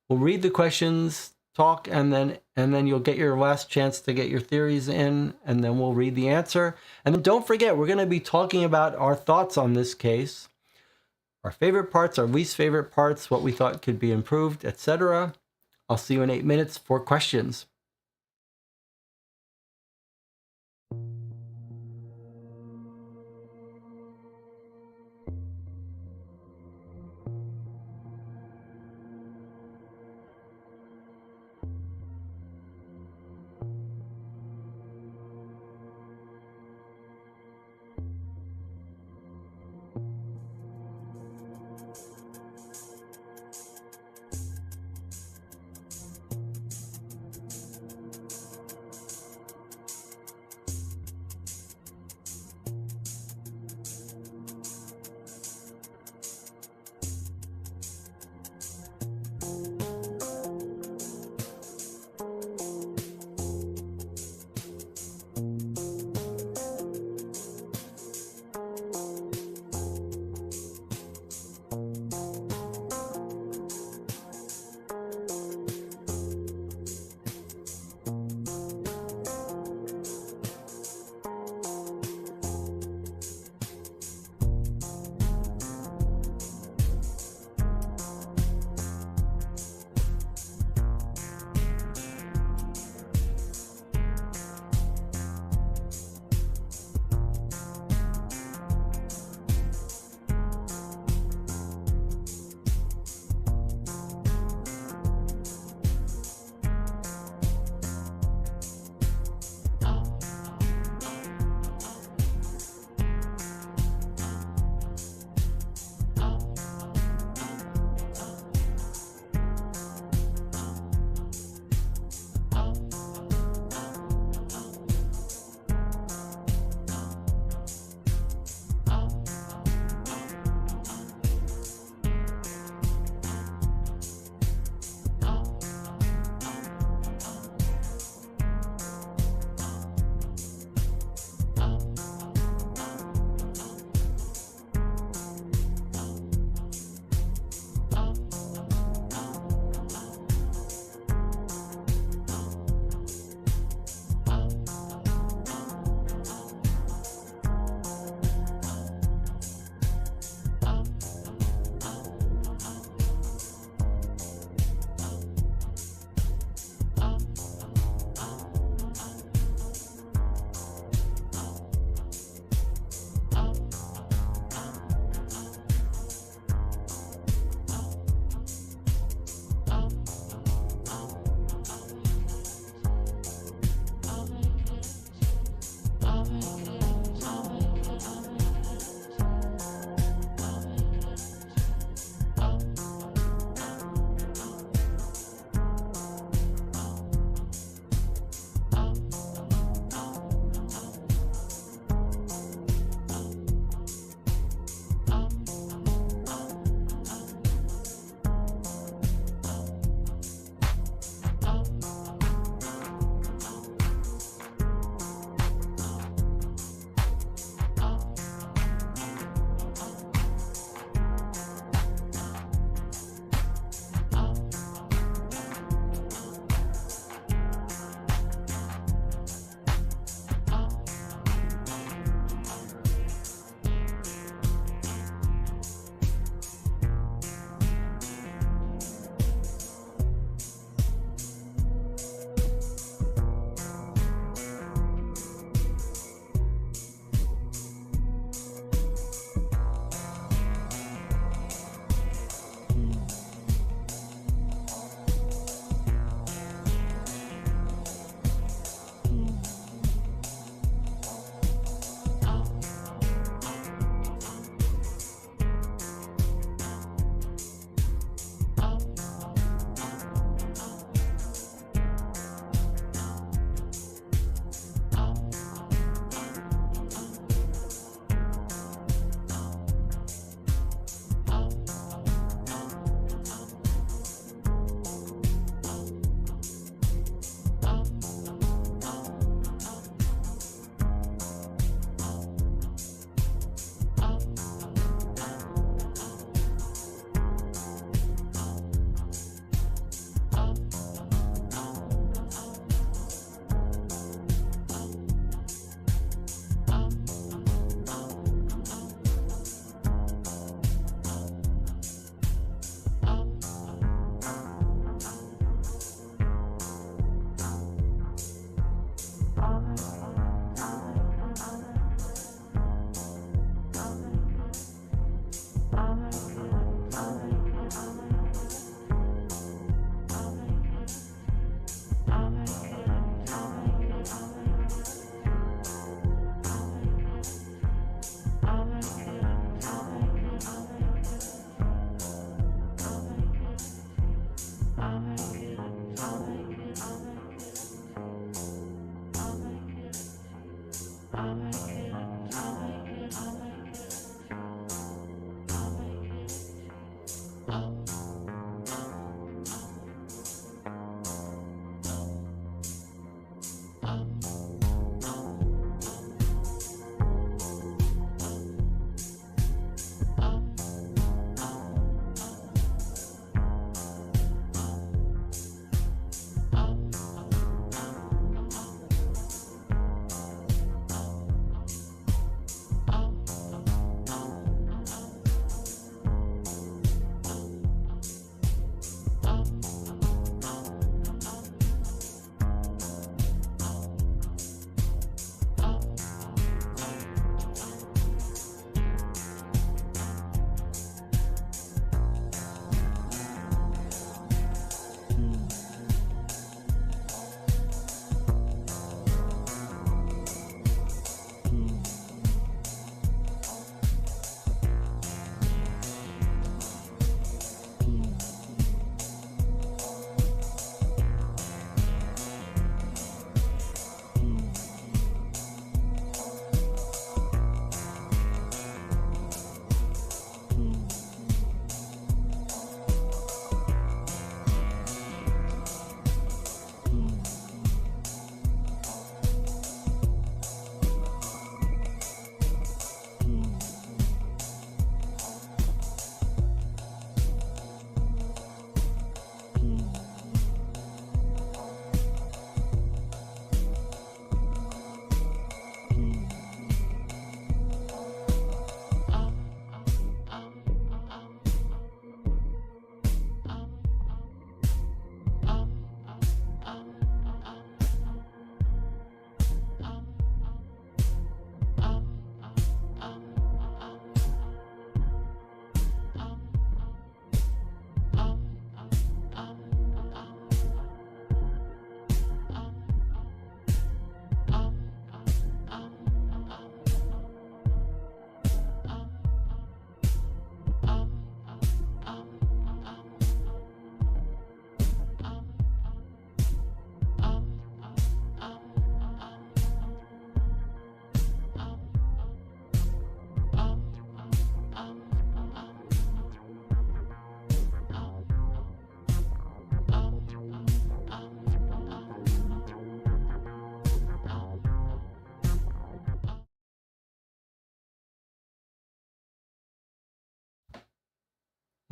We'll read the questions, talk, and then you'll get your last chance to get your theories in, and then we'll read the answer. And then don't forget, we're going to be talking about our thoughts on this case, our favorite parts, our least favorite parts, what we thought could be improved, etc. I'll see you in 8 minutes for questions.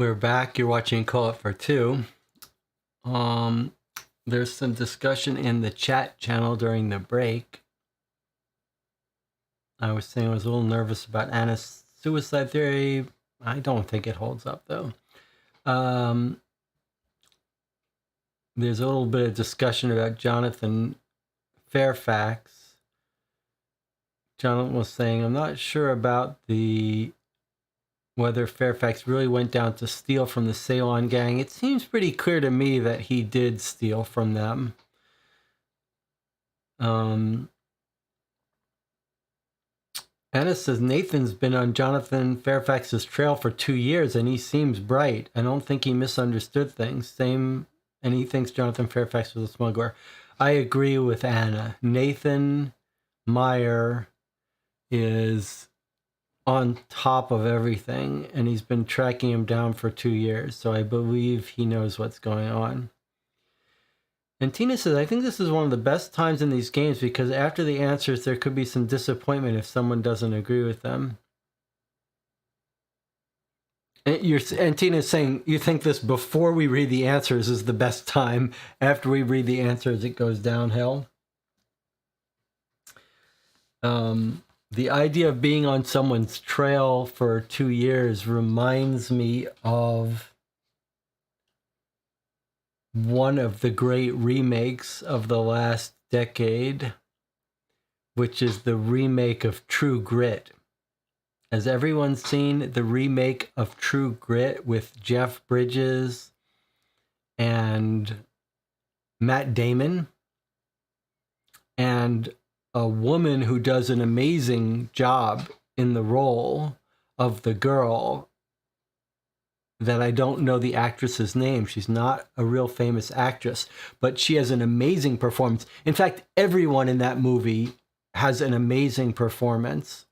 We're back. You're watching Call It for Two. There's some discussion in the chat channel during the break. I was saying I was a little nervous about Anna's suicide theory. I don't think it holds up, though. There's a little bit of discussion about Jonathan Fairfax. Jonathan was saying, I'm not sure about whether Fairfax really went down to steal from the Ceylon gang. It seems pretty clear to me that he did steal from them. Anna says Nathan's been on Jonathan Fairfax's trail for 2 years and he seems bright. I don't think he misunderstood things. And he thinks Jonathan Fairfax was a smuggler. I agree with Anna. Nathan Meyer is on top of everything, and he's been tracking him down for 2 years, so I believe he knows what's going on. And Tina says, I think this is one of the best times in these games because after the answers, there could be some disappointment if someone doesn't agree with them. And Tina's saying, you think this before we read the answers is the best time. After we read the answers, it goes downhill. The idea of being on someone's trail for 2 years reminds me of one of the great remakes of the last decade, which is the remake of True Grit. Has everyone seen the remake of True Grit with Jeff Bridges and Matt Damon? And a woman who does an amazing job in the role of the girl that I don't know the actress's name. She's not a real famous actress, but she has an amazing performance. In fact, everyone in that movie has an amazing performance.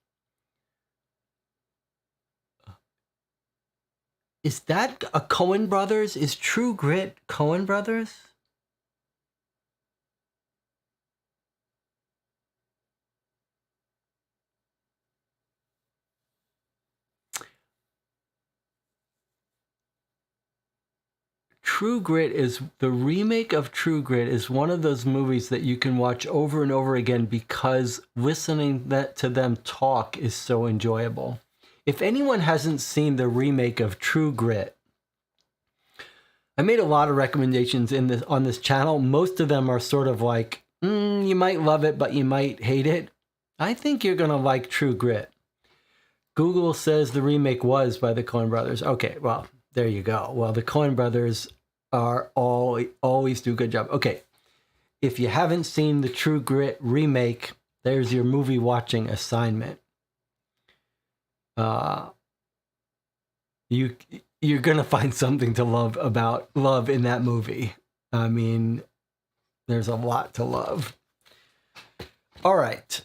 Is that a Coen Brothers? Is True Grit Coen Brothers? True Grit is the remake of True Grit is one of those movies that you can watch over and over again because listening to them talk is so enjoyable. If anyone hasn't seen the remake of True Grit, I made a lot of recommendations on this channel. Most of them are sort of like, you might love it, but you might hate it. I think you're going to like True Grit. Google says the remake was by the Coen Brothers. Okay, well, there you go. Well, the Coen Brothers are always do a good job. Okay, if you haven't seen the True Grit remake, there's your movie watching assignment. You're gonna find something to love in that movie. I mean, there's a lot to love. All right.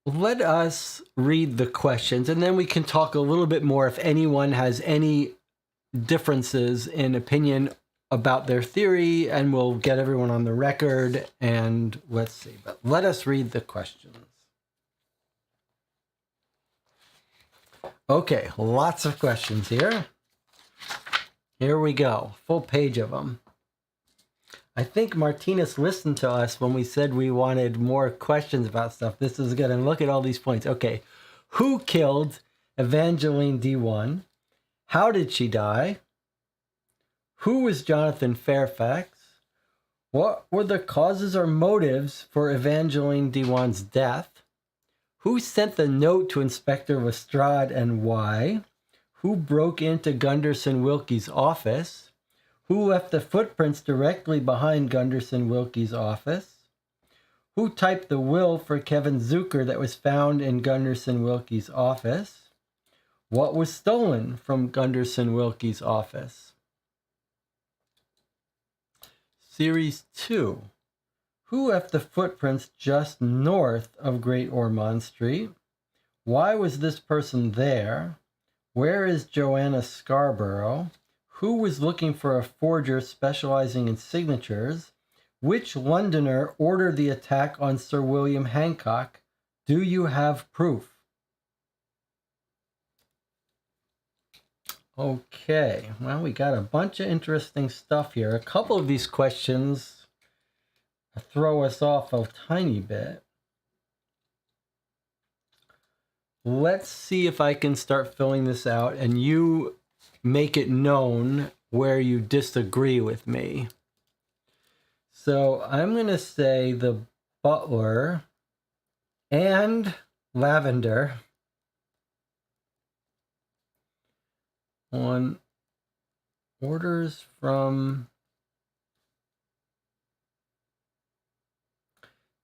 Let us read the questions, and then we can talk a little bit more if anyone has any differences in opinion about their theory, and we'll get everyone on the record, and let's see. But let us read the questions. Okay, lots of questions here. Here we go, full page of them. I think Martinez listened to us when we said we wanted more questions about stuff. This is good. And look at all these points. Okay. Who killed Evangeline D1? How did she die? Who was Jonathan Fairfax? What were the causes or motives for Evangeline D1's death? Who sent the note to Inspector Lestrade and why? Who broke into Gunderson Wilkie's office? Who left the footprints directly behind Gunderson Wilkie's office? Who typed the will for Kevin Zucker that was found in Gunderson Wilkie's office? What was stolen from Gunderson Wilkie's office? Series 2. Who left the footprints just north of Great Ormond Street? Why was this person there? Where is Joanna Scarborough? Who was looking for a forger specializing in signatures? Which Londoner ordered the attack on Sir William Hancock? Do you have proof? Okay, well, we got a bunch of interesting stuff here. A couple of these questions throw us off a tiny bit. Let's see if I can start filling this out and you make it known where you disagree with me. So I'm going to say the butler and Lavender on orders from...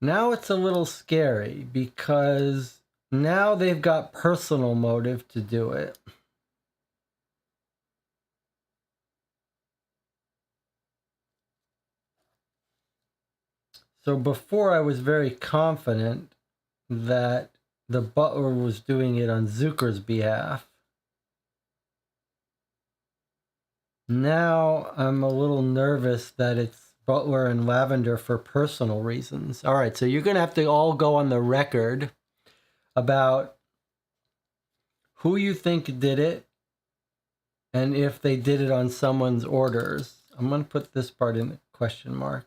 Now it's a little scary because now they've got personal motive to do it. So before I was very confident that the butler was doing it on Zucker's behalf. Now I'm a little nervous that it's Butler and Lavender for personal reasons. All right, so you're going to have to all go on the record about who you think did it and if they did it on someone's orders. I'm going to put this part in a question mark.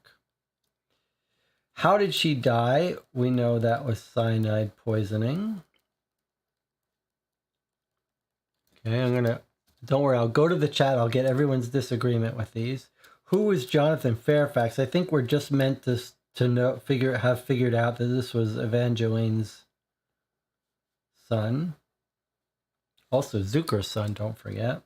How did she die? We know that was cyanide poisoning. Okay, don't worry, I'll go to the chat. I'll get everyone's disagreement with these. Who was Jonathan Fairfax? I think we're just meant to have figured out that this was Evangeline's son. Also Zucker's son, don't forget.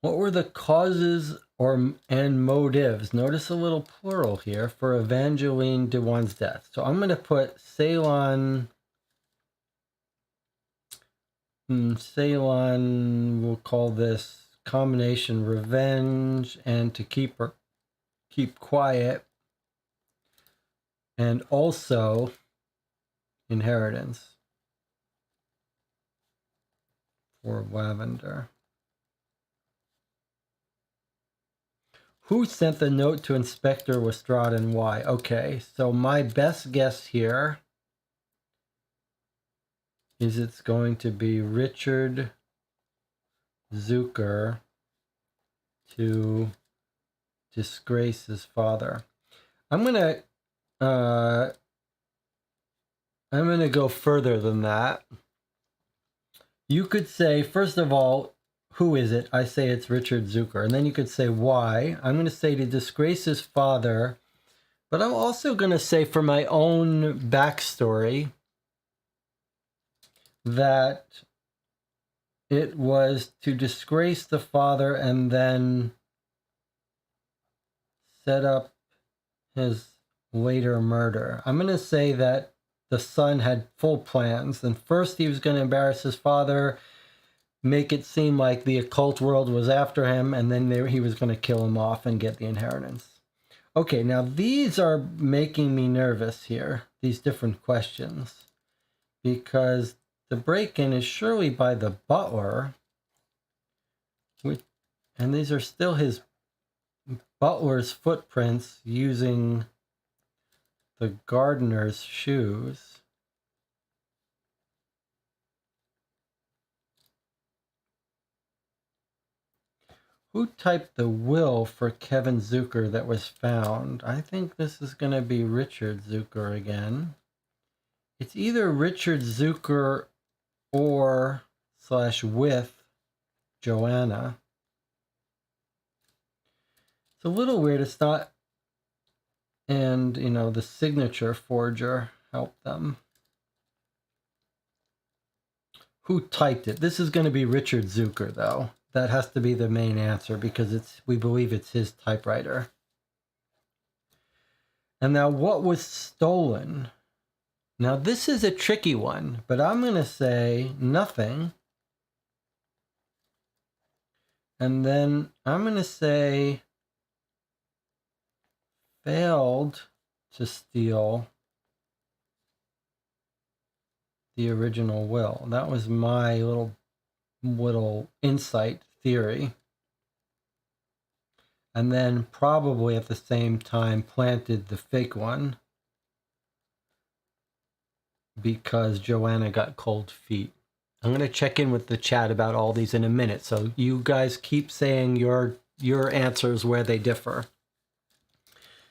What were the causes and motives? Notice a little plural here for Evangeline de Wan's death. So I'm going to put Ceylon. Ceylon, we'll call this combination revenge and to keep quiet, and also inheritance for Lavender. Who sent the note to Inspector Lestrade and why? Okay, so my best guess here is it's going to be Richard Zucker to disgrace his father. I'm gonna go further than that. You could say, first of all, who is it? I say it's Richard Zucker. And then you could say why. I'm going to say to disgrace his father. But I'm also going to say for my own backstory that it was to disgrace the father and then set up his later murder. I'm going to say that the son had full plans. And first he was going to embarrass his father, make it seem like the occult world was after him, and then he was going to kill him off and get the inheritance. Okay, now these are making me nervous here, these different questions, because the break-in is surely by the butler, and these are still his butler's footprints using the gardener's shoes. Who typed the will for Kevin Zucker that was found? I think this is going to be Richard Zucker again. It's either Richard Zucker or / with Joanna. It's a little weird. It's not, and the signature forger helped them. Who typed it? This is going to be Richard Zucker, though. That has to be the main answer because we believe it's his typewriter. And now what was stolen? Now this is a tricky one, but I'm going to say nothing. And then I'm going to say failed to steal the original will. That was my little insight theory. And then probably at the same time planted the fake one. because Joanna got cold feet. I'm going to check in with the chat about all these in a minute. So you guys keep saying your answers where they differ.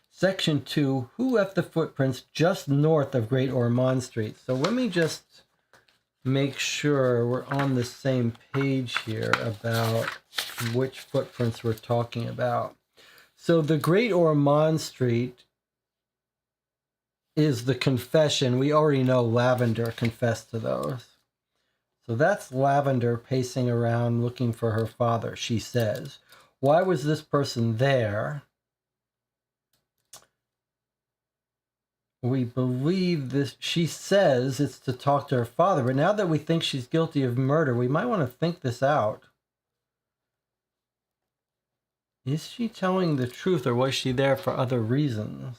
Section 2, who left the footprints just north of Great Ormond Street? So let me just make sure we're on the same page here about which footprints we're talking about. So the Great Ormond Street is the confession. We already know Lavender confessed to those. So that's Lavender pacing around looking for her father, she says. Why was this person there? We believe this, she says it's to talk to her father, but now that we think she's guilty of murder, we might want to think this out. Is she telling the truth, or was she there for other reasons?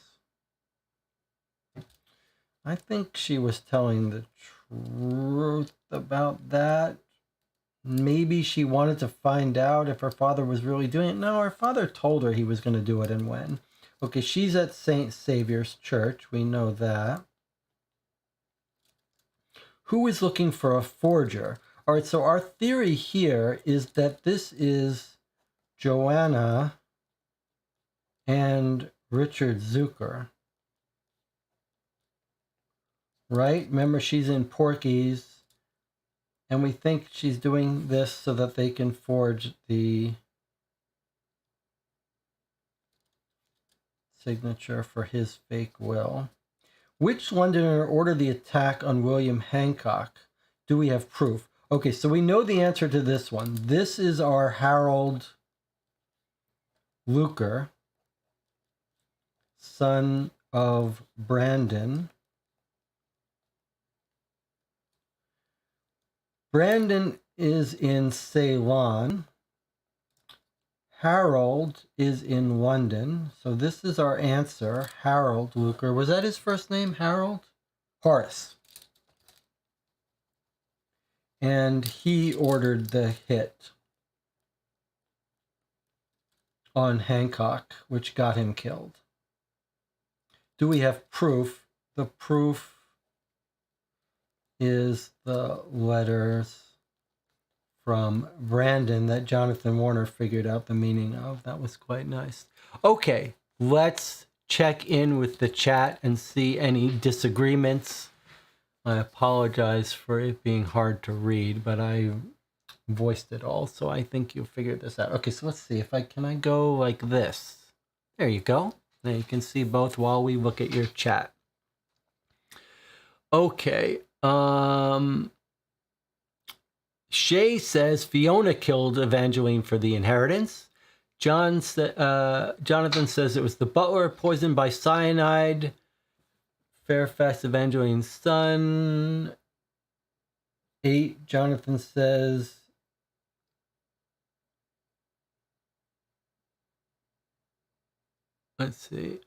I think she was telling the truth about that. Maybe she wanted to find out if her father was really doing it. No, her father told her he was going to do it and when. Okay, she's at St. Saviour's Church. We know that. Who is looking for a forger? All right, so our theory here is that this is Joanna and Richard Zucker. Right? Remember, she's in Porky's. And we think she's doing this so that they can forge the signature for his fake will. Which Londoner ordered the attack on William Hancock? Do we have proof? Okay, so we know the answer to this one. This is our Harold Luker, son of Brandon. Brandon is in Ceylon. Harold is in London. So this is our answer. Harold Luker. Was that his first name, Harold? Horace. And he ordered the hit on Hancock, which got him killed. Do we have proof? The proof is the letters from Brandon that Jonathan Warner figured out the meaning of. That was quite nice. Okay, let's check in with the chat and see any disagreements. I apologize for it being hard to read, but I voiced it all, so I think you'll figure this out. Okay, so let's see if can I go like this? There you go. Now you can see both while we look at your chat. Okay. Shay says Fiona killed Evangeline for the inheritance. Jonathan says it was the butler poisoned by cyanide. Fairfax, Evangeline's son. 8, Jonathan says let's see.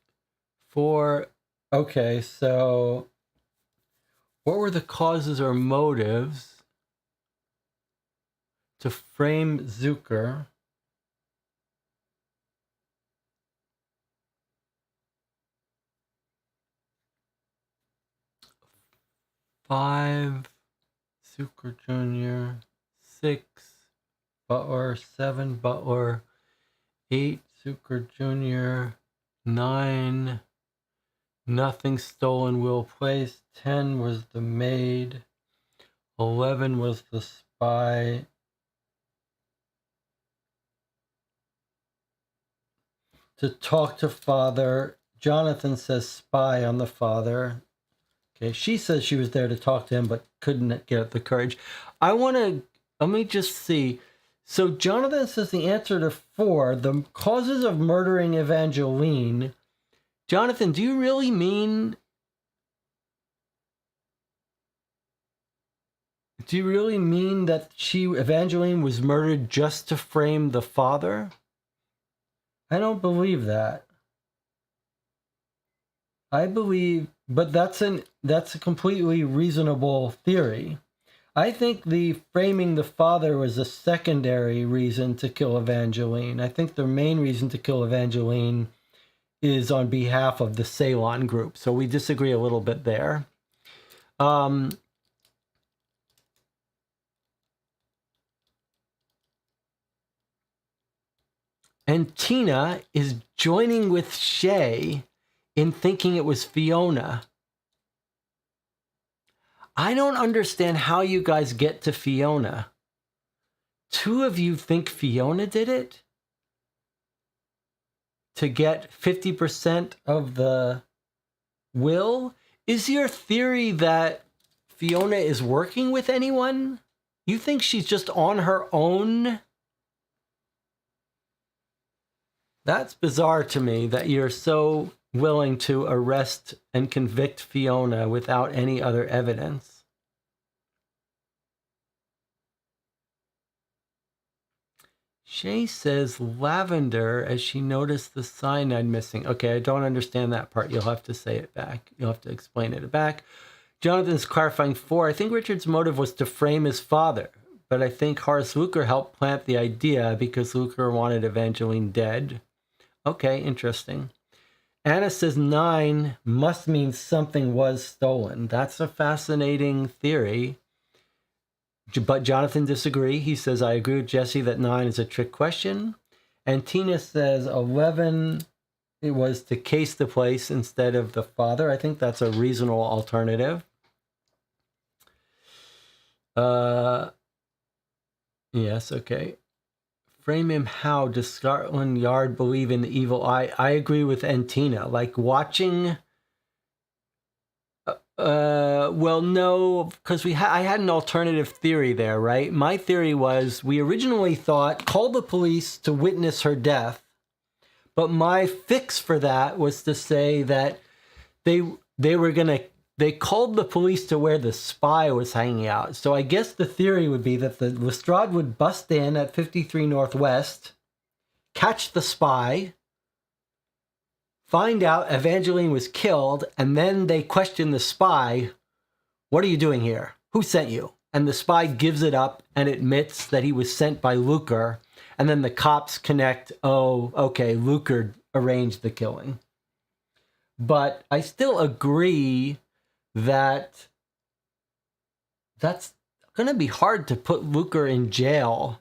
4, okay, so what were the causes or motives to frame Zucker? Five, Zucker Jr. 6, Butler. 7, Butler. 8, Zucker Jr. 9, nothing stolen, will place. 10 was the maid. 11 was the spy. To talk to father. Jonathan says spy on the father. Okay, she says she was there to talk to him, but couldn't get up the courage. Let me just see. So Jonathan says the answer to 4, the causes of murdering Evangeline. Jonathan, do you really mean that Evangeline was murdered just to frame the father? I don't believe that. I believe, but that's a completely reasonable theory. I think the framing the father was a secondary reason to kill Evangeline. I think the main reason to kill Evangeline is on behalf of the Ceylon group. So we disagree a little bit there. Um, and Tina is joining with Shay in thinking it was Fiona. I don't understand how you guys get to Fiona. Two of you think Fiona did it? To get 50% of the will? Is your theory that Fiona is working with anyone? You think she's just on her own? That's bizarre to me that you're so willing to arrest and convict Fiona without any other evidence. Shay says lavender as she noticed the cyanide missing. Okay, I don't understand that part. You'll have to say it back. You'll have to explain it back. Jonathan's clarifying 4. I think Richard's motive was to frame his father, but I think Horace Luker helped plant the idea because Luker wanted Evangeline dead. Okay, interesting. Anna says 9 must mean something was stolen. That's a fascinating theory. But Jonathan disagrees. He says, I agree with Jesse that 9 is a trick question. And Tina says 11, it was to case the place instead of the father. I think that's a reasonable alternative. Yes, okay. Frame him how? Does Scotland Yard believe in the evil eye? I agree with Tina. Like watching... well, no, because I had an alternative theory there, right? My theory was we originally thought call the police to witness her death, but my fix for that was to say that they called the police to where the spy was hanging out. So I guess the theory would be that the Lestrade would bust in at 53 Northwest, catch the spy, find out Evangeline was killed, and then they question the spy, what are you doing here? Who sent you? And the spy gives it up and admits that he was sent by Luker, and then the cops connect, oh, okay, Luker arranged the killing. But I still agree that that's going to be hard to put Luker in jail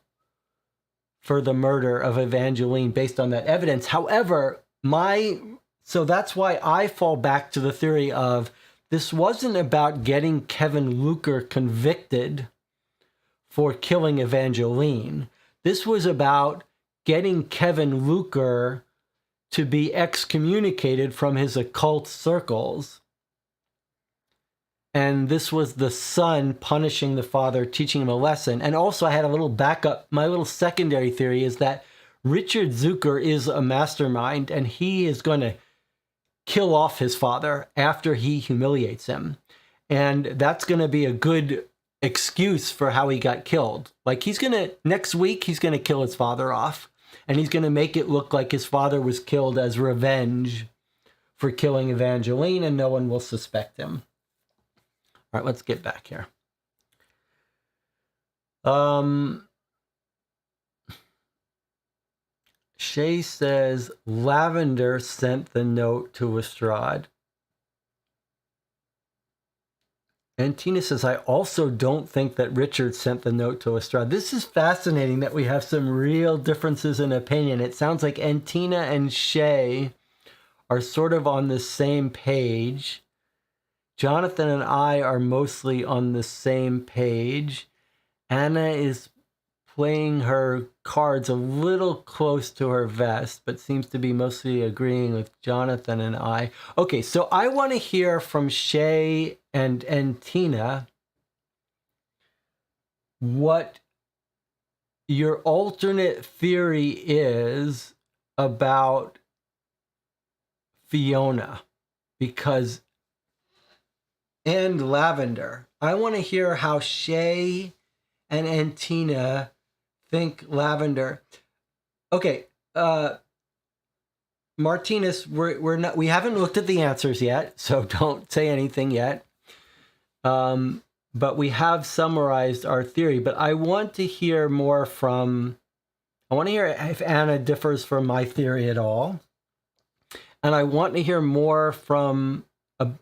for the murder of Evangeline based on that evidence. However, so that's why I fall back to the theory of this wasn't about getting Kevin Luker convicted for killing Evangeline. This was about getting Kevin Luker to be excommunicated from his occult circles. And this was the son punishing the father, teaching him a lesson. And also I had a little backup. My little secondary theory is that Richard Zucker is a mastermind and he is going to kill off his father after he humiliates him. And that's going to be a good excuse for how he got killed. Like next week, he's going to kill his father off. And he's going to make it look like his father was killed as revenge for killing Evangeline and no one will suspect him. All right, let's get back here. Shay says Lavender sent the note to Lestrade. And Tina says, I also don't think that Richard sent the note to Lestrade. This is fascinating that we have some real differences in opinion. It sounds like Tina and Shay are sort of on the same page. Jonathan and I are mostly on the same page. Anna is playing her cards a little close to her vest, but seems to be mostly agreeing with Jonathan and I. Okay, so I want to hear from Shay and Tina what your alternate theory is about Fiona, and Lavender. I want to hear how Shay and Tina think Lavender. Okay, Martinez, we haven't looked at the answers yet, so don't say anything yet. But we have summarized our theory. But I want to hear more I want to hear if Anna differs from my theory at all. And I want to hear more from a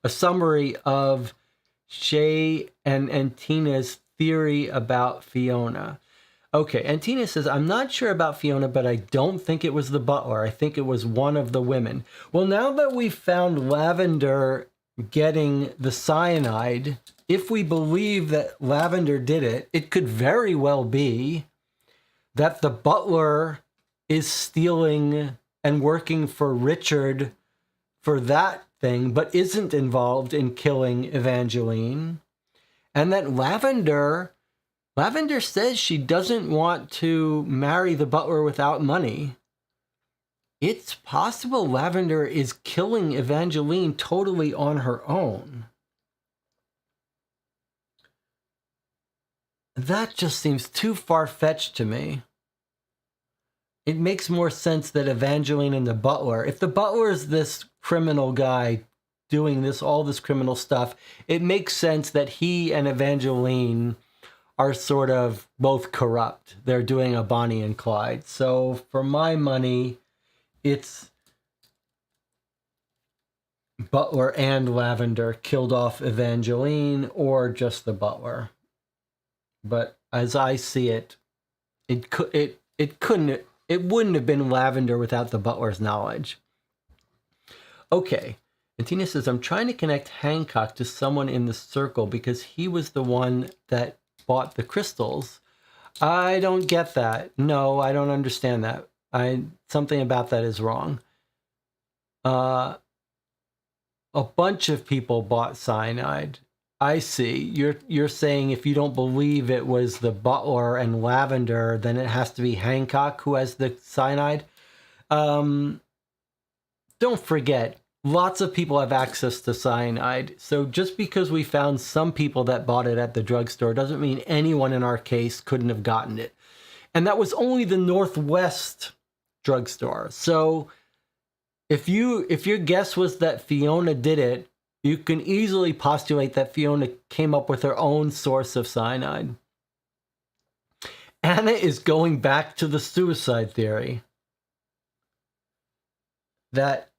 summary of Shay and Tina's theory about Fiona. Okay, and Tina says, I'm not sure about Fiona, but I don't think it was the butler. I think it was one of the women. Well, now that we've found Lavender getting the cyanide, if we believe that Lavender did it, it could very well be that the butler is stealing and working for Richard for that thing, but isn't involved in killing Evangeline. And that Lavender says she doesn't want to marry the butler without money. It's possible Lavender is killing Evangeline totally on her own. That just seems too far-fetched to me. It makes more sense that Evangeline and the butler, if the butler is this criminal guy doing all this criminal stuff, it makes sense that he and Evangeline are sort of both corrupt. They're doing a Bonnie and Clyde. So for my money, it's Butler and Lavender killed off Evangeline, or just the butler. But as I see it, it wouldn't have been Lavender without the butler's knowledge. Okay. And Tina says, I'm trying to connect Hancock to someone in the circle because he was the one that bought the crystals. I don't get that. No, I don't understand that. Something about that is wrong. A bunch of people bought cyanide. I see. You're saying if you don't believe it was the butler and Lavender, then it has to be Hancock who has the cyanide. Don't forget, lots of people have access to cyanide. So just because we found some people that bought it at the drugstore doesn't mean anyone in our case couldn't have gotten it. And that was only the Northwest drugstore. So if your guess was that Fiona did it, you can easily postulate that Fiona came up with her own source of cyanide. Anna is going back to the suicide theory. That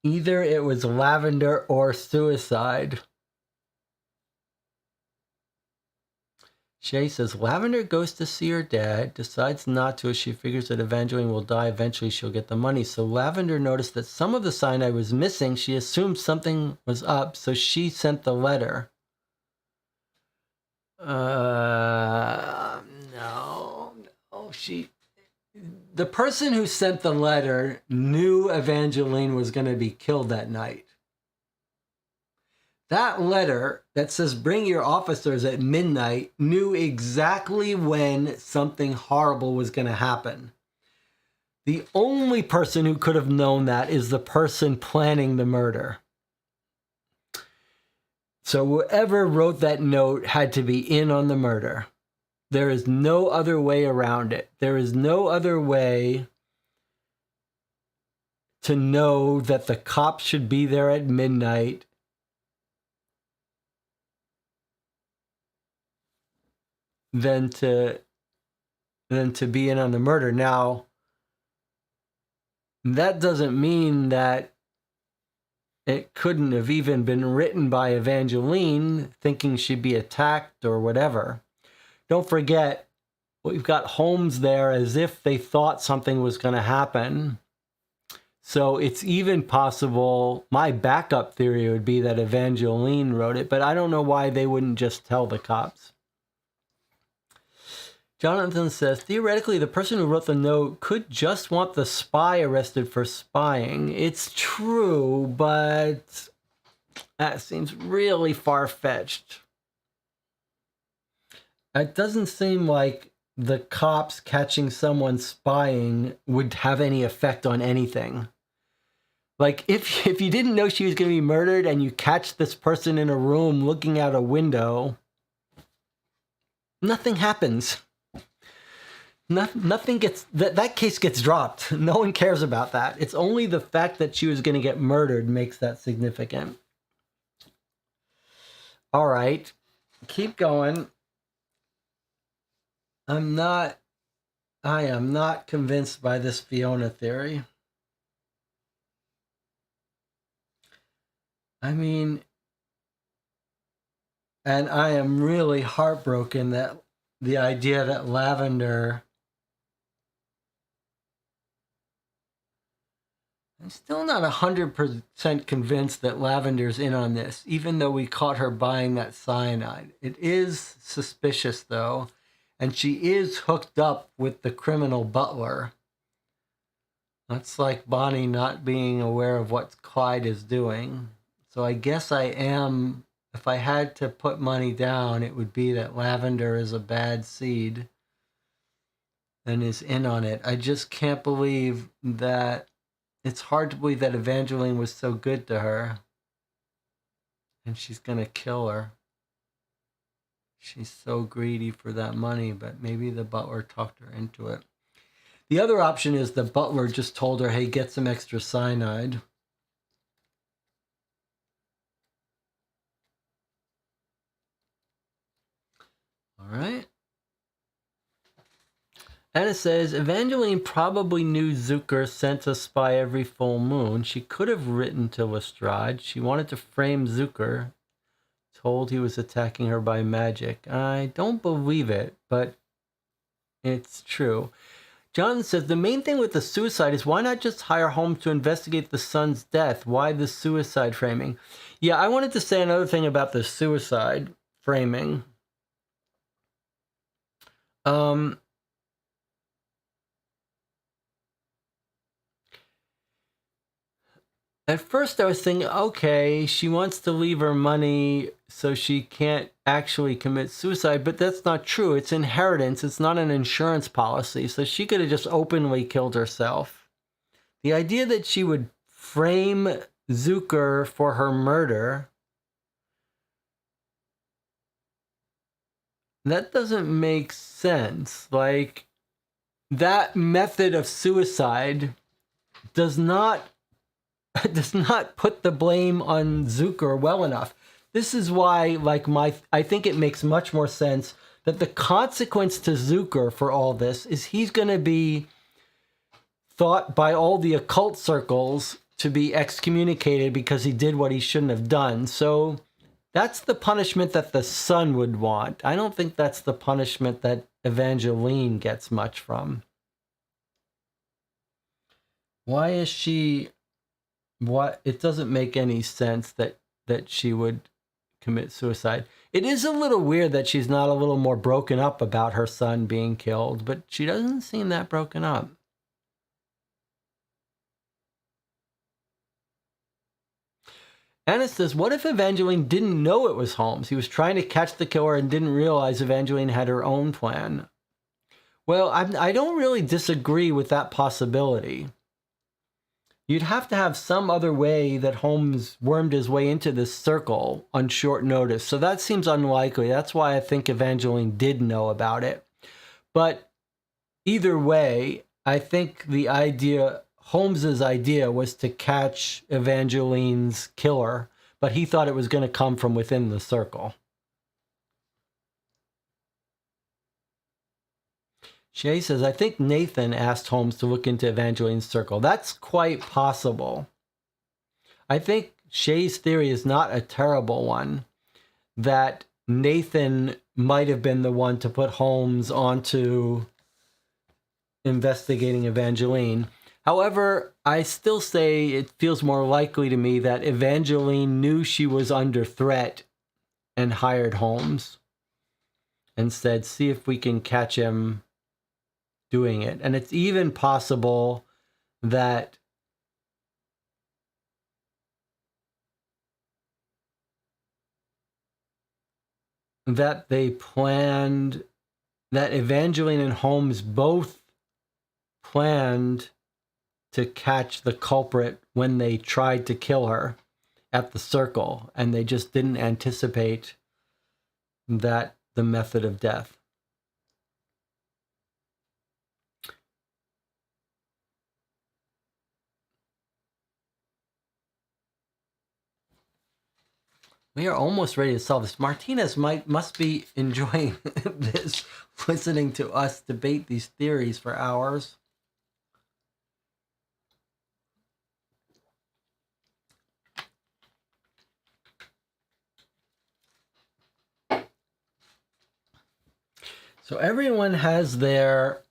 either it was Lavender or suicide. Shay says, Lavender goes to see her dad, decides not to as she figures that Evangeline will die. Eventually she'll get the money. So Lavender noticed that some of the cyanide was missing. She assumed something was up, so she sent the letter. No. The person who sent the letter knew Evangeline was going to be killed that night. That letter that says bring your officers at midnight knew exactly when something horrible was going to happen. The only person who could have known that is the person planning the murder. So whoever wrote that note had to be in on the murder. There is no other way around it. There is no other way to know that the cops should be there at midnight than to be in on the murder. Now, that doesn't mean that it couldn't have even been written by Evangeline thinking she'd be attacked or whatever. Don't forget, we've got Holmes there as if they thought something was going to happen. So it's even possible, my backup theory would be that Evangeline wrote it, but I don't know why they wouldn't just tell the cops. Jonathan says, theoretically, the person who wrote the note could just want the spy arrested for spying. It's true, but that seems really far-fetched. It doesn't seem like the cops catching someone spying would have any effect on anything. Like, if you didn't know she was going to be murdered and you catch this person in a room looking out a window, nothing happens. Nothing gets... That case gets dropped. No one cares about that. It's only the fact that she was going to get murdered makes that significant. All right. Keep going. I am not convinced by this Fiona theory. I mean, And I am really heartbroken that the idea that Lavender... I'm still not 100% convinced that Lavender's in on this, even though we caught her buying that cyanide. It is suspicious, though, and she is hooked up with the criminal butler. That's like Bonnie not being aware of what Clyde is doing. So I guess I am, if I had to put money down, it would be that Lavender is a bad seed and is in on it. I just can't believe that... It's hard to believe that Evangeline was so good to her and she's going to kill her. She's so greedy for that money, but maybe the butler talked her into it. The other option is the butler just told her, hey, get some extra cyanide. All right. And it says, Evangeline probably knew Zucker sent a spy every full moon. She could have written to Lestrade. She wanted to frame Zucker, told he was attacking her by magic. I don't believe it, but it's true. John says, the main thing with the suicide is why not just hire Holmes to investigate the son's death? Why the suicide framing? Yeah, I wanted to say another thing about the suicide framing. At first I was thinking, okay, she wants to leave her money so she can't actually commit suicide, but that's not true. It's inheritance. It's not an insurance policy. So she could have just openly killed herself. The idea that she would frame Zucker for her murder, that doesn't make sense. Like, that method of suicide does not put the blame on Zucker well enough. This is why, I think it makes much more sense that the consequence to Zucker for all this is he's going to be thought by all the occult circles to be excommunicated because he did what he shouldn't have done. So that's the punishment that the son would want. I don't think that's the punishment that Evangeline gets much from. Why is she... What? It doesn't make any sense that she would commit suicide. It is a little weird that she's not a little more broken up about her son being killed, but she doesn't seem that broken up. Anna says, what if Evangeline didn't know it was Holmes? He was trying to catch the killer and didn't realize Evangeline had her own plan. Well, I don't really disagree with that possibility. You'd have to have some other way that Holmes wormed his way into this circle on short notice. So that seems unlikely. That's why I think Evangeline did know about it. But either way, I think the idea, Holmes's idea, was to catch Evangeline's killer, but he thought it was going to come from within the circle. Shay says, I think Nathan asked Holmes to look into Evangeline's circle. That's quite possible. I think Shay's theory is not a terrible one, that Nathan might have been the one to put Holmes onto investigating Evangeline. However, I still say it feels more likely to me that Evangeline knew she was under threat and hired Holmes and said, see if we can catch him doing it. And it's even possible that they planned, that Evangeline and Holmes both planned to catch the culprit when they tried to kill her at the circle, and they just didn't anticipate that the method of death. We are almost ready to solve this. Martinez must be enjoying this, listening to us debate these theories for hours. So everyone has their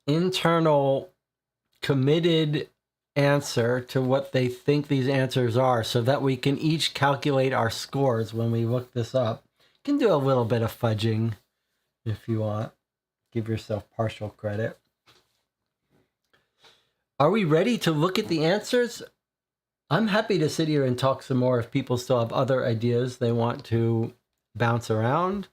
internal committed answer to what they think these answers are so that we can each calculate our scores when we look this up. You can do a little bit of fudging if you want. Give yourself partial credit. Are we ready to look at the answers? I'm happy to sit here and talk some more if people still have other ideas they want to bounce around.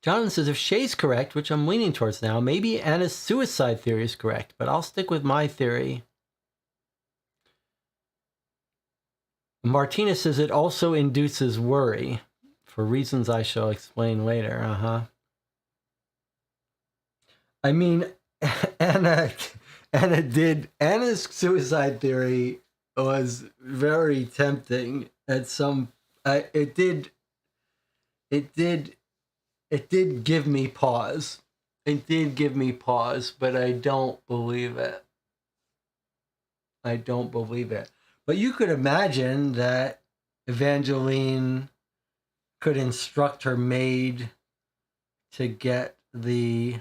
Jonathan says, if Shay's correct, which I'm leaning towards now, maybe Anna's suicide theory is correct, but I'll stick with my theory. Martina says it also induces worry for reasons I shall explain later. I mean, Anna's suicide theory was very tempting at some, it did give me pause. It did give me pause, but I don't believe it. But you could imagine that Evangeline could instruct her maid to get the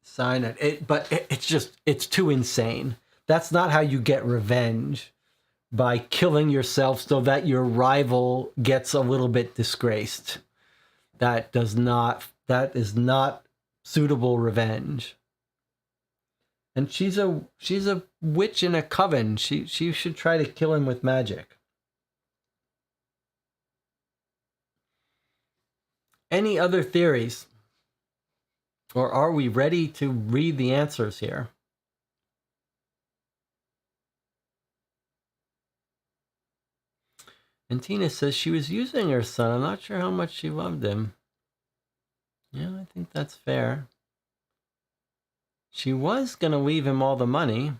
sign it, but it's too insane. That's not how you get revenge, by killing yourself so that your rival gets a little bit disgraced. That is not suitable revenge. And she's a witch in a coven. She should try to kill him with magic. Any other theories? Or are we ready to read the answers here? And Tina says she was using her son. I'm not sure how much she loved him. Yeah, I think that's fair. She was going to leave him all the money.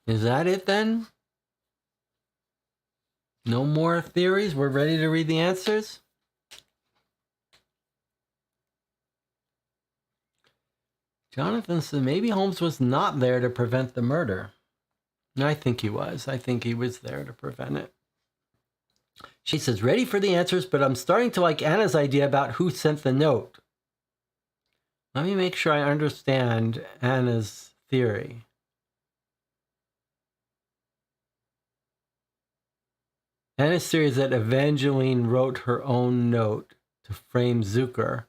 Is that it then? No more theories? We're ready to read the answers? Jonathan said maybe Holmes was not there to prevent the murder. I think he was. I think he was there to prevent it. She says, ready for the answers, but I'm starting to like Anna's idea about who sent the note. Let me make sure I understand Anna's theory. Anna's theory is that Evangeline wrote her own note to frame Zucker.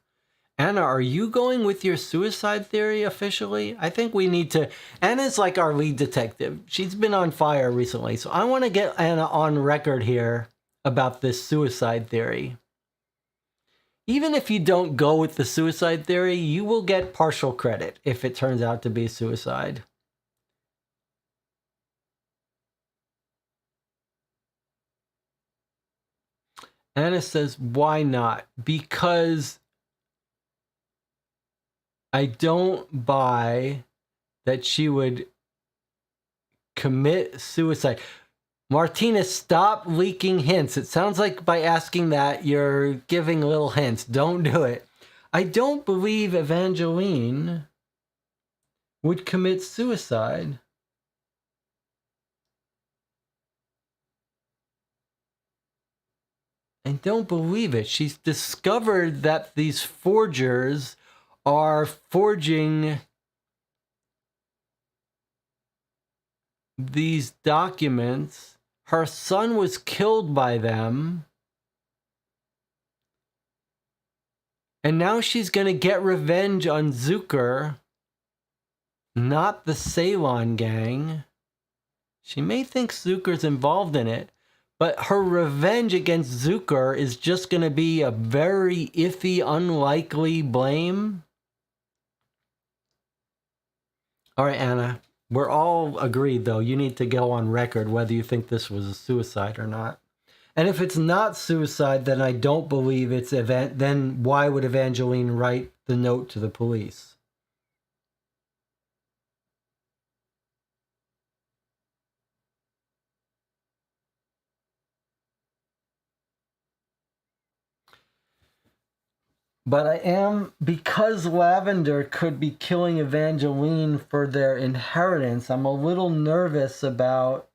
Anna, are you going with your suicide theory officially? I think we need to. Anna's like our lead detective. She's been on fire recently. So I want to get Anna on record here about this suicide theory. Even if you don't go with the suicide theory, you will get partial credit if it turns out to be suicide. Anna says, why not? Because I don't buy that she would commit suicide. Martina, stop leaking hints. It sounds like by asking that, you're giving little hints. Don't do it. I don't believe Evangeline would commit suicide. I don't believe it. She's discovered that these forgers are forging these documents. Her son was killed by them. And now she's going to get revenge on Zucker, not the Ceylon gang. She may think Zucker's involved in it, but her revenge against Zucker is just going to be a very iffy, unlikely blame. All right, Anna, we're all agreed, though. You need to go on record whether you think this was a suicide or not. And if it's not suicide, then I don't believe it's then why would Evangeline write the note to the police? But I am, because Lavender could be killing Evangeline for their inheritance, I'm a little nervous about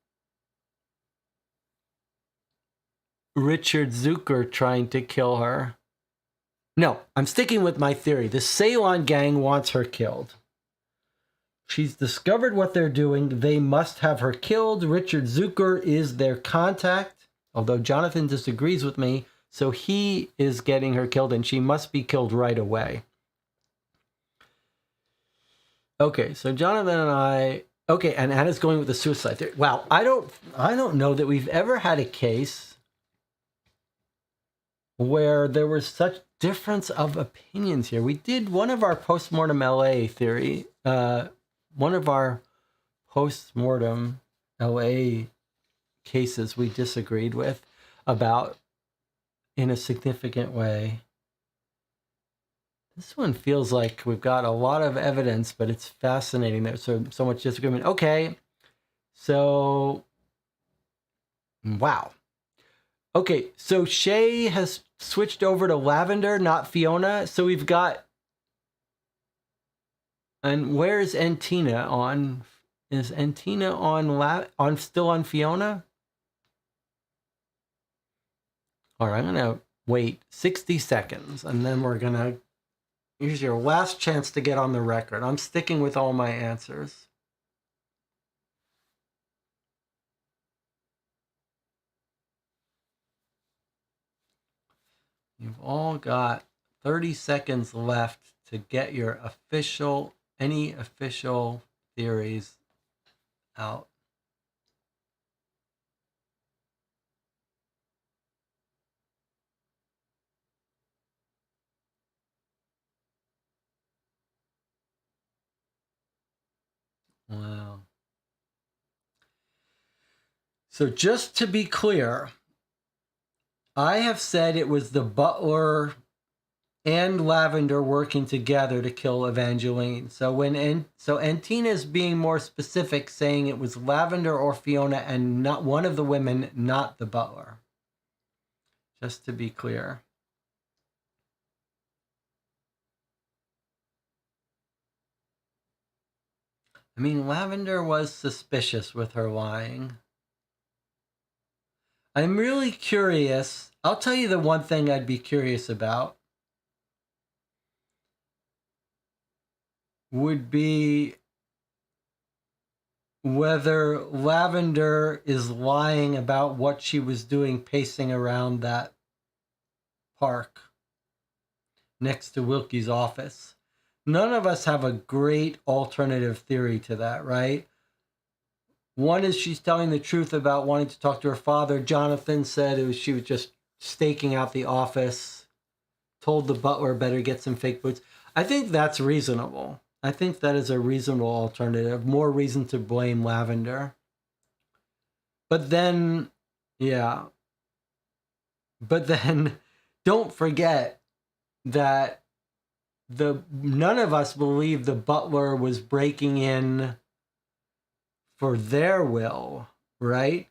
Richard Zucker trying to kill her. No, I'm sticking with my theory. The Ceylon gang wants her killed. She's discovered what they're doing. They must have her killed. Richard Zucker is their contact, although Jonathan disagrees with me. So he is getting her killed, and she must be killed right away. Okay, so Jonathan and I... Okay, and Anna's going with the suicide theory. Wow, I don't know that we've ever had a case where there was such difference of opinions here. We did one of our postmortem LA theory, one of our postmortem LA cases we disagreed with about in a significant way. This one feels like we've got a lot of evidence, but it's fascinating. There's so much disagreement. Okay, so wow. Okay, so Shay has switched over to Lavender, not Fiona. So we've got... And where's Antina on? Is Antina on still on Fiona? All right, I'm going to wait 60 seconds, and then we're going to... Here's your last chance to get on the record. I'm sticking with all my answers. You've all got 30 seconds left to get your any official theories out. Wow. So just to be clear, I have said it was the butler and Lavender working together to kill Evangeline. So Antina is being more specific, saying it was Lavender or Fiona and not one of the women, not the butler. Just to be clear. I mean, Lavender was suspicious with her lying. I'm really curious. I'll tell you the one thing I'd be curious about would be whether Lavender is lying about what she was doing pacing around that park next to Wilkie's office. None of us have a great alternative theory to that, right? One is she's telling the truth about wanting to talk to her father. Jonathan said she was just staking out the office, told the butler better get some fake boots. I think that's reasonable. I think that is a reasonable alternative. More reason to blame Lavender. But then, yeah. But then, don't forget that none of us believe the butler was breaking in for their will, right?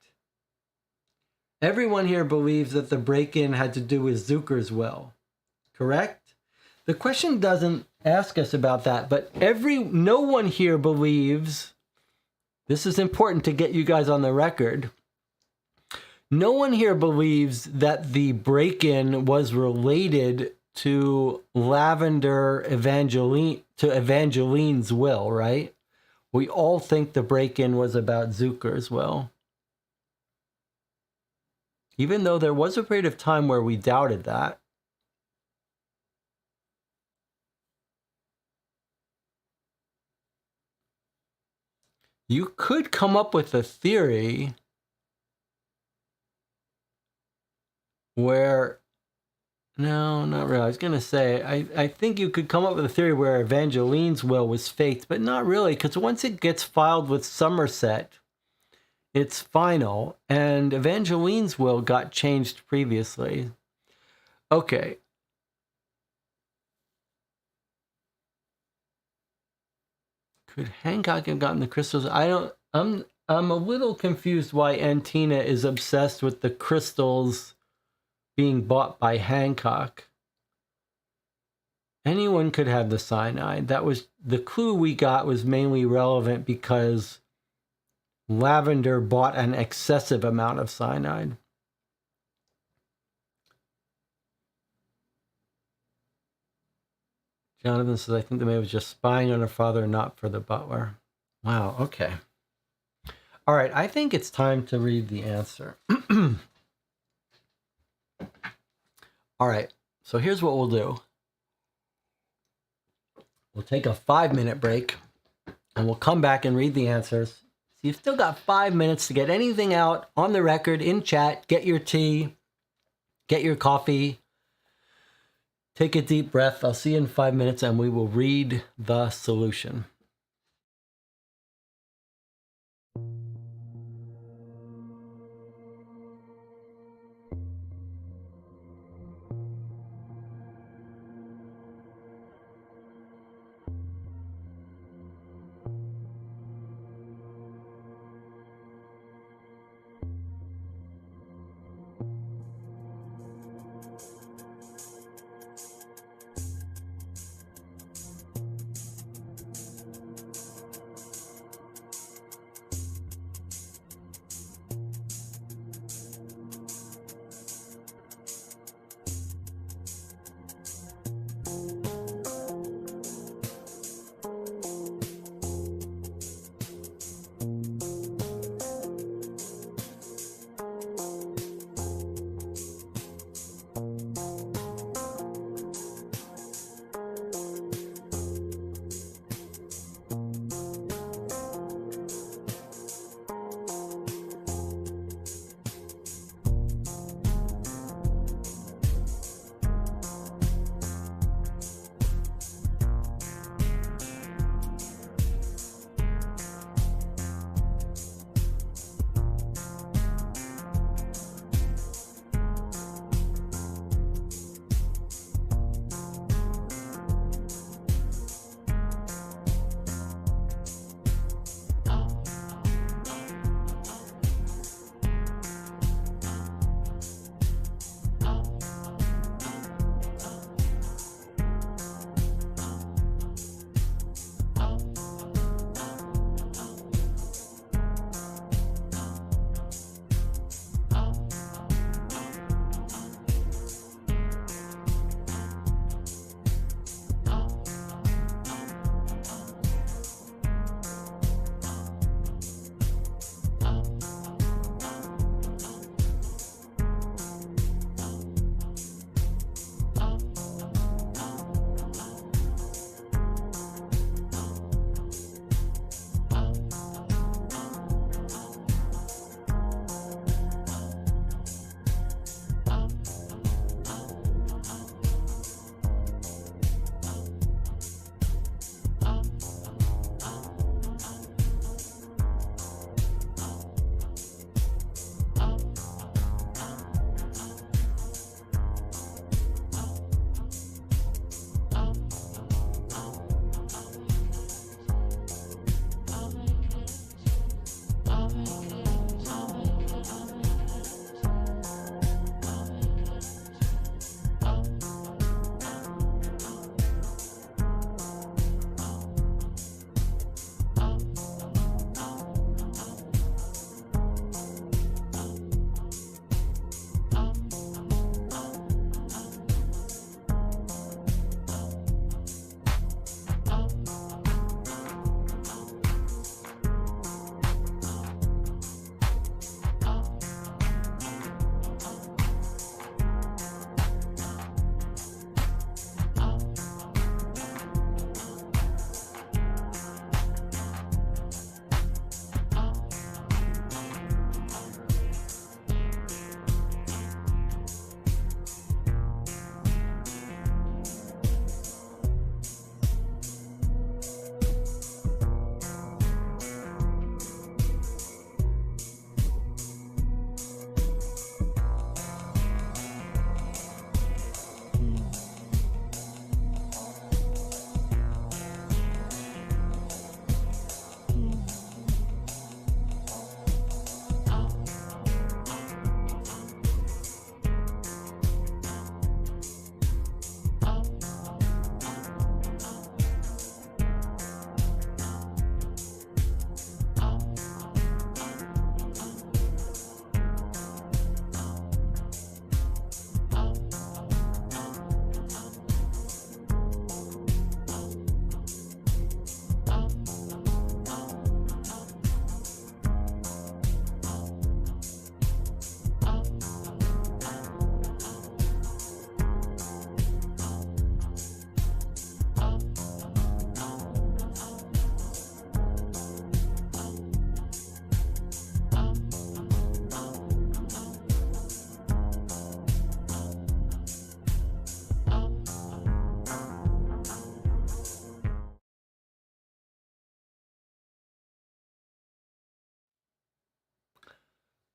Everyone here believes that the break-in had to do with Zucker's will, correct? The question doesn't ask us about that, but no one here believes, this is important to get you guys on the record, no one here believes that the break-in was related to Evangeline's will, right? We all think the break-in was about Zucker's will. Even though there was a period of time where we doubted that. You could come up with a theory where... No, not really. I was going to say, I think you could come up with a theory where Evangeline's will was faked, but not really, because once it gets filed with Somerset, it's final, and Evangeline's will got changed previously. Okay. Could Hancock have gotten the crystals? I'm a little confused why Antina is obsessed with the crystals being bought by Hancock. anyone could have the cyanide. That was the clue we got, was mainly relevant because Lavender bought an excessive amount of cyanide. Jonathan says, I think the maid was just spying on her father, not for the butler. Wow, okay. All right, I think it's time to read the answer. All right, so here's what we'll do. We'll take a 5-minute break, and we'll come back and read the answers. So you've still got 5 minutes to get anything out on the record, in chat, get your tea, get your coffee, take a deep breath. I'll see you in 5 minutes, and we will read the solution.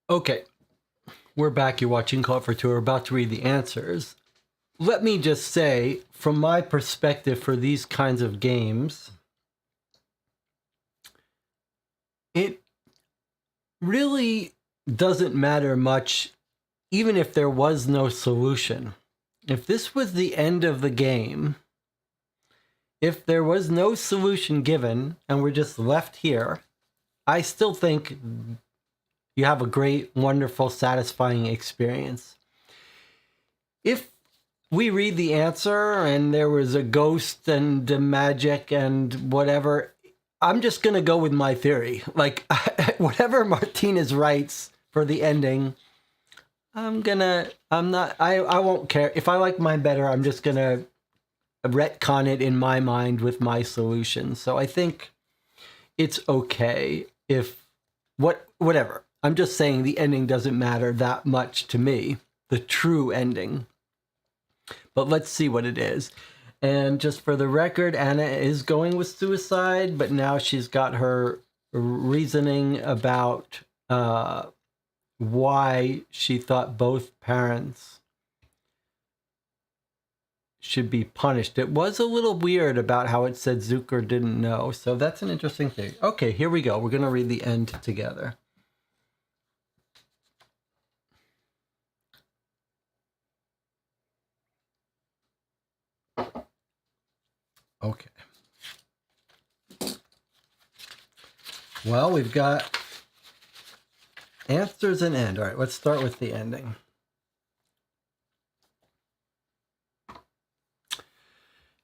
Okay, we're back. You're watching Call for Two. We're about to read the answers. Let me just say, from my perspective for these kinds of games, it really doesn't matter much, even if there was no solution. If this was the end of the game, if there was no solution given and we're just left here, I still think you have a great, wonderful, satisfying experience. If we read the answer and there was a ghost and magic and whatever, I'm just going to go with my theory. Like, whatever Martinez writes for the ending, I won't care. If I like mine better, I'm just going to retcon it in my mind with my solution. So I think it's okay if whatever. I'm just saying the ending doesn't matter that much to me, the true ending. But let's see what it is. And just for the record, Anna is going with suicide, but now she's got her reasoning about why she thought both parents should be punished. It was a little weird about how it said Zucker didn't know. So that's an interesting thing. Okay, here we go. We're going to read the end together. Okay. Well, we've got answers and end. All right, let's start with the ending.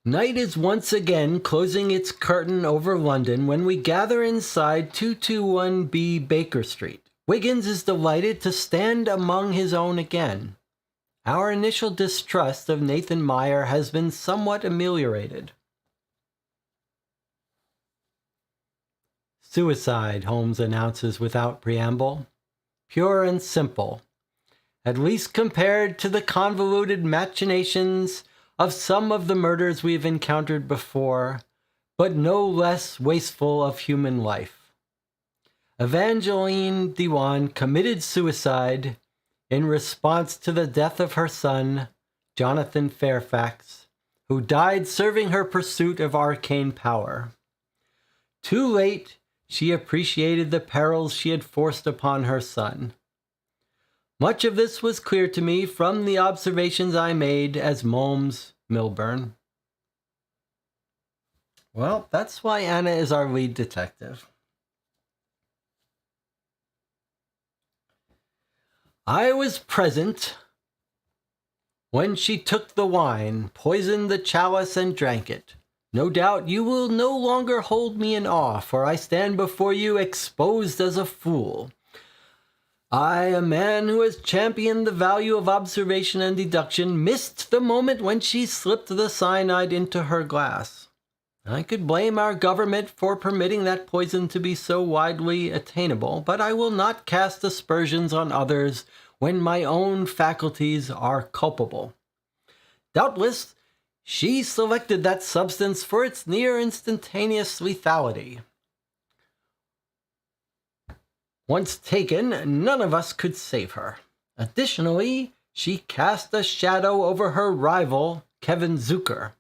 Night is once again closing its curtain over London when we gather inside 221B Baker Street. Wiggins is delighted to stand among his own again. Our initial distrust of Nathan Meyer has been somewhat ameliorated. Suicide, Holmes announces without preamble. Pure and simple. At least compared to the convoluted machinations of some of the murders we've encountered before, but no less wasteful of human life. Evangeline Dewan committed suicide in response to the death of her son, Jonathan Fairfax, who died serving her pursuit of arcane power. Too late, she appreciated the perils she had forced upon her son. Much of this was clear to me from the observations I made as Holmes Milburn. Well, that's why Anna is our lead detective. I was present when she took the wine, poisoned the chalice, and drank it. No doubt you will no longer hold me in awe, for I stand before you exposed as a fool. I, a man who has championed the value of observation and deduction, missed the moment when she slipped the cyanide into her glass. I could blame our government for permitting that poison to be so widely attainable, but I will not cast aspersions on others when my own faculties are culpable. Doubtless, she selected that substance for its near instantaneous lethality. Once taken, none of us could save her. Additionally, she cast a shadow over her rival, Kevin Zucker.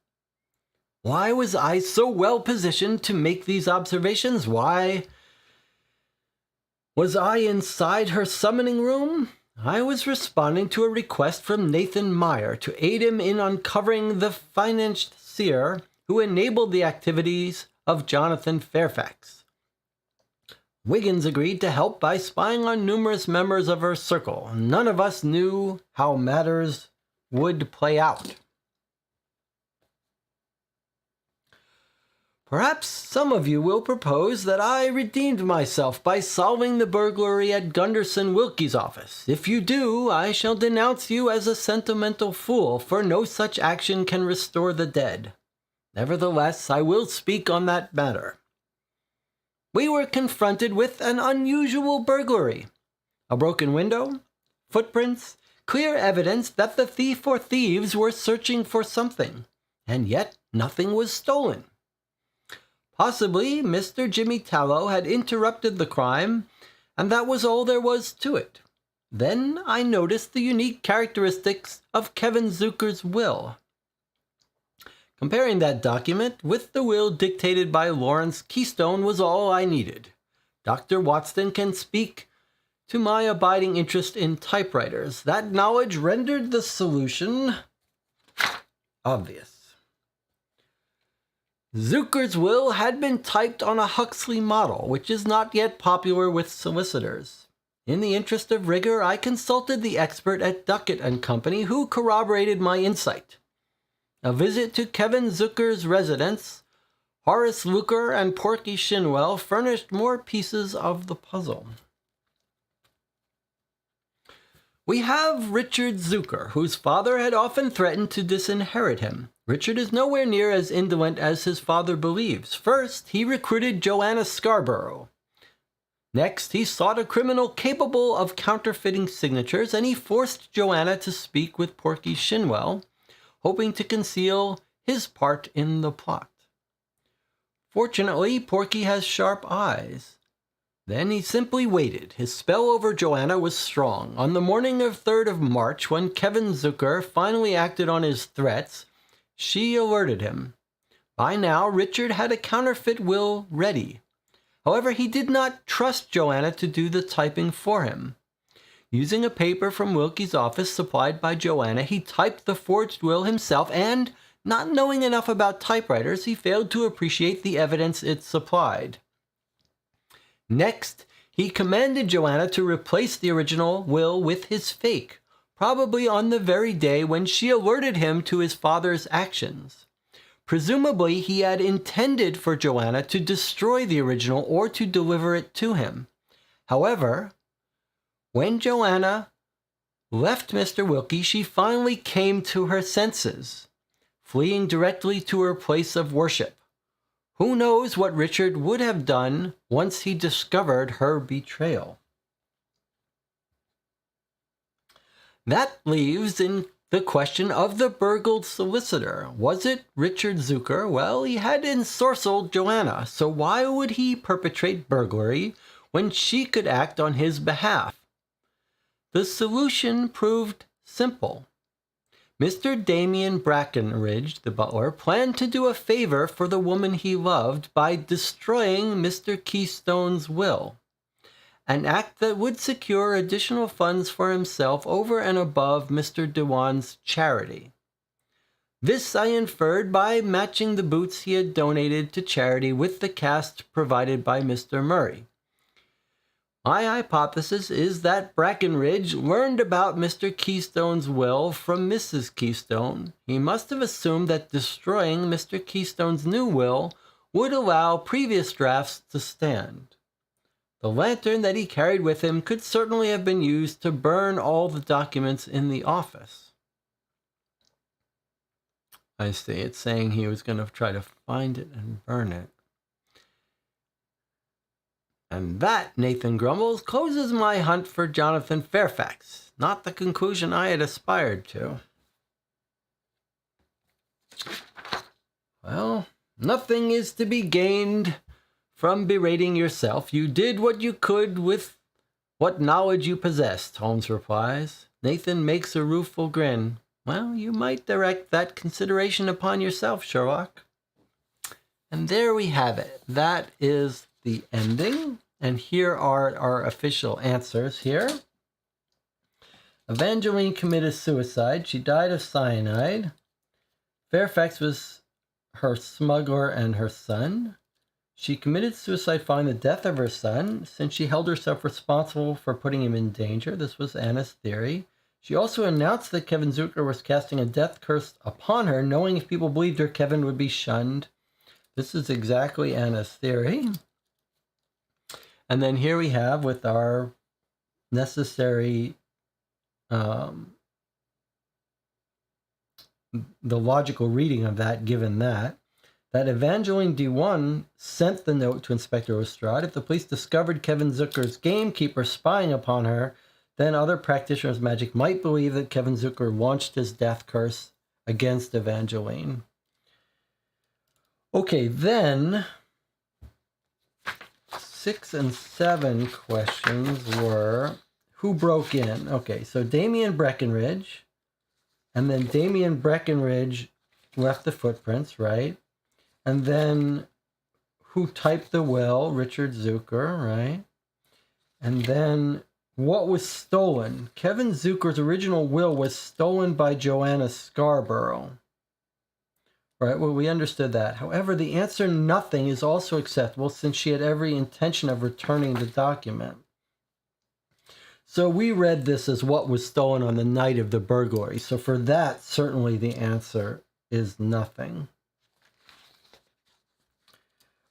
Why was I so well positioned to make these observations? Why was I inside her summoning room? I was responding to a request from Nathan Meyer to aid him in uncovering the financier who enabled the activities of Jonathan Fairfax. Wiggins agreed to help by spying on numerous members of her circle. None of us knew how matters would play out. Perhaps some of you will propose that I redeemed myself by solving the burglary at Gunderson Wilkie's office. If you do, I shall denounce you as a sentimental fool, for no such action can restore the dead. Nevertheless, I will speak on that matter. We were confronted with an unusual burglary. A broken window, footprints, clear evidence that the thief or thieves were searching for something, and yet nothing was stolen. Possibly Mr. Jimmy Tallow had interrupted the crime, and that was all there was to it. Then I noticed the unique characteristics of Kevin Zucker's will. Comparing that document with the will dictated by Lawrence Keystone was all I needed. Dr. Watson can speak to my abiding interest in typewriters. That knowledge rendered the solution obvious. Zucker's will had been typed on a Huxley model, which is not yet popular with solicitors. In the interest of rigor, I consulted the expert at Duckett & Company, who corroborated my insight. A visit to Kevin Zucker's residence, Horace Luker and Porky Shinwell furnished more pieces of the puzzle. We have Richard Zucker, whose father had often threatened to disinherit him. Richard is nowhere near as indolent as his father believes. First, he recruited Joanna Scarborough. Next, he sought a criminal capable of counterfeiting signatures, and he forced Joanna to speak with Porky Shinwell, hoping to conceal his part in the plot. Fortunately, Porky has sharp eyes. Then he simply waited. His spell over Joanna was strong. On the morning of 3rd of March, when Kevin Zucker finally acted on his threats, she alerted him. By now, Richard had a counterfeit will ready. However, he did not trust Joanna to do the typing for him. Using a paper from Wilkie's office supplied by Joanna, he typed the forged will himself and, not knowing enough about typewriters, he failed to appreciate the evidence it supplied. Next, he commanded Joanna to replace the original will with his fake, probably on the very day when she alerted him to his father's actions. Presumably, he had intended for Joanna to destroy the original or to deliver it to him. However, when Joanna left Mr. Wilkie, she finally came to her senses, fleeing directly to her place of worship. Who knows what Richard would have done once he discovered her betrayal? That leaves in the question of the burgled solicitor. Was it Richard Zucker? Well, he had ensorcelled Joanna, so why would he perpetrate burglary when she could act on his behalf? The solution proved simple. Mr. Damien Brackenridge, the butler, planned to do a favor for the woman he loved by destroying Mr. Keystone's will, an act that would secure additional funds for himself over and above Mr. Dewan's charity. This I inferred by matching the boots he had donated to charity with the cast provided by Mr. Murray. My hypothesis is that Brackenridge learned about Mr. Keystone's will from Mrs. Keystone. He must have assumed that destroying Mr. Keystone's new will would allow previous drafts to stand. The lantern that he carried with him could certainly have been used to burn all the documents in the office. I see, it's saying he was going to try to find it and burn it. And that, Nathan grumbles, closes my hunt for Jonathan Fairfax. Not the conclusion I had aspired to. Well, nothing is to be gained from berating yourself. You did what you could with what knowledge you possessed, Holmes replies. Nathan makes a rueful grin. Well, you might direct that consideration upon yourself, Sherlock. And there we have it. That is the ending. And here are our official answers here. Evangeline committed suicide. She died of cyanide. Fairfax was her smuggler and her son. She committed suicide following the death of her son, since she held herself responsible for putting him in danger. This was Anna's theory. She also announced that Kevin Zucker was casting a death curse upon her, knowing if people believed her, Kevin would be shunned. This is exactly Anna's theory. And then here we have, with our necessary, the logical reading of that, given that Evangeline D1 sent the note to Inspector Lestrade. If the police discovered Kevin Zucker's gamekeeper spying upon her, then other practitioners of magic might believe that Kevin Zucker launched his death curse against Evangeline. Okay, then 6 and 7 questions were, who broke in? Okay, so Damien Breckenridge, and then Damien Breckenridge left the footprints, right? And then who typed the will? Richard Zucker, right? And then what was stolen? Kevin Zucker's original will was stolen by Joanna Scarborough. Right, well, we understood that. However, the answer nothing is also acceptable since she had every intention of returning the document. So we read this as what was stolen on the night of the burglary. So for that, certainly the answer is nothing.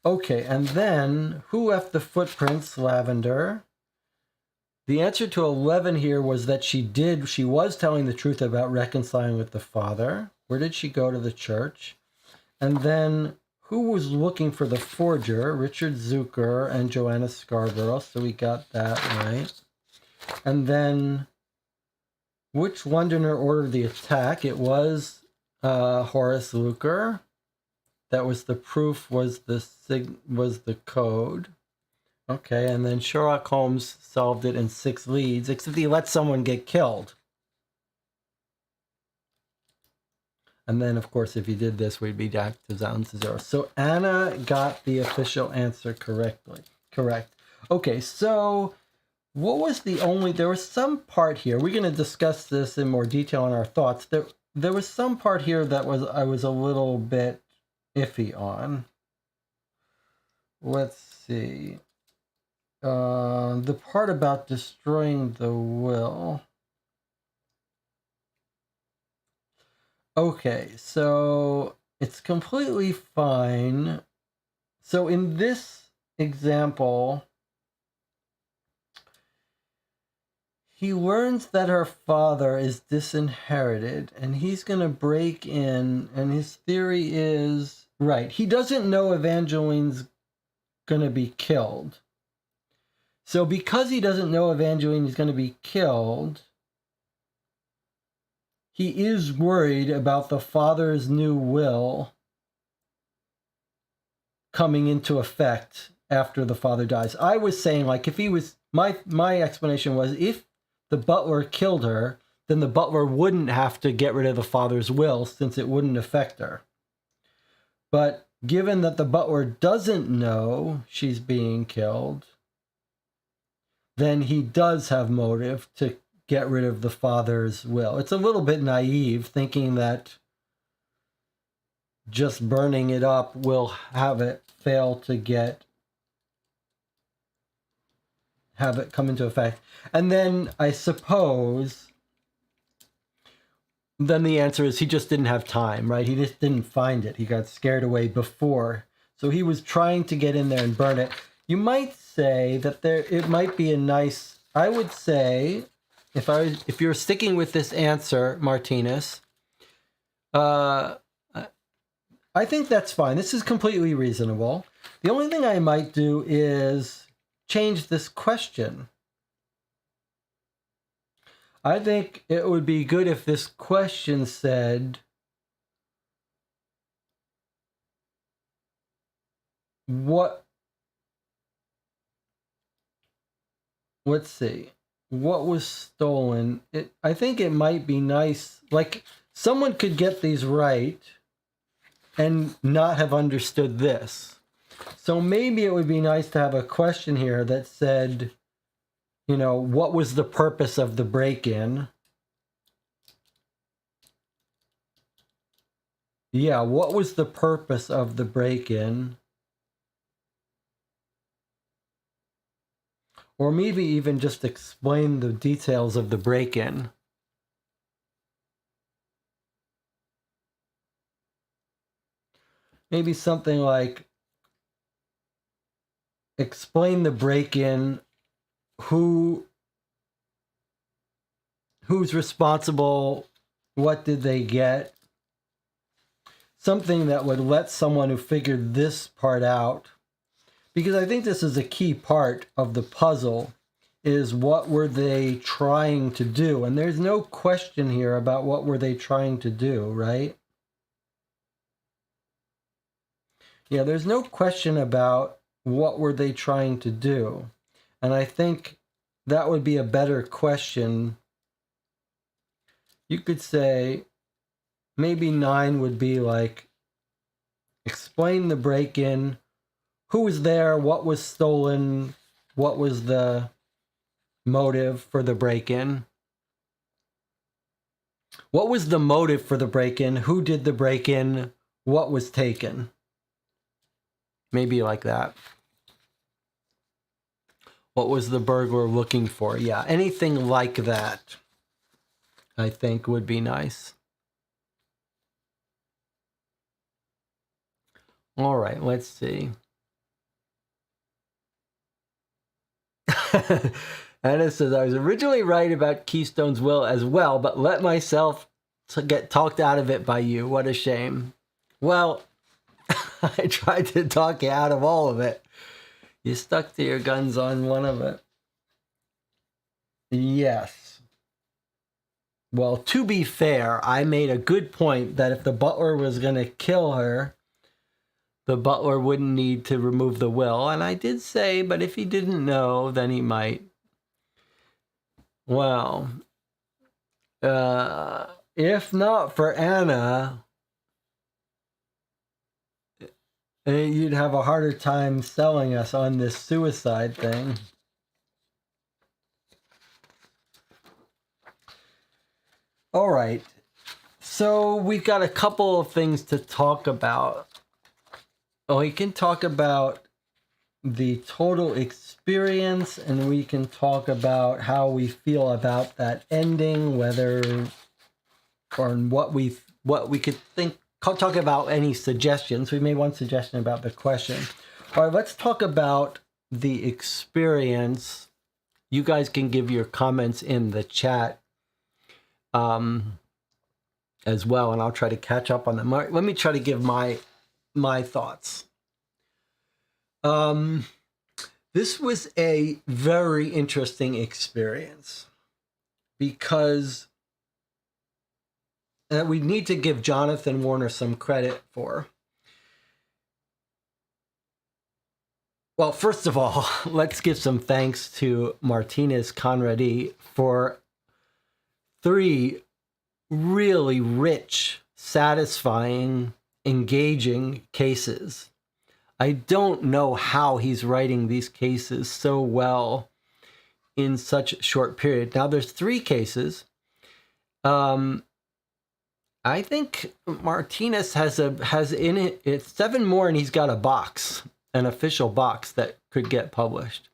Okay, and then who left the footprints? Lavender. The answer to 11 here was that she was telling the truth about reconciling with the father. Where did she go? To the church. And then who was looking for the forger? Richard Zucker and Joanna Scarborough. So we got that right. And then which Londoner ordered the attack? It was Horace Luker. That was the proof, was the code. Okay, and then Sherlock Holmes solved it in 6 leads, except he let someone get killed. And then, of course, if he did this, we'd be back to down to 0. So Anna got the official answer correctly. Correct. Okay, so what was there was some part here. We're going to discuss this in more detail in our thoughts. There was some part here that I was a little bit iffy on. Let's see. The part about destroying the will. Okay, so it's completely fine. So in this example, he learns that her father is disinherited, and he's going to break in, and his theory is, right, he doesn't know Evangeline's going to be killed. So because he doesn't know Evangeline is going to be killed, he is worried about the father's new will coming into effect after the father dies. I was saying, like, if he was, my explanation was, if the butler killed her, then the butler wouldn't have to get rid of the father's will since it wouldn't affect her. But given that the butler doesn't know she's being killed, then he does have motive to get rid of the father's will. It's a little bit naive thinking that just burning it up will have it fail to have it come into effect. And then I suppose then the answer is he just didn't have time, right? He just didn't find it. He got scared away before. So he was trying to get in there and burn it. You might say that it might be a nice, I would say, if you're sticking with this answer, Martinez, I think that's fine. This is completely reasonable. The only thing I might do is change this question. I think it would be good if this question said, let's see, what was stolen? I think it might be nice, like someone could get these right and not have understood this. So maybe it would be nice to have a question here that said, you know, what was the purpose of the break-in? Yeah, what was the purpose of the break-in? Or maybe even just explain the details of the break-in. Maybe something like, explain the break-in, who's responsible, what did they get? Something that would let someone who figured this part out, because I think this is a key part of the puzzle, is what were they trying to do? And there's no question here about what were they trying to do, right? Yeah, there's no question about what were they trying to do. And I think that would be a better question. You could say maybe 9 would be like, explain the break-in, who was there, what was stolen, what was the motive for the break-in, what was the motive for the break-in, who did the break-in, what was taken. Maybe like that. What was the burglar looking for? Yeah, anything like that, I think, would be nice. All right, let's see. Anna says, I was originally right about Keystone's will as well, but let myself get talked out of it by you. What a shame. Well, I tried to talk you out of all of it. You stuck to your guns on one of it. Yes. Well, to be fair, I made a good point that if the butler was going to kill her, the butler wouldn't need to remove the will. And I did say, but if he didn't know, then he might. Well, if not for Anna, you'd have a harder time selling us on this suicide thing. All right. So we've got a couple of things to talk about. We can talk about the total experience, and we can talk about how we feel about that ending, whether or what we could think. Talk about any suggestions. We made one suggestion about the question. All right, let's talk about the experience. You guys can give your comments in the chat as well, and I'll try to catch up on them. Let me try to give my thoughts. This was a very interesting experience because we need to give Jonathan Warner some credit for. Well, first of all, let's give some thanks to Martinez Conradi for 3 really rich, satisfying, engaging cases. I don't know how he's writing these cases so well in such a short period. Now, there's 3 cases. I think Martinez has in it, it's 7 more, and he's got a box, an official box that could get published.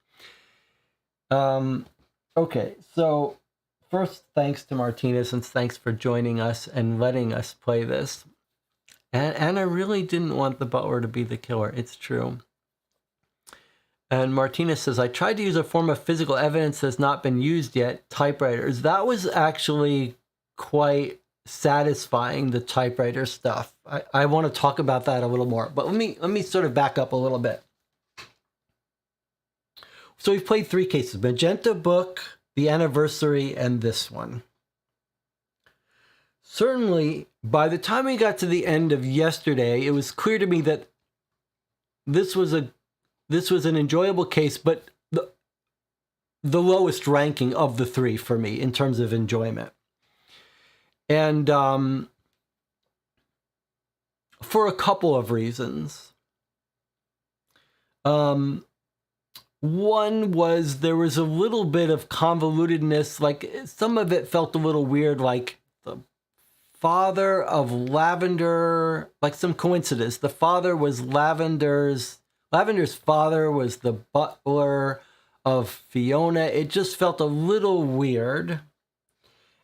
Okay, so first, thanks to Martinez, and thanks for joining us and letting us play this. And I really didn't want the butler to be the killer. It's true. And Martinez says, I tried to use a form of physical evidence that's not been used yet, typewriters. That was actually quite satisfying, the typewriter stuff. I want to talk about that a little more. But let me sort of back up a little bit. So we've played 3 cases. Magenta Book, The Anniversary, and this one. Certainly, by the time we got to the end of yesterday, it was clear to me that this was an enjoyable case, but the lowest ranking of the 3 for me in terms of enjoyment. And for a couple of reasons. One was there was a little bit of convolutedness, like some of it felt a little weird, like the father of Lavender, like some coincidence. The father was Lavender's father was the butler of Fiona. It just felt a little weird.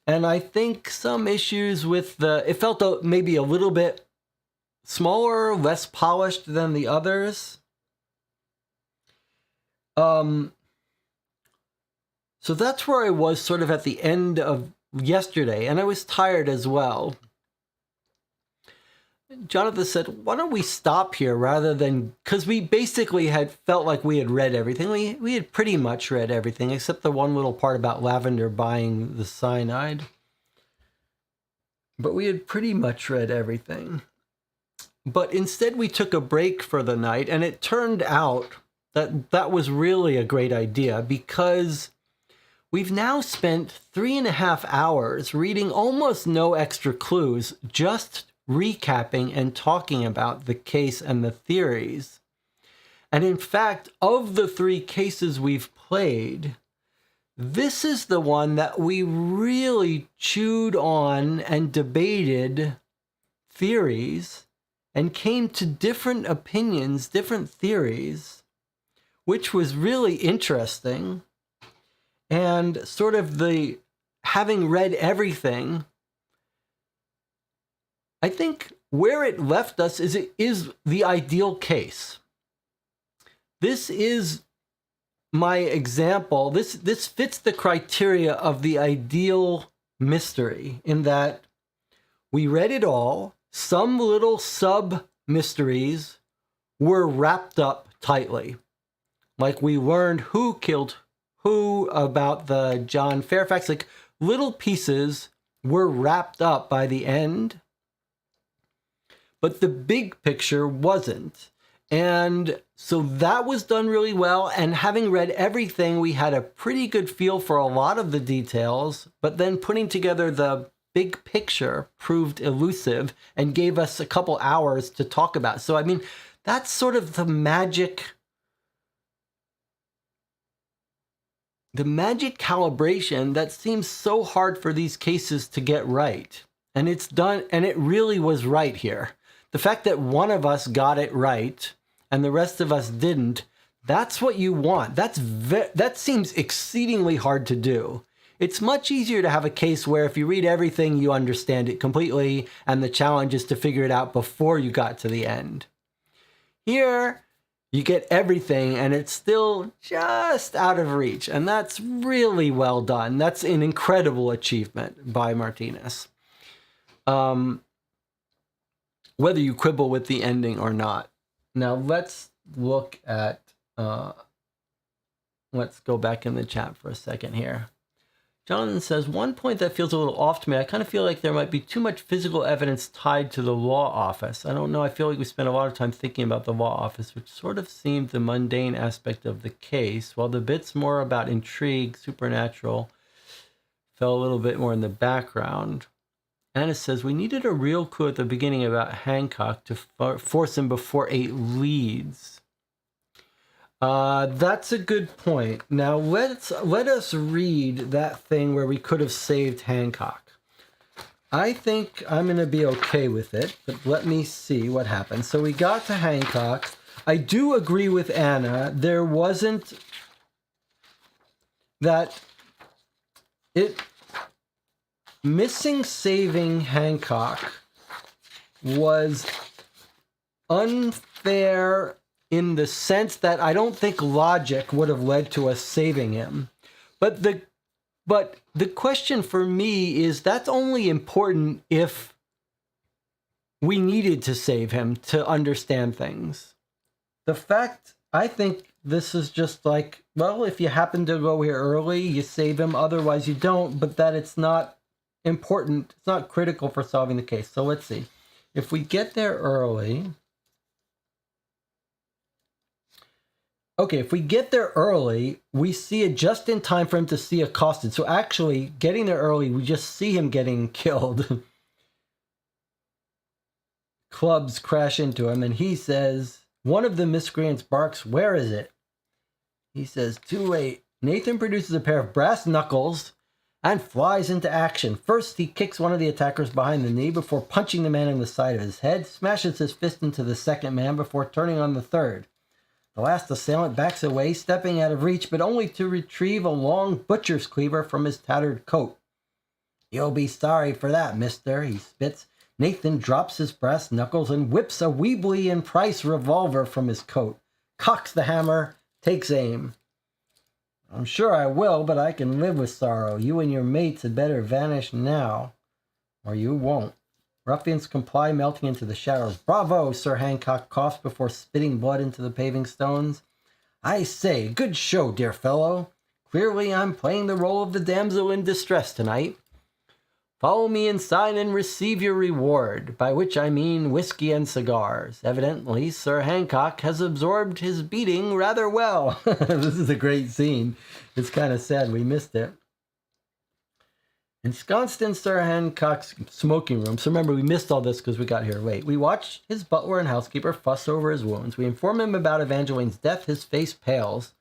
And I think some issues with it felt maybe a little bit smaller, less polished than the others. So that's where I was sort of at the end of yesterday, and I was tired as well. Jonathan said, why don't we stop here rather than, because we basically had felt like we had read everything. We had pretty much read everything, except the one little part about Lavender buying the cyanide. But we had pretty much read everything. But instead we took a break for the night, and it turned out that was really a great idea, because We've now spent 3.5 hours reading almost no extra clues, just recapping and talking about the case and the theories. And in fact, of the 3 cases we've played, this is the one that we really chewed on and debated theories and came to different opinions, different theories, which was really interesting. And sort of the having read everything, I think where it left us is it is the ideal case. This is my example. This fits the criteria of the ideal mystery in that we read it all. Some little sub-mysteries were wrapped up tightly. Like we learned who killed who about the John Fairfax. Like little pieces were wrapped up by the end. But the big picture wasn't. And so that was done really well. And having read everything, we had a pretty good feel for a lot of the details. But then putting together the big picture proved elusive and gave us a couple hours to talk about. So, I mean, that's sort of the magic calibration that seems so hard for these cases to get right. And it's done, and it really was right here. The fact that one of us got it right and the rest of us didn't, that's what you want. That seems exceedingly hard to do. It's much easier to have a case where if you read everything, you understand it completely, and the challenge is to figure it out before you got to the end. Here, you get everything, and it's still just out of reach, and that's really well done. That's an incredible achievement by Martinez. Whether you quibble with the ending or not. Now, let's look at... let's go back in the chat for a second here. Jonathan says, one point that feels a little off to me, I kind of feel like there might be too much physical evidence tied to the law office. I don't know, I feel like we spent a lot of time thinking about the law office, which sort of seemed the mundane aspect of the case, while the bits more about intrigue, supernatural, fell a little bit more in the background. Anna says, we needed a real clue at the beginning about Hancock to force him before 8 leads. That's a good point. Now let us read that thing where we could have saved Hancock. I think I'm going to be okay with it, but let me see what happens. So we got to Hancock. I do agree with Anna. There wasn't that missing saving Hancock was unfair in the sense that I don't think logic would have led to us saving him. But the question for me is that's only important if we needed to save him to understand things. The fact, I think this is just like, well, if you happen to go here early, you save him, otherwise you don't, but that it's not important, it's not critical for solving the case. So let's see. If we get there early... Okay, if we get there early, we see it just in time for him to see accosted. So actually, getting there early, we just see him getting killed. Clubs crash into him, and he says, one of the miscreants barks, where is it? He says, too late. Nathan produces a pair of brass knuckles and flies into action. First, he kicks one of the attackers behind the knee before punching the man in the side of his head, smashes his fist into the second man before turning on the third. The last assailant backs away, stepping out of reach, but only to retrieve a long butcher's cleaver from his tattered coat. You'll be sorry for that, mister, he spits. Nathan drops his brass knuckles and whips a Weebly and Price revolver from his coat, cocks the hammer, takes aim. I'm sure I will, but I can live with sorrow. You and your mates had better vanish now, or you won't. Ruffians comply, melting into the shadows. Bravo, Sir Hancock coughs before spitting blood into the paving stones. I say, good show, dear fellow. Clearly I'm playing the role of the damsel in distress tonight. Follow me inside and receive your reward, by which I mean whiskey and cigars. Evidently, Sir Hancock has absorbed his beating rather well. This is a great scene. It's kind of sad we missed it. Ensconced in Sir Hancock's smoking room. So remember, we missed all this because we got here late. We watched his butler and housekeeper fuss over his wounds. We inform him about Evangeline's death. His face pales.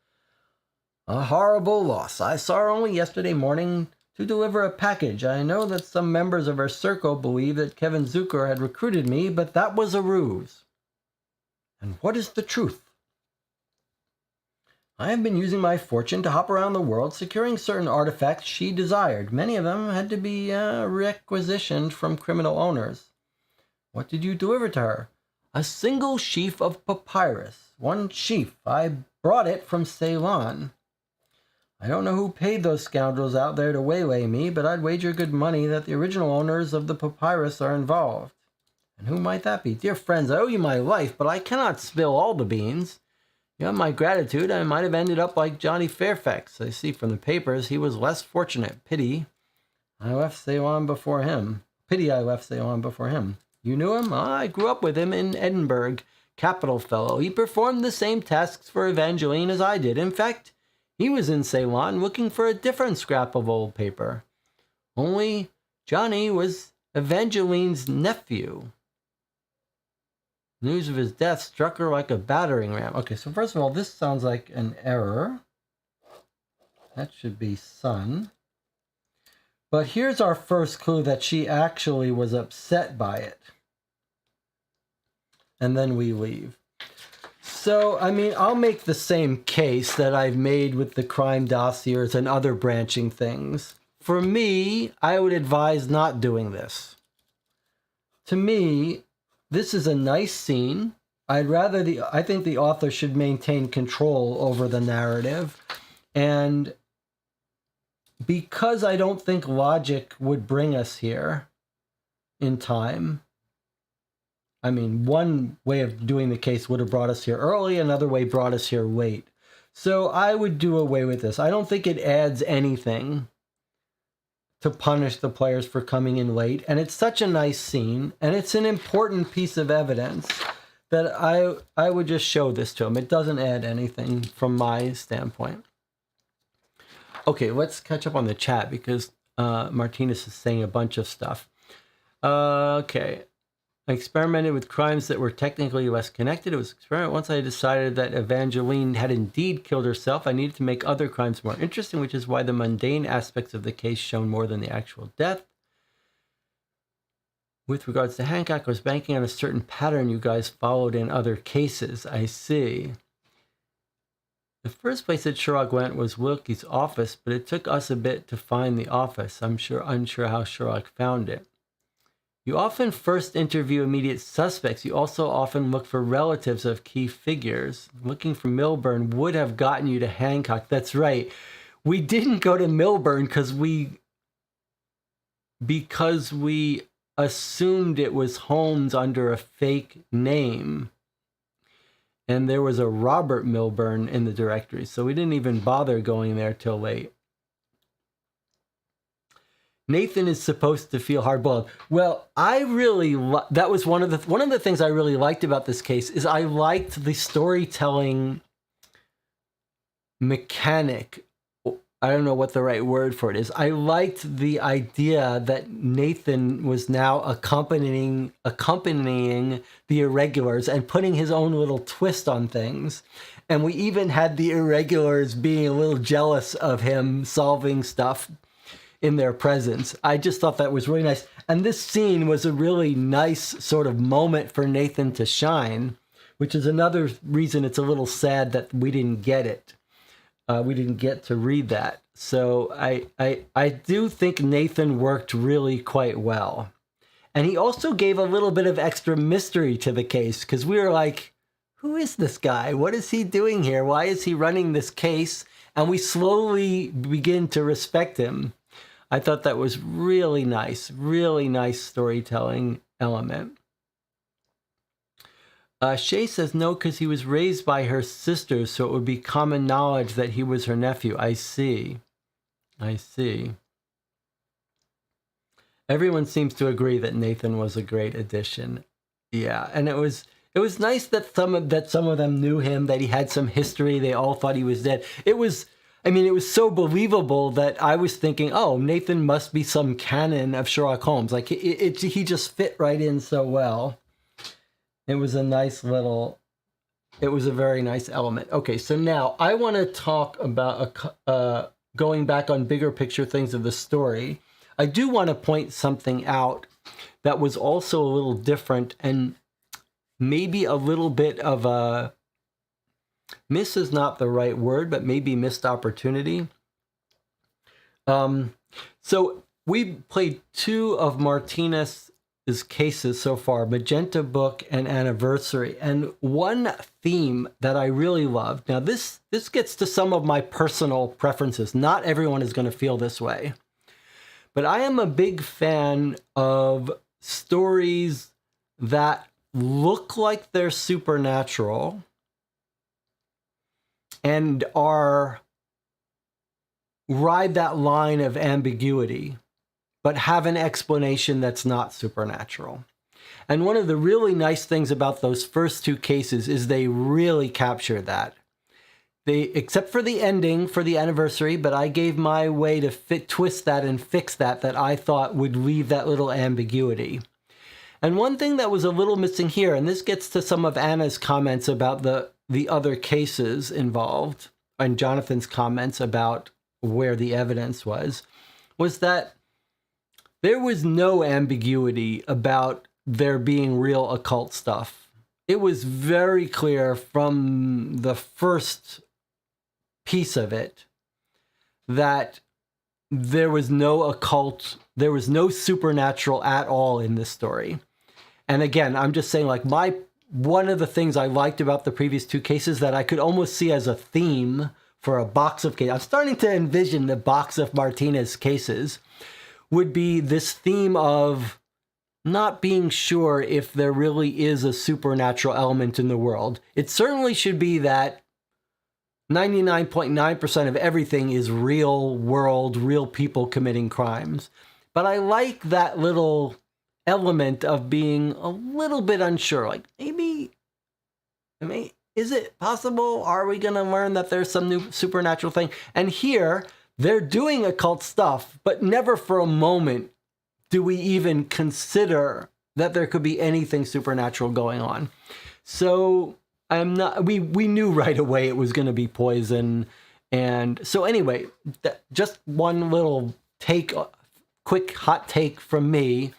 A horrible loss. I saw her only yesterday morning to deliver a package. I know that some members of her circle believe that Kevin Zucker had recruited me, but that was a ruse. And what is the truth? I have been using my fortune to hop around the world, securing certain artifacts she desired. Many of them had to be requisitioned from criminal owners. What did you deliver to her? A single sheaf of papyrus. One sheaf. I brought it from Ceylon. I don't know who paid those scoundrels out there to waylay me, but I'd wager good money that the original owners of the papyrus are involved. And who might that be? Dear friends, I owe you my life, but I cannot spill all the beans. You have my gratitude. I might have ended up like Johnny Fairfax. I see from the papers he was less fortunate. Pity I left Ceylon before him. You knew him? I grew up with him in Edinburgh. Capital fellow. He performed the same tasks for Evangeline as I did. In fact, he was in Ceylon looking for a different scrap of old paper. Only Johnny was Evangeline's nephew. News of his death struck her like a battering ram. Okay, so first of all, this sounds like an error. That should be son. But here's our first clue that she actually was upset by it. And then we leave. So, I mean, I'll make the same case that I've made with the crime dossiers and other branching things. For me, I would advise not doing this. To me, this is a nice scene. I think the author should maintain control over the narrative. And because I don't think logic would bring us here in time, I mean, one way of doing the case would have brought us here early, another way brought us here late. So I would do away with this. I don't think it adds anything to punish the players for coming in late. And it's such a nice scene, and it's an important piece of evidence that I would just show this to them. It doesn't add anything from my standpoint. Okay, let's catch up on the chat because Martinez is saying a bunch of stuff. Okay. I experimented with crimes that were technically less connected. It was an experiment. Once I decided that Evangeline had indeed killed herself, I needed to make other crimes more interesting, which is why the mundane aspects of the case shone more than the actual death. With regards to Hancock, I was banking on a certain pattern you guys followed in other cases. I see. The first place that Sherlock went was Wilkie's office, but it took us a bit to find the office. I'm unsure how Sherlock found it. You often first interview immediate suspects. You also often look for relatives of key figures. Looking for Milburn would have gotten you to Hancock. That's right. We didn't go to Milburn because we assumed it was Holmes under a fake name. And there was a Robert Milburn in the directory, so we didn't even bother going there till late. Nathan is supposed to feel hard-boiled. Well, that was one of the things I really liked about this case is I liked the storytelling mechanic. I don't know what the right word for it is. I liked the idea that Nathan was now accompanying the irregulars and putting his own little twist on things. And we even had the irregulars being a little jealous of him solving stuff in their presence. I just thought that was really nice. And this scene was a really nice sort of moment for Nathan to shine, which is another reason it's a little sad that we didn't get it. We didn't get to read that. So I do think Nathan worked really quite well. And he also gave a little bit of extra mystery to the case because we were like, who is this guy? What is he doing here? Why is he running this case? And we slowly begin to respect him. I thought that was really nice storytelling element. Shay says no, because he was raised by her sisters, so it would be common knowledge that he was her nephew. I see. Everyone seems to agree that Nathan was a great addition. Yeah, and it was nice that some of them knew him, that he had some history. They all thought he was dead. It was I mean, it was so believable that I was thinking, oh, Nathan must be some canon of Sherlock Holmes. Like, he just fit right in so well. It was a nice little, it was a very nice element. Okay, so now I want to talk about going back on bigger picture things of the story. I do want to point something out that was also a little different and maybe a little bit of a, miss is not the right word, but maybe missed opportunity. So we played 2 of Martinez's cases so far, Magenta Book and Anniversary. And one theme that I really loved, now this gets to some of my personal preferences. Not everyone is going to feel this way. But I am a big fan of stories that look like they're supernatural and ride that line of ambiguity, but have an explanation that's not supernatural. And one of the really nice things about those first 2 cases is they really capture that. Except for the ending for the Anniversary, but I gave my way to twist that and fix that I thought would leave that little ambiguity. And one thing that was a little missing here, and this gets to some of Anna's comments about the other cases involved, and Jonathan's comments about where the evidence was that there was no ambiguity about there being real occult stuff. It was very clear from the first piece of it that there was no occult, there was no supernatural at all in this story. And again, I'm just saying, like, one of the things I liked about the previous 2 cases that I could almost see as a theme for a box of cases. I'm starting to envision the box of Martinez cases would be this theme of not being sure if there really is a supernatural element in the world. It certainly should be that 99.9% of everything is real world, real people committing crimes. But I like that little element of being a little bit unsure. Like, maybe, is it possible? Are we going to learn that there's some new supernatural thing? And here, they're doing occult stuff, but never for a moment do we even consider that there could be anything supernatural going on. So we knew right away it was going to be poison. And so anyway, just one little quick hot take from me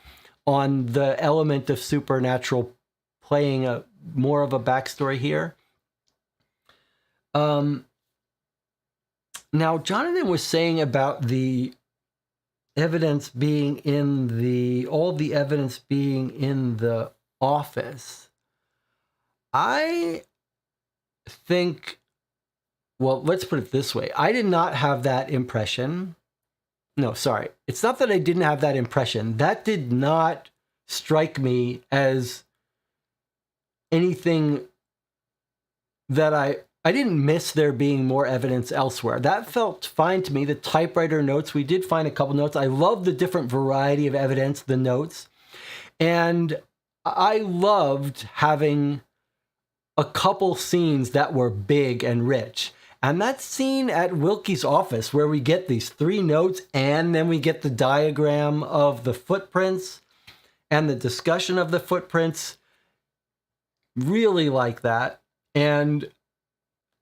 on the element of supernatural playing more of a backstory here. Now, Jonathan was saying about the evidence being all the evidence being in the office. I think, well, let's put it this way. I did not have that impression. No, sorry. It's not that I didn't have that impression. That did not strike me as anything that I didn't miss there being more evidence elsewhere. That felt fine to me. The typewriter notes, we did find a couple notes. I love the different variety of evidence, the notes. And I loved having a couple scenes that were big and rich. And that scene at Wilkie's office where we get these 3 notes and then we get the diagram of the footprints and the discussion of the footprints, really like that. And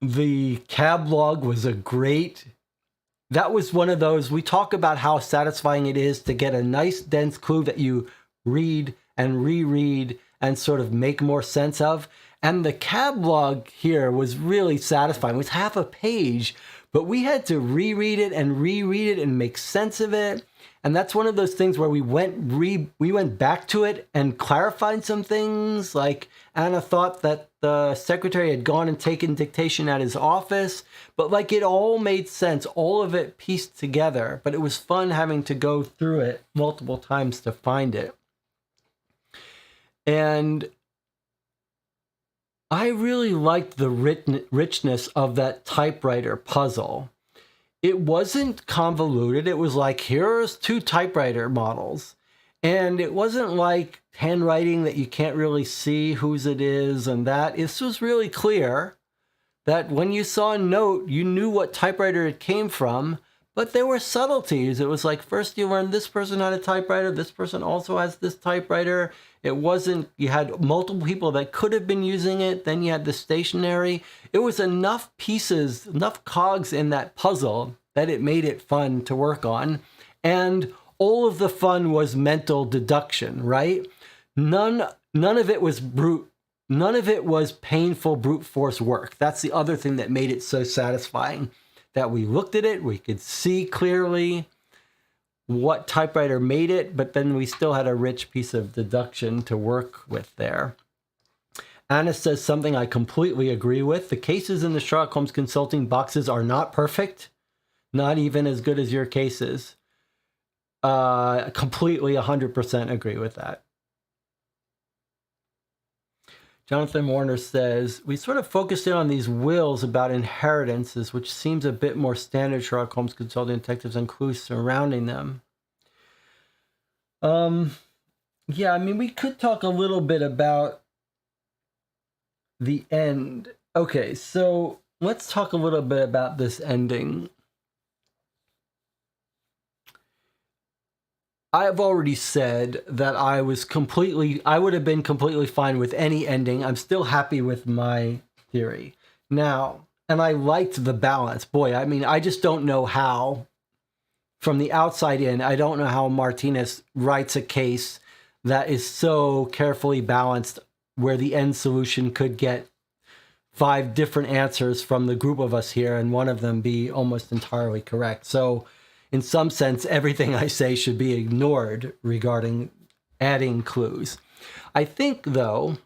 the cab log was that was one of those, we talk about how satisfying it is to get a nice dense clue that you read and reread and sort of make more sense of. And the cab log here was really satisfying. It was half a page, but we had to reread it and make sense of it. And that's one of those things where we went back to it and clarified some things. Like Anna thought that the secretary had gone and taken dictation at his office, but like it all made sense, all of it pieced together. But it was fun having to go through it multiple times to find it. And I really liked the richness of that typewriter puzzle. It wasn't convoluted. It was like, here's 2 typewriter models. And it wasn't like handwriting that you can't really see whose it is and that. This was really clear. that when you saw a note, you knew what typewriter it came from, but there were subtleties. It was like, first you learned this person had a typewriter, this person also has this typewriter. It wasn't, you had multiple people that could have been using it, then you had the stationery. It was enough pieces, enough cogs in that puzzle that it made it fun to work on. And all of the fun was mental deduction, right? None of it was none of it was painful brute force work. That's the other thing that made it so satisfying, that we looked at it, we could see clearly what typewriter made it, but then we still had a rich piece of deduction to work with there. Anna says something I completely agree with. The cases in the Sherlock Holmes consulting boxes are not perfect, not even as good as your cases. Completely 100% agree with that. Jonathan Warner says, we sort of focused in on these wills about inheritances, which seems a bit more standard Sherlock Holmes consulting detectives and clues surrounding them. Yeah, I mean, we could talk a little bit about the end. Okay, so let's talk a little bit about this ending. I've already said that I would have been completely fine with any ending. I'm still happy with my theory. Now, and I liked the balance. Boy, I mean, I just don't know how, from the outside in, I don't know how Martinez writes a case that is so carefully balanced where the end solution could get 5 different answers from the group of us here and one of them be almost entirely correct. So, in some sense, everything I say should be ignored regarding adding clues. I think, though,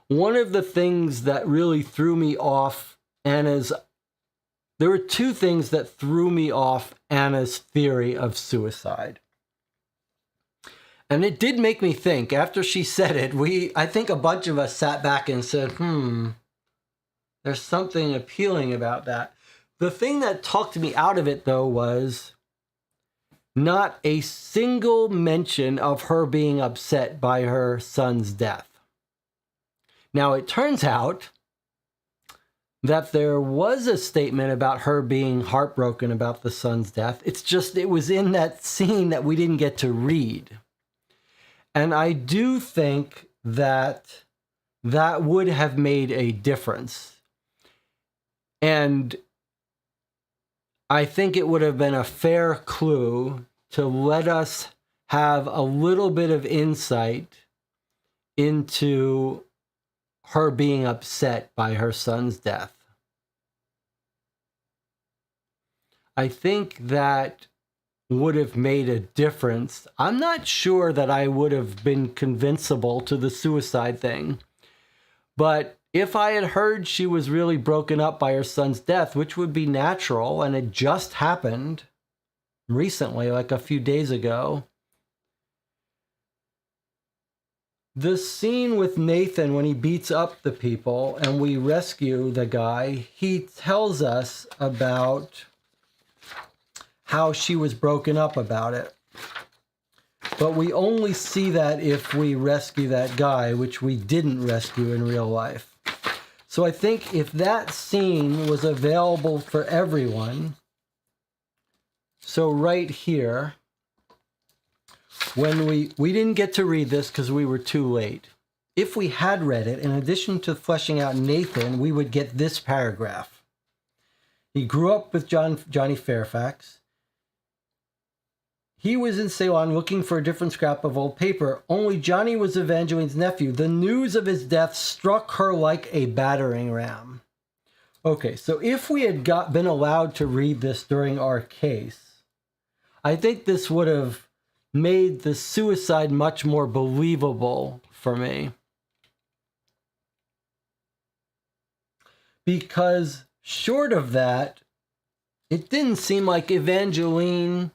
one of the things that really threw me off Anna's... There were 2 things that threw me off Anna's theory of suicide. And it did make me think. After she said it, I think a bunch of us sat back and said, there's something appealing about that. The thing that talked me out of it, though, was not a single mention of her being upset by her son's death. Now, it turns out that there was a statement about her being heartbroken about the son's death. It's just, it was in that scene that we didn't get to read. And I do think that that would have made a difference. And I think it would have been a fair clue to let us have a little bit of insight into her being upset by her son's death. I think that would have made a difference. I'm not sure that I would have been convincible to the suicide thing, but if I had heard she was really broken up by her son's death, which would be natural, and it just happened recently, like a few days ago, the scene with Nathan when he beats up the people and we rescue the guy, he tells us about how she was broken up about it. But we only see that if we rescue that guy, which we didn't rescue in real life. So I think if that scene was available for everyone, so right here, when we didn't get to read this because we were too late. If we had read it, in addition to fleshing out Nathan, we would get this paragraph. He grew up with Johnny Fairfax. He was in Ceylon looking for a different scrap of old paper. Only Johnny was Evangeline's nephew. The news of his death struck her like a battering ram. Okay, so if we had been allowed to read this during our case, I think this would have made the suicide much more believable for me. Because short of that, it didn't seem like Evangeline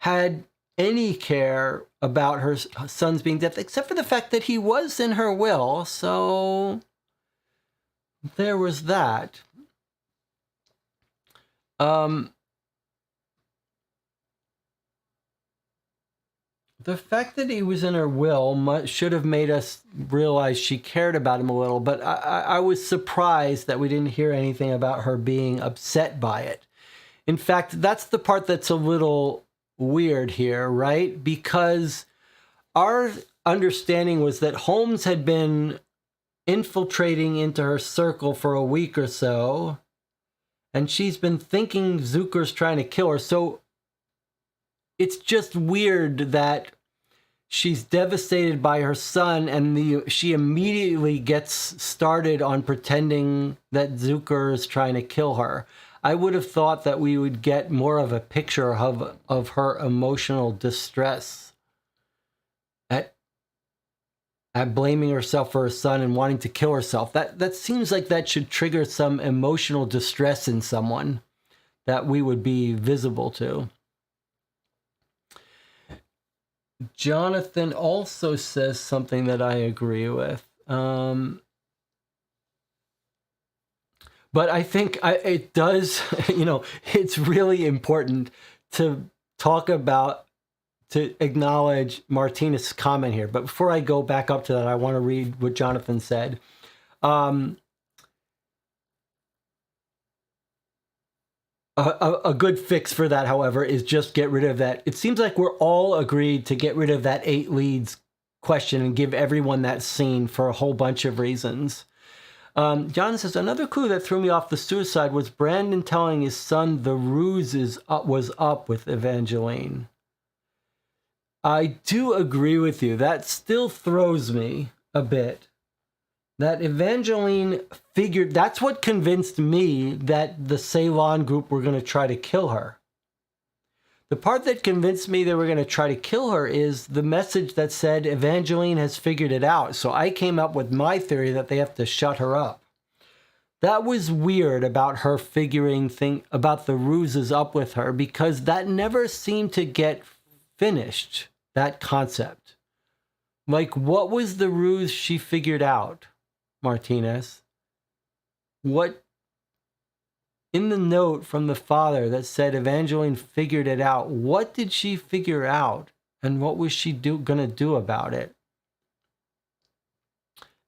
had any care about her son's being dead, except for the fact that he was in her will, so there was that. The The fact that he was in her will should have made us realize she cared about him a little, but I was surprised that we didn't hear anything about her being upset by it. In fact, that's the part that's a little weird here, right? Because our understanding was that Holmes had been infiltrating into her circle for a week or so, and she's been thinking Zucker's trying to kill her. So it's just weird that she's devastated by her son, and she immediately gets started on pretending that Zucker is trying to kill her. I would have thought that we would get more of a picture of her emotional distress at blaming herself for her son and wanting to kill herself. That seems like that should trigger some emotional distress in someone that we would be visible to. Jonathan also says something that I agree with. But I think it does, it's really important to acknowledge Martinez's comment here. But before I go back up to that, I want to read what Jonathan said. A good fix for that, however, is just get rid of that. It seems like we're all agreed to get rid of that 8 leads question and give everyone that scene for a whole bunch of reasons. John says, another clue that threw me off the suicide was Brandon telling his son the ruse was up with Evangeline. I do agree with you. That still throws me a bit. That Evangeline figured, that's what convinced me that the Ceylon group were going to try to kill her. The part that convinced me they were going to try to kill her is the message that said Evangeline has figured it out. So I came up with my theory that they have to shut her up. That was weird about her figuring about the ruses up with her, because that never seemed to get finished, that concept. Like, what was the ruse she figured out, Martinez? What, in the note from the father that said Evangeline figured it out, what did she figure out, and what was she going to do about it?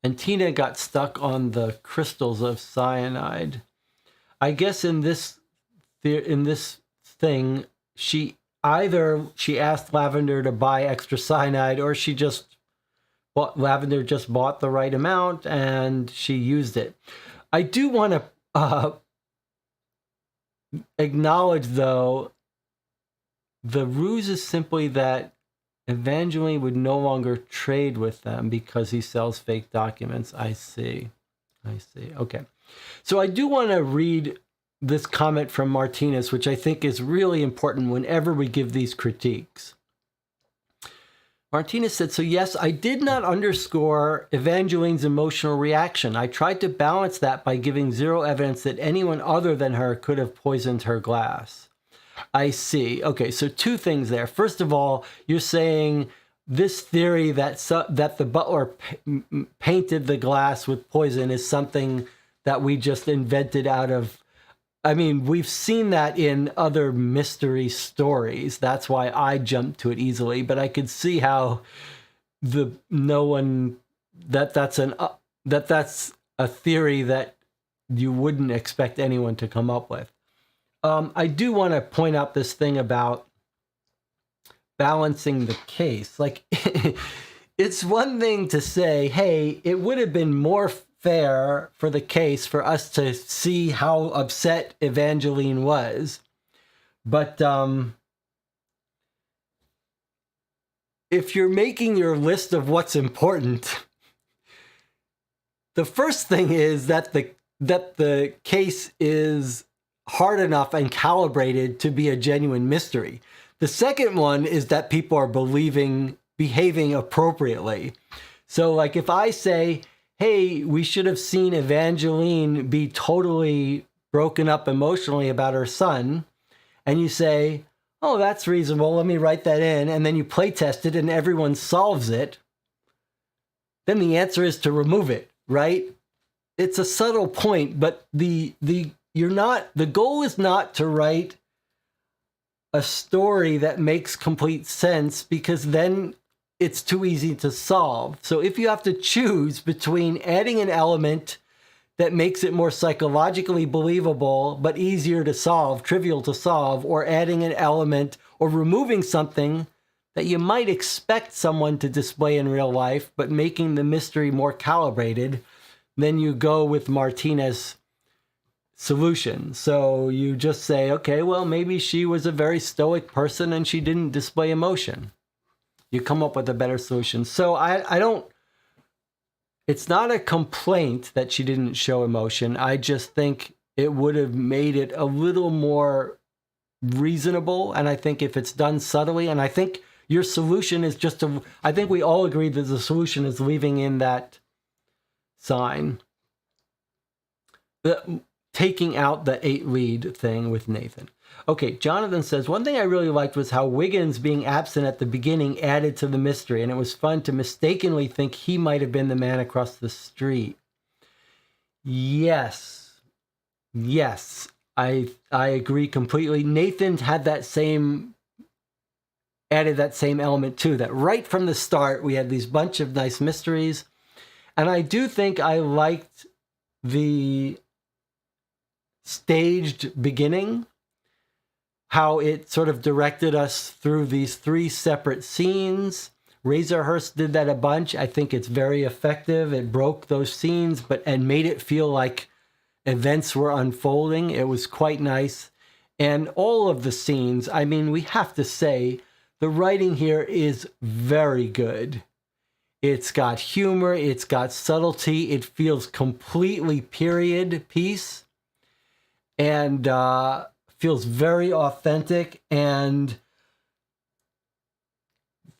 And Tina got stuck on the crystals of cyanide. I guess in this thing, she asked Lavender to buy extra cyanide, or Lavender just bought the right amount and she used it. I do want to acknowledge, though, the ruse is simply that Evangeline would no longer trade with them because he sells fake documents. I see. Okay. So I do want to read this comment from Martinez, which I think is really important whenever we give these critiques. Martinez said, so yes, I did not underscore Evangeline's emotional reaction. I tried to balance that by giving zero evidence that anyone other than her could have poisoned her glass. I see. Okay, so 2 things there. First of all, you're saying this theory that the butler painted the glass with poison is something that we just invented out of... I mean, we've seen that in other mystery stories. That's why I jumped to it easily. But I could see how that's a theory that you wouldn't expect anyone to come up with. I do want to point out this thing about balancing the case. Like, it's one thing to say, hey, it would have been more fair for the case for us to see how upset Evangeline was. But if you're making your list of what's important, the first thing is that the case is hard enough and calibrated to be a genuine mystery. The second one is that people are behaving appropriately. So, like, if I say, hey, we should have seen Evangeline be totally broken up emotionally about her son, and you say, oh, that's reasonable, let me write that in, and then you play test it and everyone solves it, then the answer is to remove it, right? It's a subtle point, but the goal is not to write a story that makes complete sense, because then it's too easy to solve. So if you have to choose between adding an element that makes it more psychologically believable but easier to solve, trivial to solve, or adding an element or removing something that you might expect someone to display in real life but making the mystery more calibrated, then you go with Martinez's solution. So you just say, okay, well, maybe she was a very stoic person and she didn't display emotion. You come up with a better solution. So I don't, it's not a complaint that she didn't show emotion. I just think it would have made it a little more reasonable. And I think if it's done subtly, and I think your solution is just to, I think we all agree that the solution is leaving in that sign. Taking out the 8 lead thing with Nathan. Okay, Jonathan says, one thing I really liked was how Wiggins being absent at the beginning added to the mystery, and it was fun to mistakenly think he might have been the man across the street. Yes, I agree completely. Nathan had that same, added that same element too, that right from the start we had these bunch of nice mysteries, and I do think I liked the staged beginning, how it sort of directed us through these 3 separate scenes. Razorhurst did that a bunch. I think it's very effective. It broke those scenes and made it feel like events were unfolding. It was quite nice. And all of the scenes, I mean, we have to say the writing here is very good. It's got humor, it's got subtlety, it feels completely period piece, and feels very authentic. And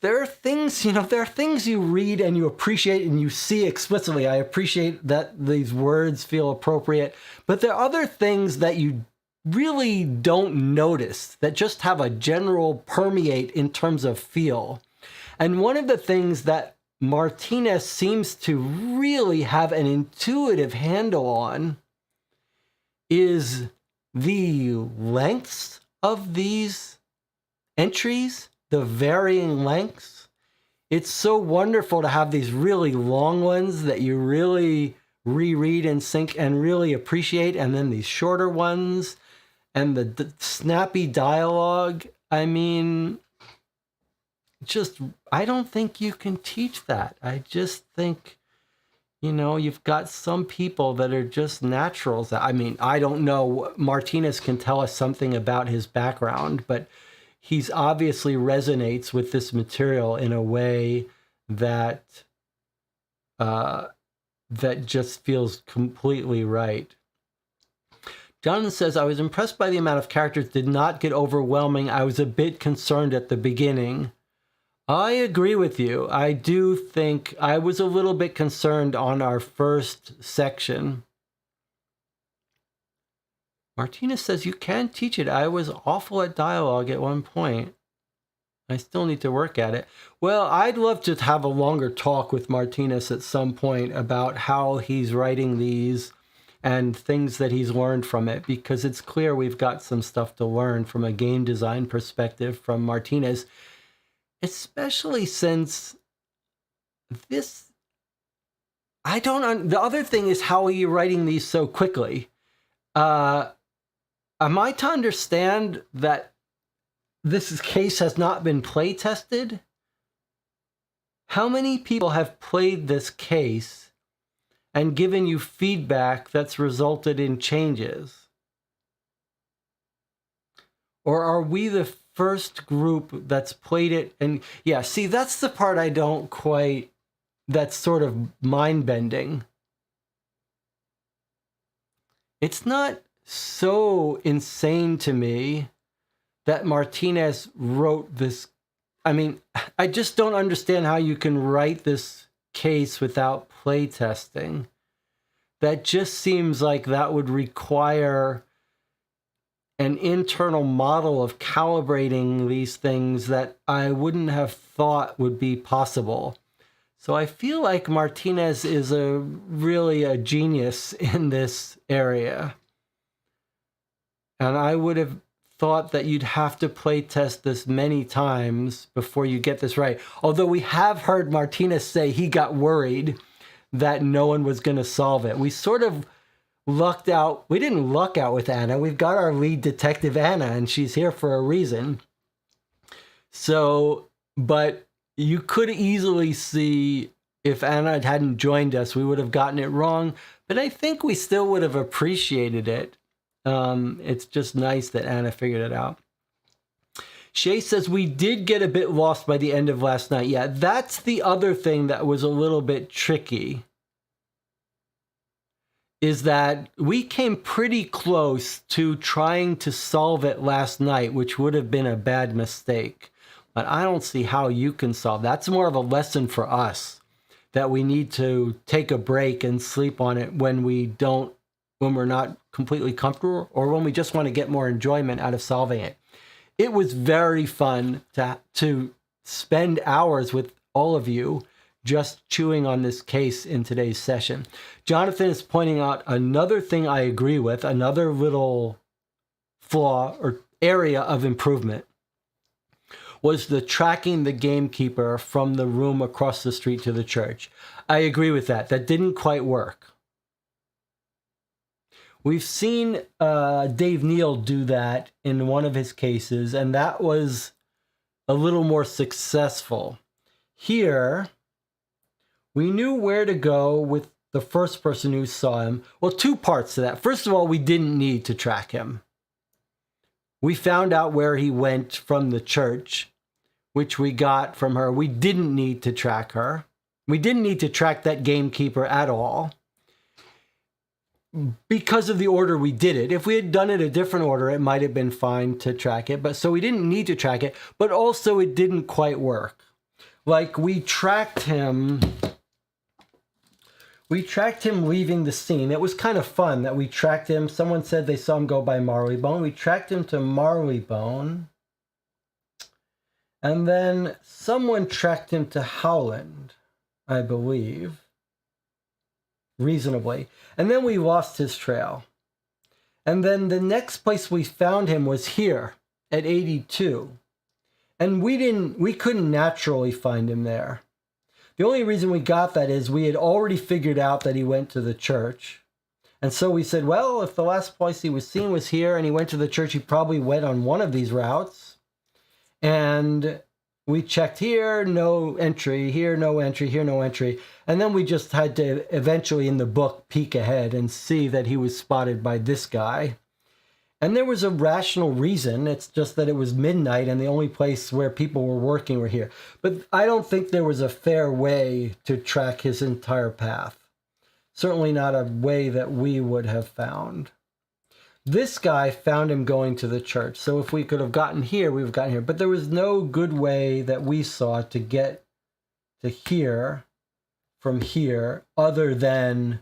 there are things, there are things you read and you appreciate and you see explicitly. I appreciate that these words feel appropriate, but there are other things that you really don't notice that just have a general permeate in terms of feel. And one of the things that Martinez seems to really have an intuitive handle on is the lengths of these entries, the varying lengths. It's so wonderful to have these really long ones that you really reread and sync and really appreciate, and then these shorter ones and the snappy dialogue. I mean, I don't think you can teach that. I just think, you've got some people that are just naturals. I mean, I don't know. Martinez can tell us something about his background, but he's obviously resonates with this material in a way that that just feels completely right. Jonathan says, I was impressed by the amount of characters did not get overwhelming. I was a bit concerned at the beginning. I agree with you. I do think I was a little bit concerned on our first section. Martinez says, you can teach it. I was awful at dialogue at one point. I still need to work at it. Well, I'd love to have a longer talk with Martinez at some point about how he's writing these and things that he's learned from it, because it's clear we've got some stuff to learn from a game design perspective from Martinez. Especially since the other thing is, how are you writing these so quickly? Am I to understand that this case has not been play tested? How many people have played this case and given you feedback that's resulted in changes? Or are we the first group that's played it? And yeah, see, that's the part I don't quite, that's sort of mind-bending. It's not so insane to me that Martinez wrote this. I mean, I just don't understand how you can write this case without play testing. That just seems like that would require an internal model of calibrating these things that I wouldn't have thought would be possible. So I feel like Martinez is really a genius in this area. And I would have thought that you'd have to play test this many times before you get this right. Although we have heard Martinez say he got worried that no one was going to solve it. We sort of lucked out. We didn't luck out with Anna. We've got our lead detective, Anna, and she's here for a reason. So, but you could easily see if Anna hadn't joined us, we would have gotten it wrong. But I think we still would have appreciated it. It's just nice that Anna figured it out. Shay says, we did get a bit lost by the end of last night. Yeah, that's the other thing that was a little bit tricky, is that we came pretty close to trying to solve it last night, which would have been a bad mistake. But I don't see how you can solve. That's more of a lesson for us, that we need to take a break and sleep on it when we're not completely comfortable, or when we just want to get more enjoyment out of solving it. It was very fun to spend hours with all of you just chewing on this case in today's session. Jonathan is pointing out another thing I agree with, another little flaw or area of improvement, was the tracking the gamekeeper from the room across the street to the church. I agree with that. That didn't quite work. We've seen Dave Neal do that in one of his cases, and that was a little more successful. Here, we knew where to go with the first person who saw him. Well, two parts to that. First of all, we didn't need to track him. We found out where he went from the church, which we got from her. We didn't need to track her. We didn't need to track that gamekeeper at all, because of the order we did it. If we had done it a different order, it might have been fine to track it. But so we didn't need to track it, but also it didn't quite work. Like we tracked him leaving the scene. It was kind of fun that we tracked him. Someone said they saw him go by Marleybone. We tracked him to Marleybone. And then someone tracked him to Howland, I believe. Reasonably. And then we lost his trail. And then the next place we found him was here at 82. And we couldn't naturally find him there. The only reason we got that is we had already figured out that he went to the church. And so we said, well, if the last place he was seen was here and he went to the church, he probably went on one of these routes. And we checked here, no entry, here, no entry, here, no entry. And then we just had to eventually in the book peek ahead and see that he was spotted by this guy. And there was a rational reason. It's just that it was midnight and the only place where people were working were here. But I don't think there was a fair way to track his entire path. Certainly not a way that we would have found. This guy found him going to the church. So if we could have gotten here, we would have gotten here. But there was no good way that we saw to get to here from here other than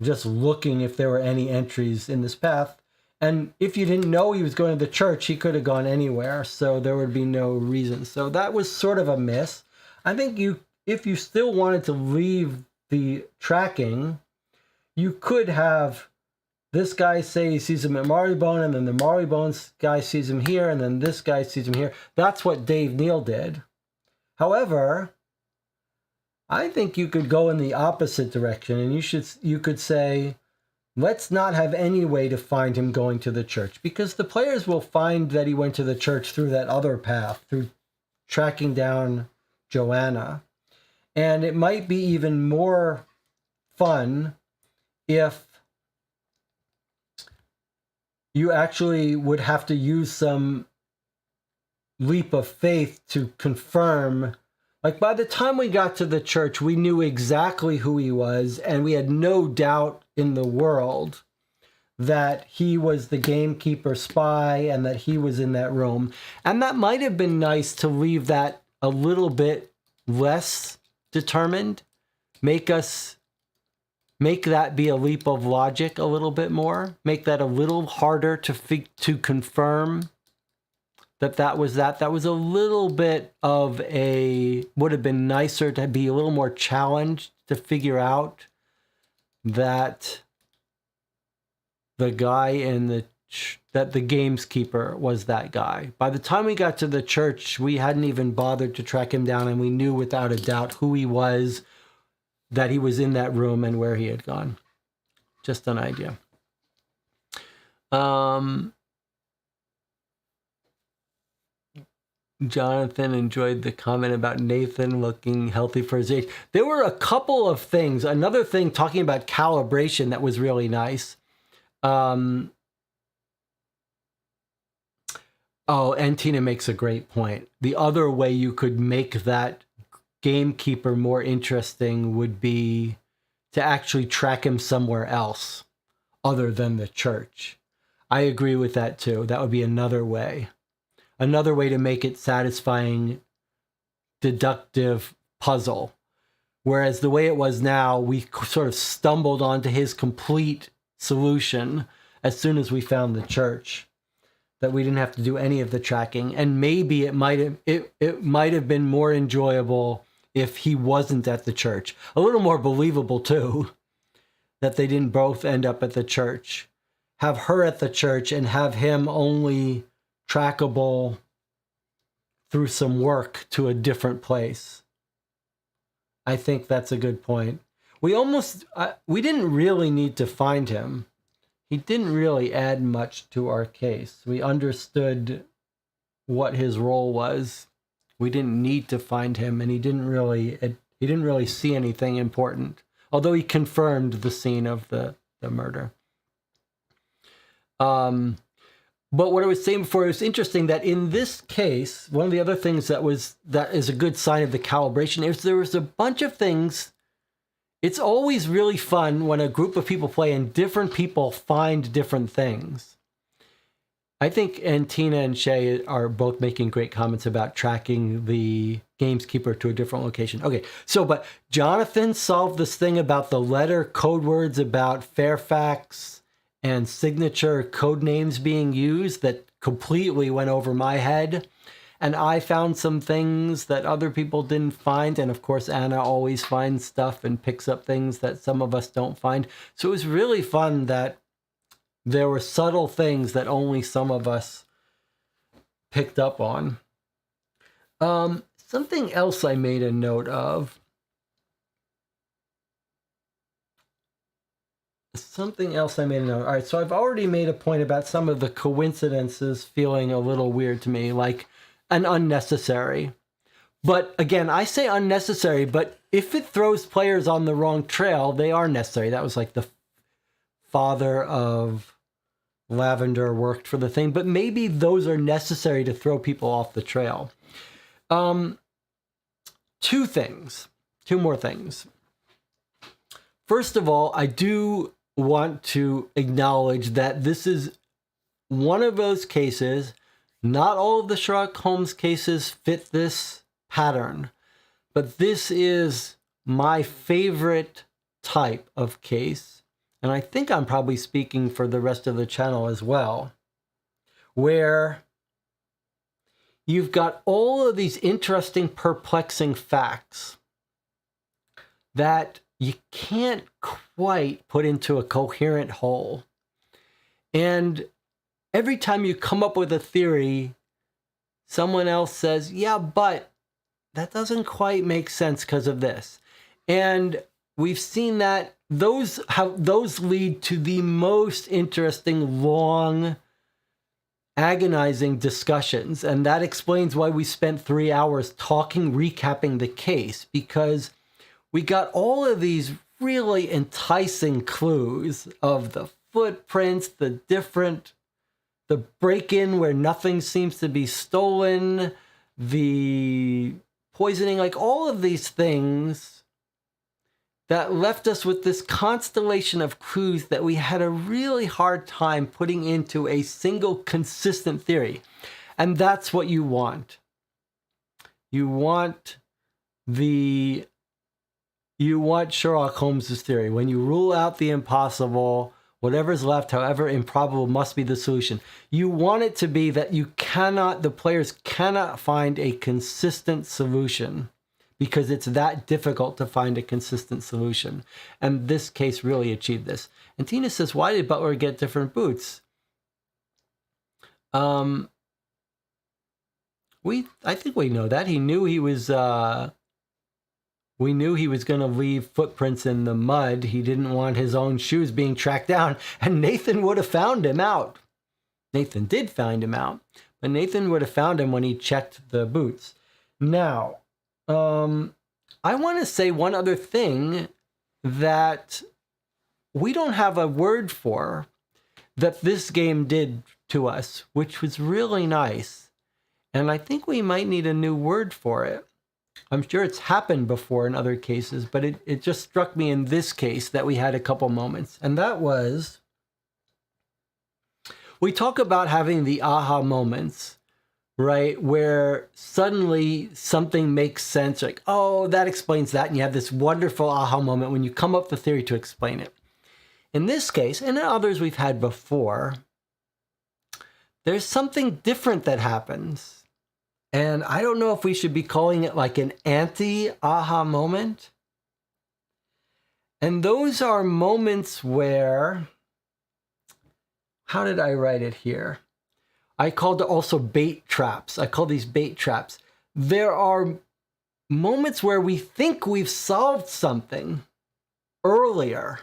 just looking if there were any entries in this path. And if you didn't know he was going to the church, he could have gone anywhere. So there would be no reason. So that was sort of a miss. I think if you still wanted to leave the tracking, you could have this guy say he sees him at Marleybone, and then the Marleybone guy sees him here, and then this guy sees him here. That's what Dave Neal did. However, I think you could go in the opposite direction, and you could say, let's not have any way to find him going to the church, because the players will find that he went to the church through that other path, through tracking down Joanna. And it might be even more fun if you actually would have to use some leap of faith to confirm. Like by the time we got to the church, we knew exactly who he was, and we had no doubt in the world that he was the gamekeeper spy and that he was in that room. And that might have been nice to leave that a little bit less determined, make that be a leap of logic a little bit more, make that a little harder to confirm that was that. That was a little bit of would have been nicer to be a little more challenged to figure out that the guy in the that the gameskeeper was that guy. By the time we got to the church, we hadn't even bothered to track him down, and we knew without a doubt who he was, that he was in that room, and where he had gone. Just an idea. Jonathan enjoyed the comment about Nathan looking healthy for his age. There were a couple of things. Another thing talking about calibration that was really nice. Oh, and Tina makes a great point. The other way you could make that gamekeeper more interesting would be to actually track him somewhere else other than the church. I agree with that too. That would be another way. Another way to make it satisfying, deductive puzzle. Whereas the way it was now, we sort of stumbled onto his complete solution as soon as we found the church. That we didn't have to do any of the tracking. And maybe it might have been more enjoyable if he wasn't at the church. A little more believable too, that they didn't both end up at the church. Have her at the church and have him only trackable through some work to a different place. I think that's a good point. We didn't really need to find him. He didn't really add much to our case. We understood what his role was. We didn't need to find him, and he didn't really see anything important. Although he confirmed the scene of the murder. But what I was saying before, it was interesting that in this case, one of the other things that is a good sign of the calibration is there was a bunch of things. It's always really fun when a group of people play and different people find different things. I think, and Tina and Shay are both making great comments about tracking the gameskeeper to a different location. Okay, but Jonathan solved this thing about the letter code words about Fairfax and signature code names being used that completely went over my head. And I found some things that other people didn't find. And of course, Anna always finds stuff and picks up things that some of us don't find. So it was really fun that there were subtle things that only some of us picked up on. Something else I made a note of. All right, so I've already made a point about some of the coincidences feeling a little weird to me, like an unnecessary. But again, I say unnecessary, but if it throws players on the wrong trail, they are necessary. That was like the father of Lavender worked for the thing, but maybe those are necessary to throw people off the trail. Two more things. First of all, I do want to acknowledge that this is one of those cases. Not all of the Sherlock Holmes cases fit this pattern, but this is my favorite type of case. And I think I'm probably speaking for the rest of the channel as well, where you've got all of these interesting, perplexing facts that you can't quite put into a coherent whole. And every time you come up with a theory, someone else says, yeah, but that doesn't quite make sense because of this. And we've seen that those lead to the most interesting, long, agonizing discussions. And that explains why we spent 3 hours recapping the case, because we got all of these really enticing clues of the footprints, the break-in where nothing seems to be stolen, the poisoning, like all of these things that left us with this constellation of clues that we had a really hard time putting into a single consistent theory. And that's what you want. You want Sherlock Holmes' theory. When you rule out the impossible, whatever's left, however improbable, must be the solution. You want it to be that the players cannot find a consistent solution, because it's that difficult to find a consistent solution. And this case really achieved this. And Tina says, why did Butler get different boots? Um, I think we know that. We knew he was going to leave footprints in the mud. He didn't want his own shoes being tracked down, and Nathan would have found him out. Nathan did find him out, but Nathan would have found him when he checked the boots. Now, I want to say one other thing that we don't have a word for that this game did to us, which was really nice. And I think we might need a new word for it. I'm sure it's happened before in other cases, but it just struck me in this case that we had a couple moments. And that was, we talk about having the aha moments, right? Where suddenly something makes sense, like, oh, that explains that. And you have this wonderful aha moment when you come up with the theory to explain it. In this case, and in others we've had before, there's something different that happens. And I don't know if we should be calling it like an anti-aha moment. And those are moments where, how did I write it here? I called it also bait traps. I call these bait traps. There are moments where we think we've solved something earlier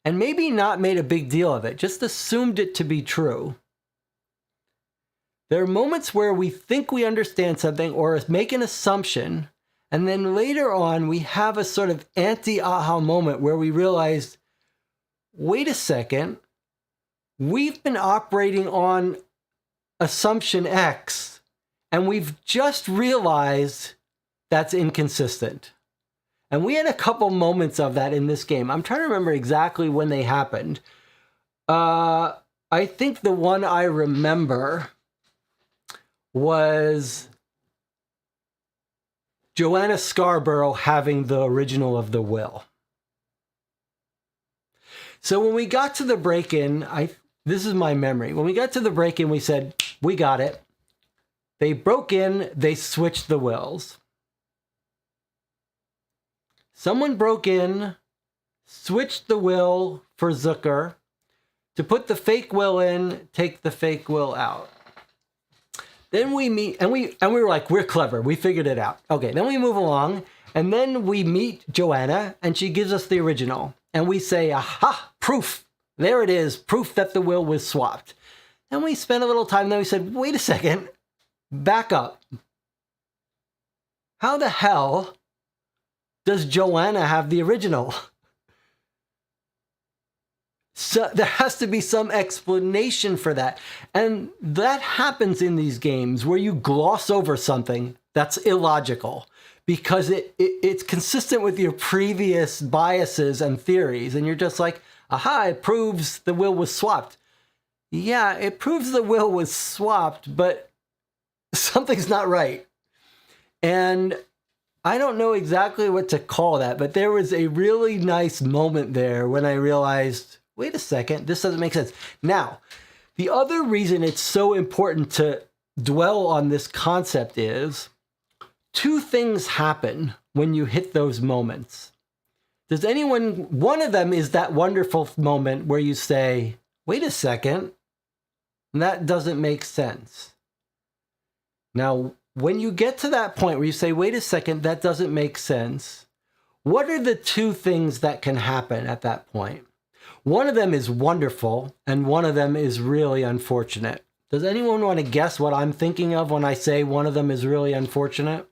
and maybe not made a big deal of it, just assumed it to be true. There are moments where we think we understand something or make an assumption, and then later on we have a sort of anti-aha moment where we realize, wait a second, we've been operating on assumption X, and we've just realized that's inconsistent. And we had a couple moments of that in this game. I'm trying to remember exactly when they happened. I think the one I remember was Joanna Scarborough having the original of the will. So when we got to the break-in, this is my memory. When we got to the break-in, we said, we got it. They broke in, they switched the wills. Someone broke in, switched the will for Zucker to put the fake will in, take the fake will out. Then we meet, and we were like, we're clever. We figured it out. Okay, then we move along, and then we meet Joanna, and she gives us the original. And we say, aha, proof. There it is, proof that the will was swapped. And we spent a little time, then we said, wait a second, back up. How the hell does Joanna have the original? So there has to be some explanation for that. And that happens in these games where you gloss over something that's illogical because it's consistent with your previous biases and theories. And you're just like, aha, it proves the will was swapped. Yeah, it proves the will was swapped, but something's not right. And I don't know exactly what to call that, but there was a really nice moment there when I realized, wait a second, this doesn't make sense. Now, the other reason it's so important to dwell on this concept is two things happen when you hit those moments. One of them is that wonderful moment where you say, wait a second, that doesn't make sense. Now, when you get to that point where you say, wait a second, that doesn't make sense, what are the two things that can happen at that point? One of them is wonderful, and one of them is really unfortunate. Does anyone want to guess what I'm thinking of when I say one of them is really unfortunate?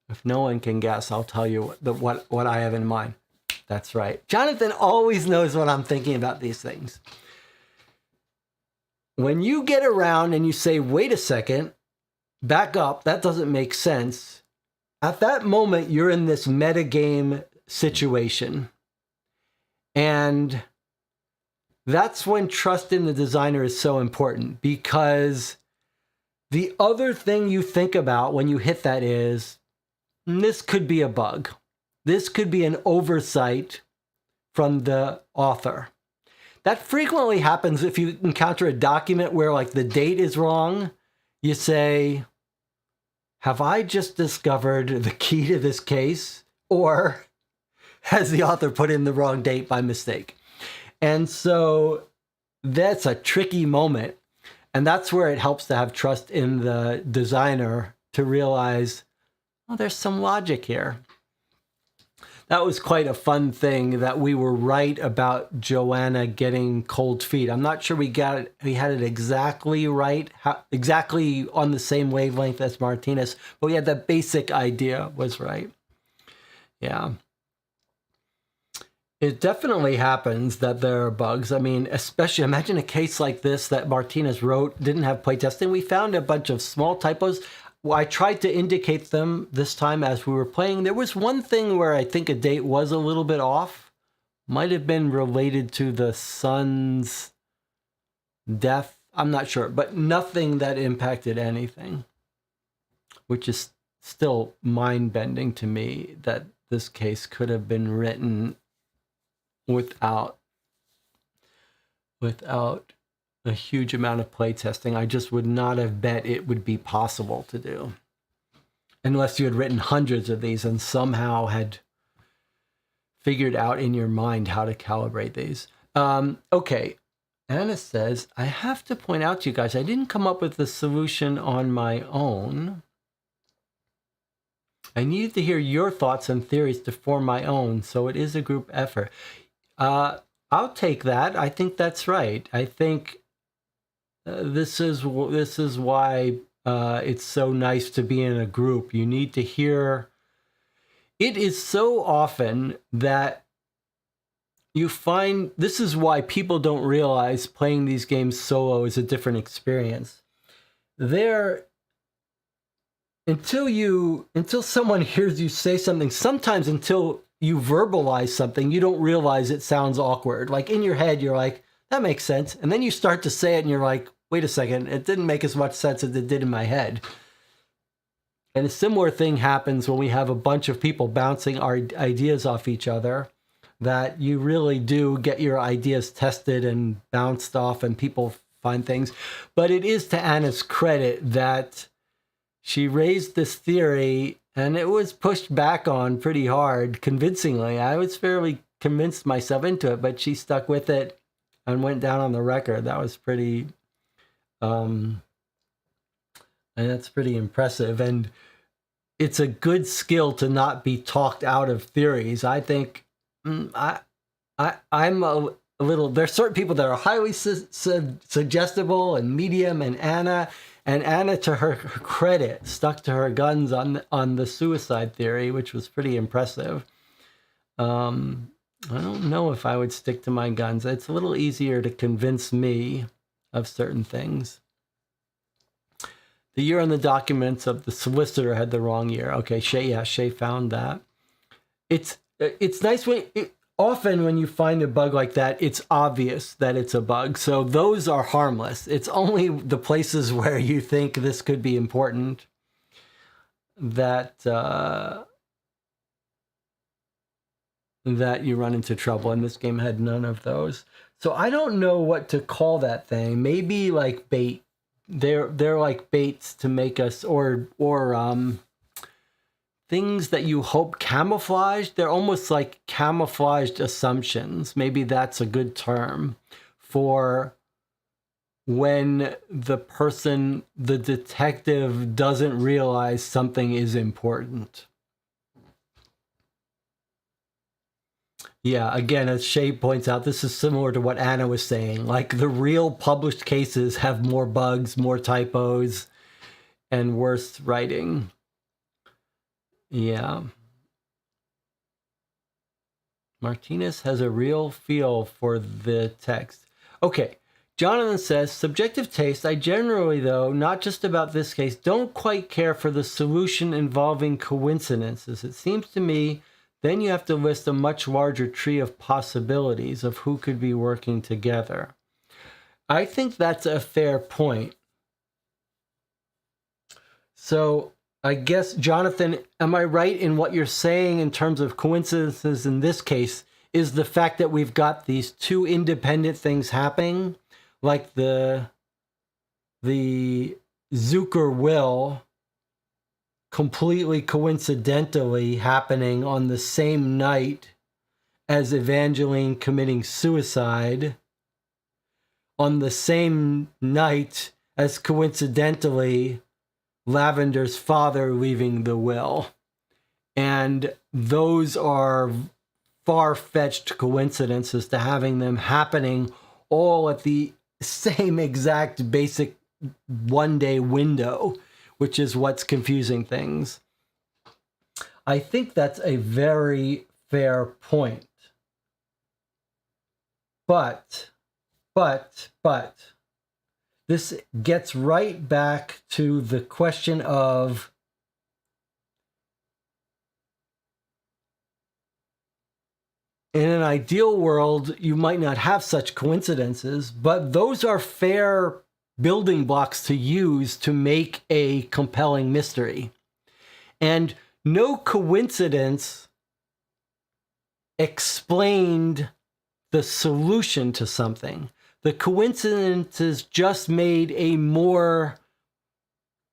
If no one can guess, I'll tell you what I have in mind. That's right. Jonathan always knows what I'm thinking about these things. When you get around and you say, wait a second, back up, that doesn't make sense. At that moment, you're in this metagame situation. And that's when trust in the designer is so important, because the other thing you think about when you hit that is, this could be a bug. This could be an oversight from the author. That frequently happens if you encounter a document where like the date is wrong. You say, have I just discovered the key to this case? Or has the author put in the wrong date by mistake. And so that's a tricky moment. And that's where it helps to have trust in the designer to realize, oh, there's some logic here. That was quite a fun thing that we were right about Joanna getting cold feet. I'm not sure we had it exactly right, exactly on the same wavelength as Martinez, but we had the basic idea was right. Yeah. It definitely happens that there are bugs. I mean, especially imagine a case like this that Martinez wrote, didn't have playtesting. We found a bunch of small typos. Well, I tried to indicate them this time as we were playing. There was one thing where I think a date was a little bit off. Might have been related to the son's death. I'm not sure, but nothing that impacted anything, which is still mind-bending to me that this case could have been written without a huge amount of playtesting. I just would not have bet it would be possible to do unless you had written hundreds of these and somehow had figured out in your mind how to calibrate these. Okay. Anna says, I have to point out to you guys, I didn't come up with the solution on my own. I needed to hear your thoughts and theories to form my own, so it is a group effort. I'll take that. I think that's right. I think this is why it's so nice to be in a group. You need to hear. It is so often that you find this is why people don't realize playing these games solo is a different experience. Until someone hears you say something, sometimes until you verbalize something, you don't realize it sounds awkward. Like in your head, you're like, that makes sense. And then you start to say it and you're like, wait a second, it didn't make as much sense as it did in my head. And a similar thing happens when we have a bunch of people bouncing our ideas off each other, that you really do get your ideas tested and bounced off and people find things. But it is to Anna's credit that she raised this theory and it was pushed back on pretty hard, convincingly. I was fairly convinced myself into it, but she stuck with it and went down on the record. That was pretty, and that's pretty impressive. And it's a good skill to not be talked out of theories. I think I'm a little, there's certain people that are highly suggestible and medium, and Anna, to her credit, stuck to her guns on the suicide theory, which was pretty impressive. I don't know if I would stick to my guns. It's a little easier to convince me of certain things. The year on the documents of the solicitor had the wrong year. Okay, Shay found that. It's nice often when you find a bug like that, it's obvious that it's a bug. So those are harmless. It's only the places where you think this could be important that you run into trouble. And this game had none of those. So I don't know what to call that thing. Maybe like bait. They're like baits to make us, or things that you hope camouflaged. They're almost like camouflaged assumptions. Maybe that's a good term for when the detective doesn't realize something is important. Yeah, again, as Shay points out, this is similar to what Anna was saying. Like the real published cases have more bugs, more typos, and worse writing. Yeah. Martinez has a real feel for the text. Okay. Jonathan says, subjective taste. I generally, though, not just about this case, don't quite care for the solution involving coincidences. It seems to me then you have to list a much larger tree of possibilities of who could be working together. I think that's a fair point. So I guess, Jonathan, am I right in what you're saying in terms of coincidences in this case is the fact that we've got these two independent things happening, like the Zucker will completely coincidentally happening on the same night as Evangeline committing suicide on the same night as, coincidentally, Lavender's father leaving the will. And those are far-fetched coincidences to having them happening all at the same exact basic one-day window, which is what's confusing things. I think that's a very fair point. But, this gets right back to the question of in an ideal world, you might not have such coincidences, but those are fair building blocks to use to make a compelling mystery. And no coincidence explained the solution to something. The coincidences just made a more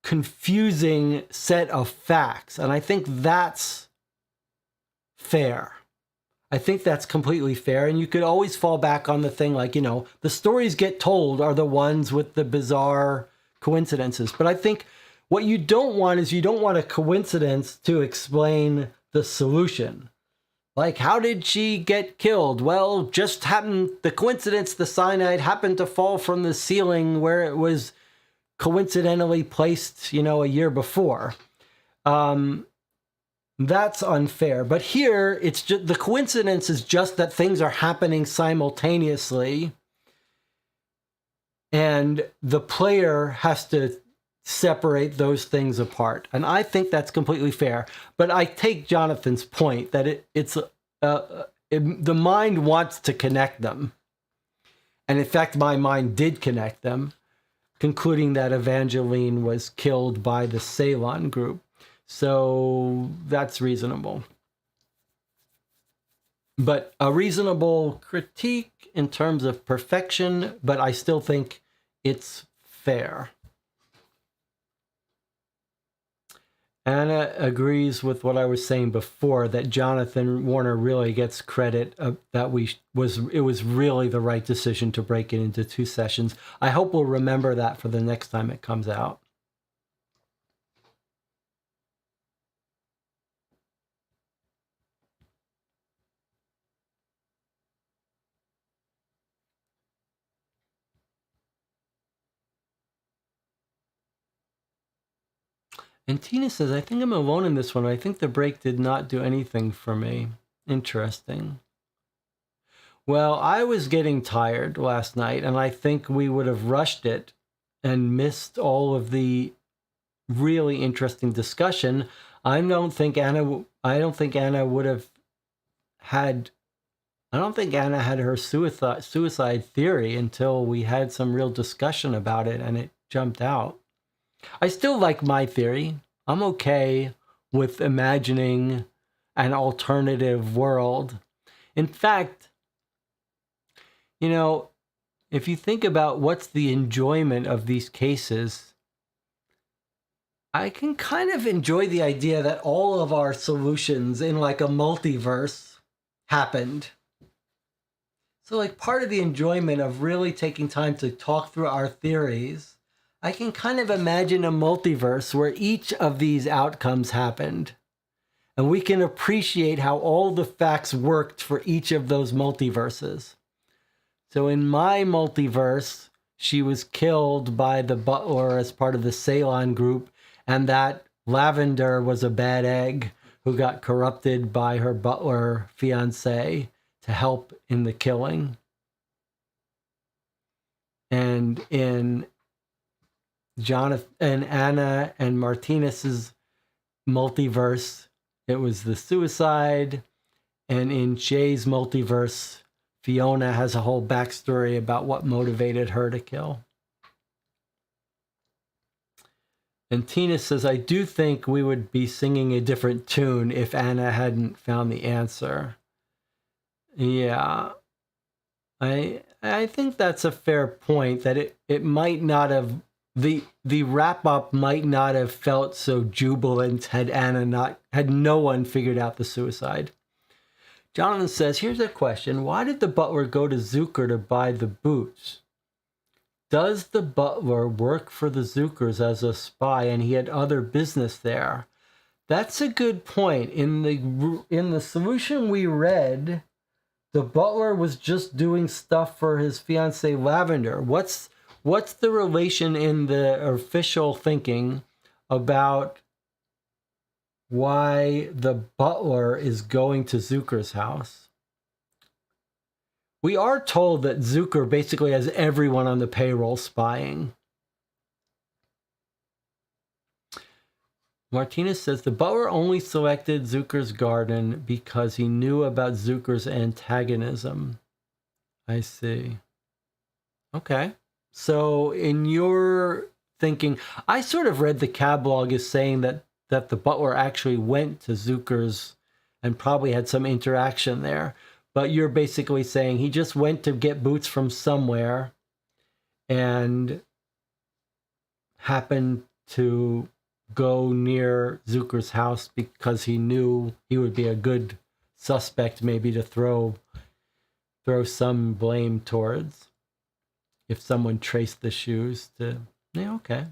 confusing set of facts. And I think that's fair. I think that's completely fair. And you could always fall back on the thing like, the stories get told are the ones with the bizarre coincidences. But I think what you don't want is you don't want a coincidence to explain the solution. Like, how did she get killed? Well, just happened, the coincidence, the cyanide happened to fall from the ceiling where it was coincidentally placed, a year before. That's unfair. But here, it's just the coincidence is just that things are happening simultaneously, and the player has to separate those things apart. And I think that's completely fair. But I take Jonathan's point that the mind wants to connect them. And in fact, my mind did connect them, concluding that Evangeline was killed by the Ceylon group. So that's reasonable. But a reasonable critique in terms of perfection, but I still think it's fair. Anna agrees with what I was saying before, that Jonathan Warner really gets credit that it was really the right decision to break it into 2 sessions. I hope we'll remember that for the next time it comes out. And Tina says, I think I'm alone in this one. I think the break did not do anything for me. Interesting. Well, I was getting tired last night, and I think we would have rushed it and missed all of the really interesting discussion. I don't think Anna had her suicide theory until we had some real discussion about it, and it jumped out. I still like my theory. I'm okay with imagining an alternative world. In fact, if you think about what's the enjoyment of these cases, I can kind of enjoy the idea that all of our solutions in like a multiverse happened. So like part of the enjoyment of really taking time to talk through our theories, I can kind of imagine a multiverse where each of these outcomes happened. And we can appreciate how all the facts worked for each of those multiverses. So in my multiverse, she was killed by the butler as part of the Ceylon group, and that Lavender was a bad egg who got corrupted by her butler fiancé to help in the killing. And in Jonathan and Anna and Martinez's multiverse, it was the suicide. And in Shay's multiverse, Fiona has a whole backstory about what motivated her to kill. And Tina says, I do think we would be singing a different tune if Anna hadn't found the answer. Yeah. I think that's a fair point, that it might not have, the wrap up might not have felt so jubilant had no one figured out the suicide. Jonathan says, here's a question. Why did the butler go to Zucker to buy the boots? Does the butler work for the Zuckers as a spy and he had other business there? That's a good point. In the solution we read, the butler was just doing stuff for his fiancée Lavender. What's the relation in the official thinking about why the butler is going to Zucker's house? We are told that Zucker basically has everyone on the payroll spying. Martinez says the butler only selected Zucker's garden because he knew about Zucker's antagonism. I see. Okay. So in your thinking, I sort of read the cab log as saying that the butler actually went to Zucker's and probably had some interaction there. But you're basically saying he just went to get boots from somewhere and happened to go near Zucker's house because he knew he would be a good suspect maybe to throw some blame towards if someone traced the shoes to... Yeah, okay.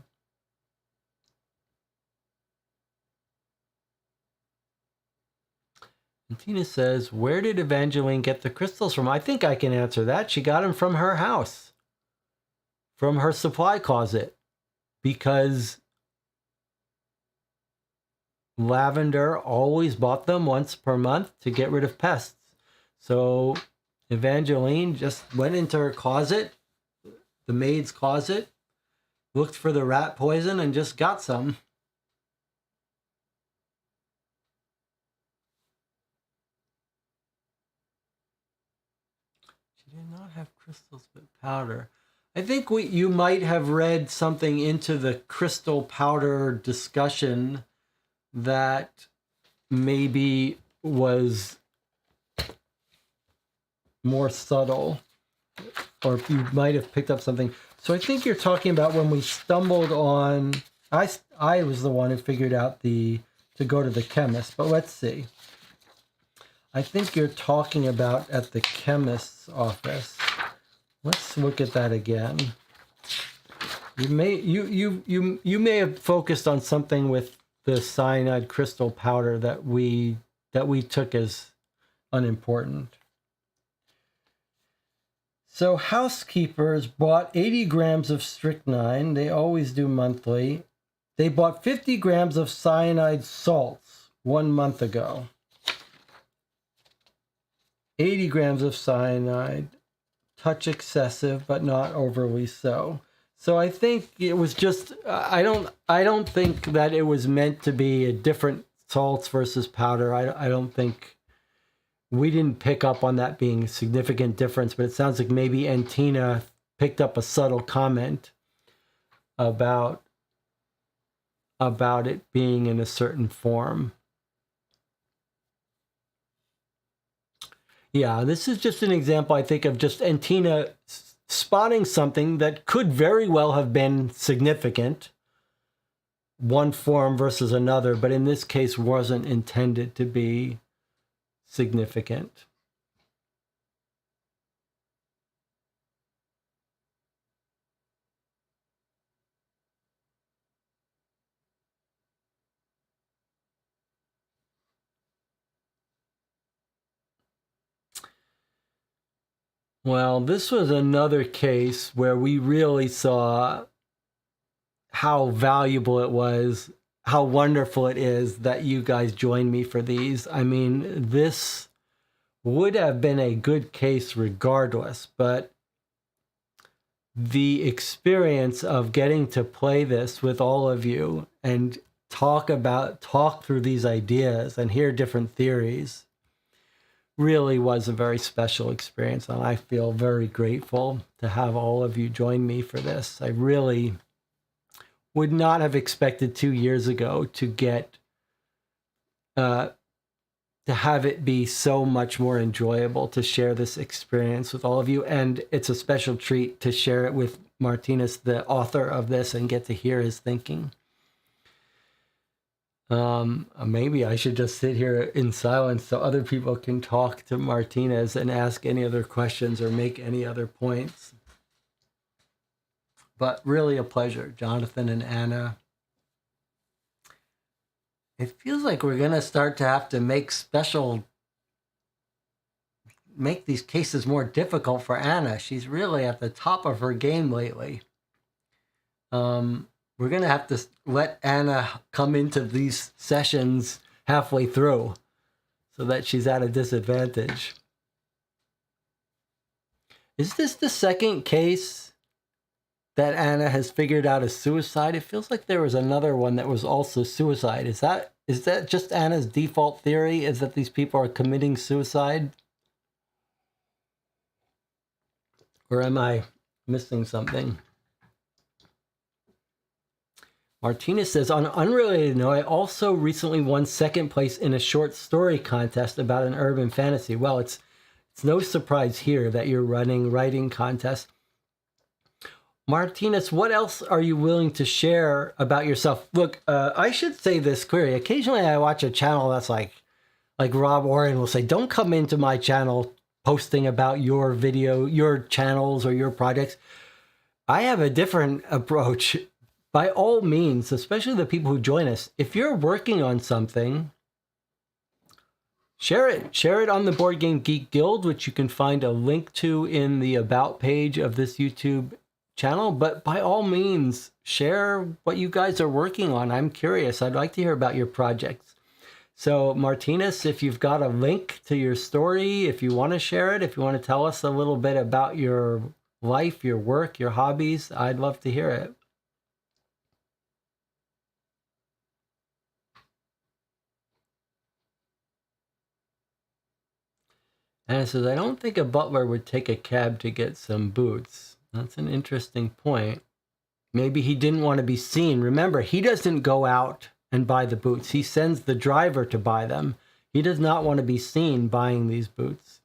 And Tina says, where did Evangeline get the crystals from? I think I can answer that. She got them from her house, from her supply closet, because Lavender always bought them once per month to get rid of pests. So Evangeline just went into her closet, the maid's closet, looked for the rat poison and just got some. She did not have crystals but powder. I think you might have read something into the crystal powder discussion that maybe was more subtle, or you might have picked up something. So I think you're talking about when we stumbled on... I was the one who figured out to go to the chemist, but let's see. I think you're talking about at the chemist's office. Let's look at that again. You may have focused on something with the cyanide crystal powder that we took as unimportant. So housekeepers bought 80 grams of strychnine. They always do monthly. They bought 50 grams of cyanide salts 1 month ago. 80 grams of cyanide, touch excessive, but not overly so. So I think it was just, I don't think that it was meant to be a different salts versus powder. I don't think, we didn't pick up on that being a significant difference, but it sounds like maybe Antina picked up a subtle comment about it being in a certain form. Yeah, this is just an example, I think, of just Antina spotting something that could very well have been significant, one form versus another, but in this case wasn't intended to be significant. Well, this was another case where we really saw how valuable it was, how wonderful it is that you guys joined me for these. I mean, this would have been a good case regardless, but the experience of getting to play this with all of you and talk through these ideas and hear different theories really was a very special experience, and I feel very grateful to have all of you join me for this. I really would not have expected 2 years ago to get to have it be so much more enjoyable to share this experience with all of you, and it's a special treat to share it with Martinez, the author of this, and get to hear his thinking. Maybe I should just sit here in silence so other people can talk to Martinez and ask any other questions or make any other points. But really a pleasure, Jonathan and Anna. It feels like we're going to start to have to make these cases more difficult for Anna. She's really at the top of her game lately. We're going to have to let Anna come into these sessions halfway through so that she's at a disadvantage. Is this the second case that Anna has figured out as suicide? It feels like there was another one that was also suicide. Is that just Anna's default theory, is that these people are committing suicide? Or am I missing something? Martinez says, on an unrelated note, I also recently won second place in a short story contest about an urban fantasy. Well, it's no surprise here that you're running writing contests. Martinez, what else are you willing to share about yourself? Look, I should say this clearly. Occasionally I watch a channel that's like Rob Oren will say, don't come into my channel posting about your video, your channels or your projects. I have a different approach. By all means, especially the people who join us, if you're working on something, share it. Share it on the Board Game Geek Guild, which you can find a link to in the About page of this YouTube channel. But by all means, share what you guys are working on. I'm curious. I'd like to hear about your projects. So Martinez, if you've got a link to your story, if you want to share it, if you want to tell us a little bit about your life, your work, your hobbies, I'd love to hear it. And it says, I don't think a butler would take a cab to get some boots. That's an interesting point. Maybe he didn't want to be seen. Remember, he doesn't go out and buy the boots. He sends the driver to buy them. He does not want to be seen buying these boots.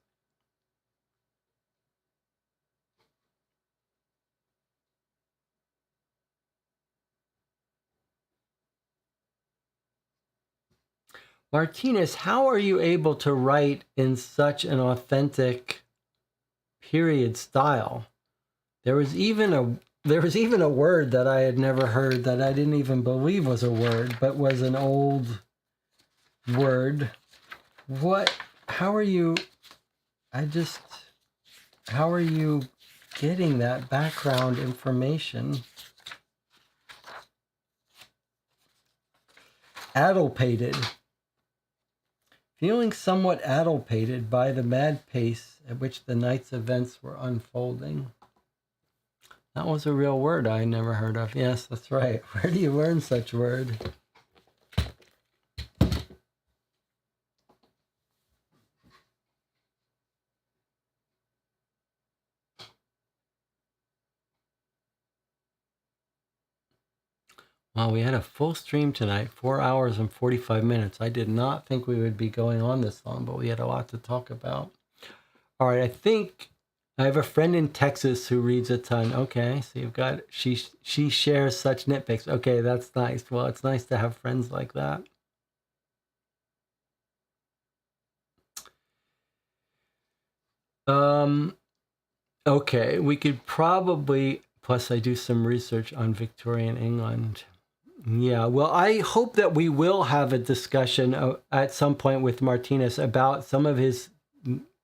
Martinez, how are you able to write in such an authentic period style? There was even a word that I had never heard that I didn't even believe was a word, but was an old word. How are you getting that background information? Addlepated. Feeling somewhat addlepated by the mad pace at which the night's events were unfolding. That was a real word I never heard of. Yes, that's right. Where do you learn such word? Well, we had a full stream tonight, 4 hours and 45 minutes. I did not think we would be going on this long, but we had a lot to talk about. All right, I think I have a friend in Texas who reads a ton. Okay, so you've got, she shares such nitpicks. Okay, that's nice. Well, it's nice to have friends like that. Okay, we could probably, plus I do some research on Victorian England. Yeah, well, I hope that we will have a discussion at some point with Martinez about some of his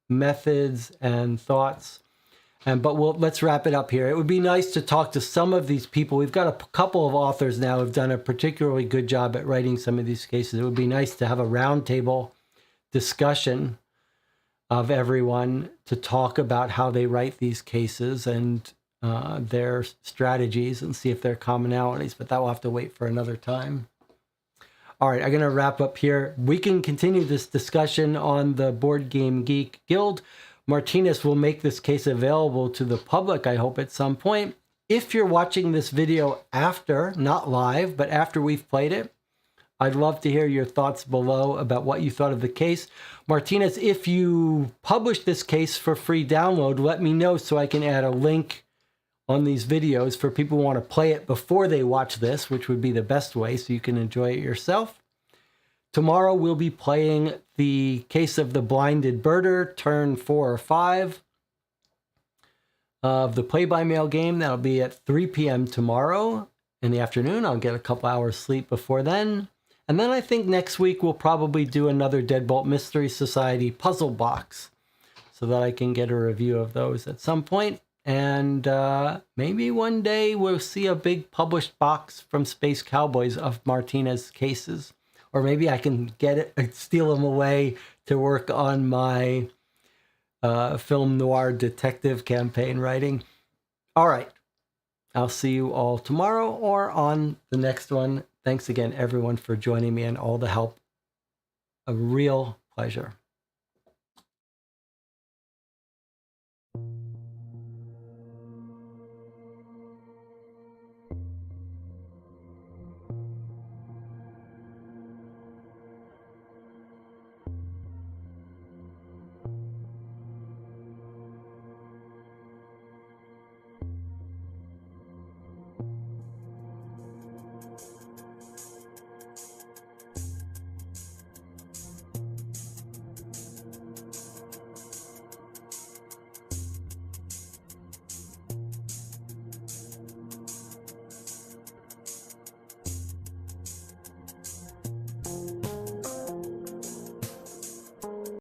methods and thoughts. But let's wrap it up here. It would be nice to talk to some of these people. We've got a couple of authors now who've done a particularly good job at writing some of these cases. It would be nice to have a roundtable discussion of everyone to talk about how they write these cases and their strategies and see if there are commonalities, but that will have to wait for another time. All right, I'm going to wrap up here. We can continue this discussion on the Board Game Geek Guild. Martinez will make this case available to the public, I hope, at some point. If you're watching this video after, not live, but after we've played it, I'd love to hear your thoughts below about what you thought of the case. Martinez, if you publish this case for free download, let me know so I can add a link on these videos for people who want to play it before they watch this, which would be the best way so you can enjoy it yourself. Tomorrow we'll be playing The Case of the Blinded Birder, turn 4 or 5 of the play-by-mail game. That'll be at 3 p.m. tomorrow in the afternoon. I'll get a couple hours sleep before then. And then I think next week we'll probably do another Deadbolt Mystery Society puzzle box so that I can get a review of those at some point. And maybe one day we'll see a big published box from Space Cowboys of Martinez cases. Or maybe I can get it, steal them away to work on my film noir detective campaign writing. All right. I'll see you all tomorrow or on the next one. Thanks again, everyone, for joining me and all the help. A real pleasure.